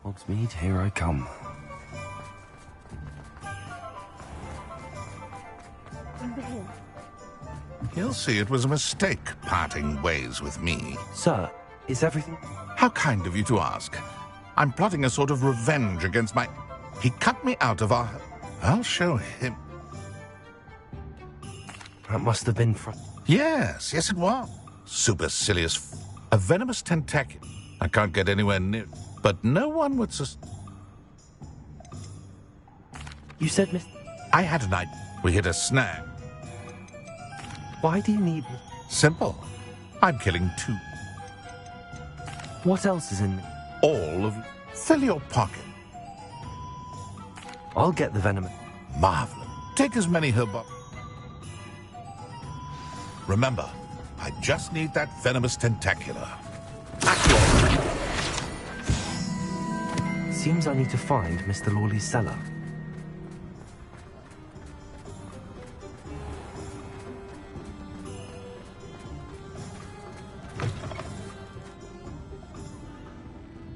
C: Hogsmeade, here I come.
H: He'll see it was a mistake parting ways with me.
C: Sir, is everything...
H: How kind of you to ask. I'm plotting a sort of revenge against my... He cut me out of our... I'll show him.
C: That must have been from...
H: Yes, it was. Supercilious... A venomous tentacle. I can't get anywhere near... But no one would
C: You said, Miss...
H: I had a night. We hit a snag.
C: Why do you need...
H: Simple. I'm killing 2.
C: What else is in...
H: All of... Fill your pocket.
C: I'll get the venom.
H: Marvelous. Take as many herbal... Remember, I just need that venomous tentacular.
C: Seems I need to find Mr. Lawley's cellar.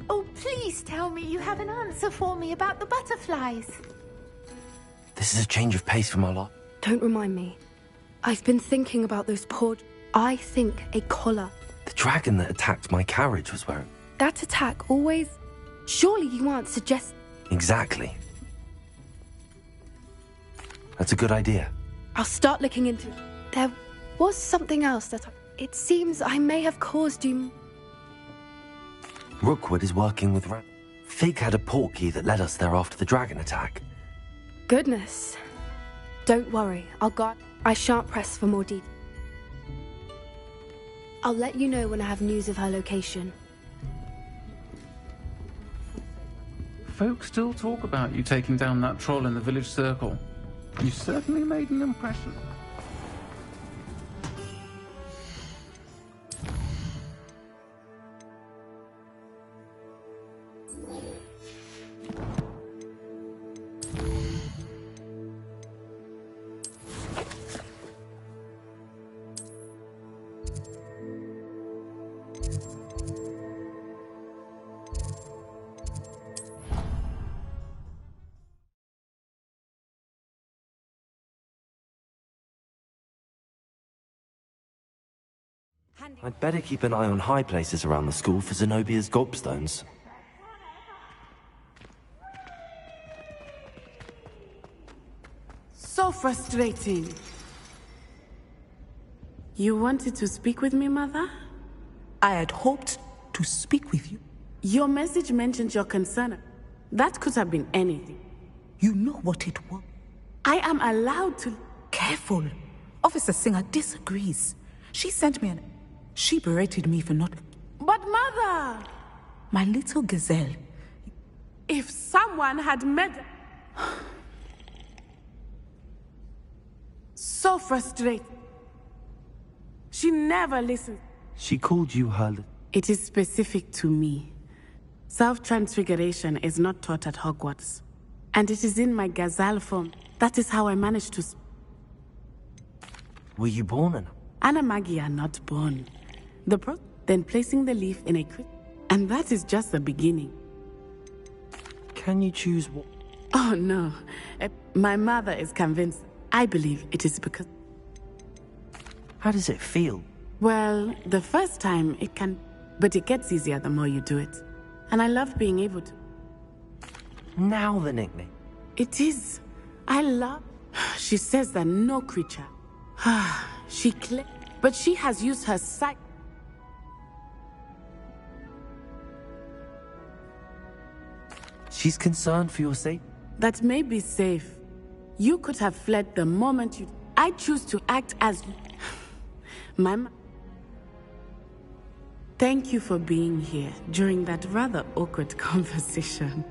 F: Oh, please tell me you have an answer for me about the butterflies.
C: This is a change of pace from our lot.
N: Don't remind me. I've been thinking about those poor... I think a collar.
C: The dragon that attacked my carriage was wearing...
N: That attack always... Surely you aren't suggesting...
C: Exactly. That's a good idea.
N: I'll start looking into... There was something else that... It seems I may have caused you...
C: Rookwood is working with Rat. Fig had a portkey that led us there after the dragon attack.
N: Goodness. Don't worry, I'll guard... I shan't press for more detail. I'll let you know when I have news of her location.
W: Folk still talk about you taking down that troll in the village circle. You certainly made an impression.
C: I'd better keep an eye on high places around the school for Zenobia's gobstones.
X: So frustrating. You wanted to speak with me, Mother?
Y: I had hoped to speak with you.
X: Your message mentioned your concern. That could have been anything.
Y: You know what it was.
X: I am allowed to...
Y: Careful. Officer Singer disagrees. She sent me an... She berated me for not...
X: But Mother!
Y: My little gazelle.
X: If someone had met... So frustrated. She never listens.
C: She called you her...
X: It is specific to me. Self-transfiguration is not taught at Hogwarts. And it is in my gazelle form. That is how I managed to...
C: Were you born in...
X: Animagi are not born. Then placing the leaf in a and that is just the beginning.
C: Can you choose what?
X: Oh no, my mother is convinced. I believe it is because...
C: How does it feel?
X: Well, the first time it can, but it gets easier the more you do it. And I love being able to...
C: Now the nickname.
X: It is. I love... She says that no creature... But she has used her sight...
C: She's concerned for your safety.
X: That may be safe. You could have fled the moment you... I choose to act as... Mama... Thank you for being here during that rather awkward conversation.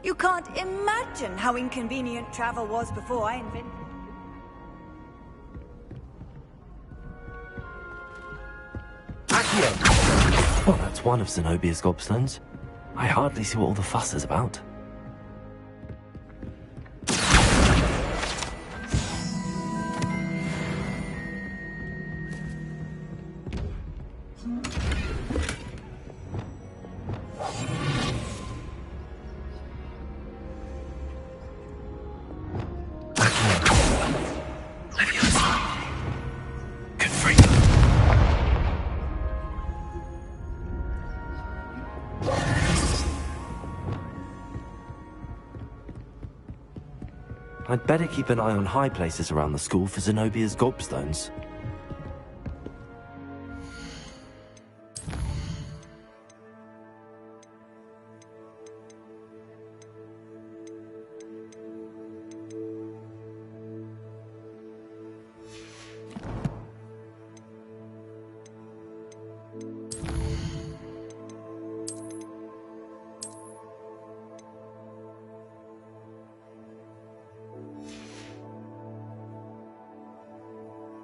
F: You can't imagine how inconvenient travel was before I invented...
C: Well, that's one of Zenobia's gobstones. I hardly see what all the fuss is about. I'd better keep an eye on high places around the school for Zenobia's gobstones.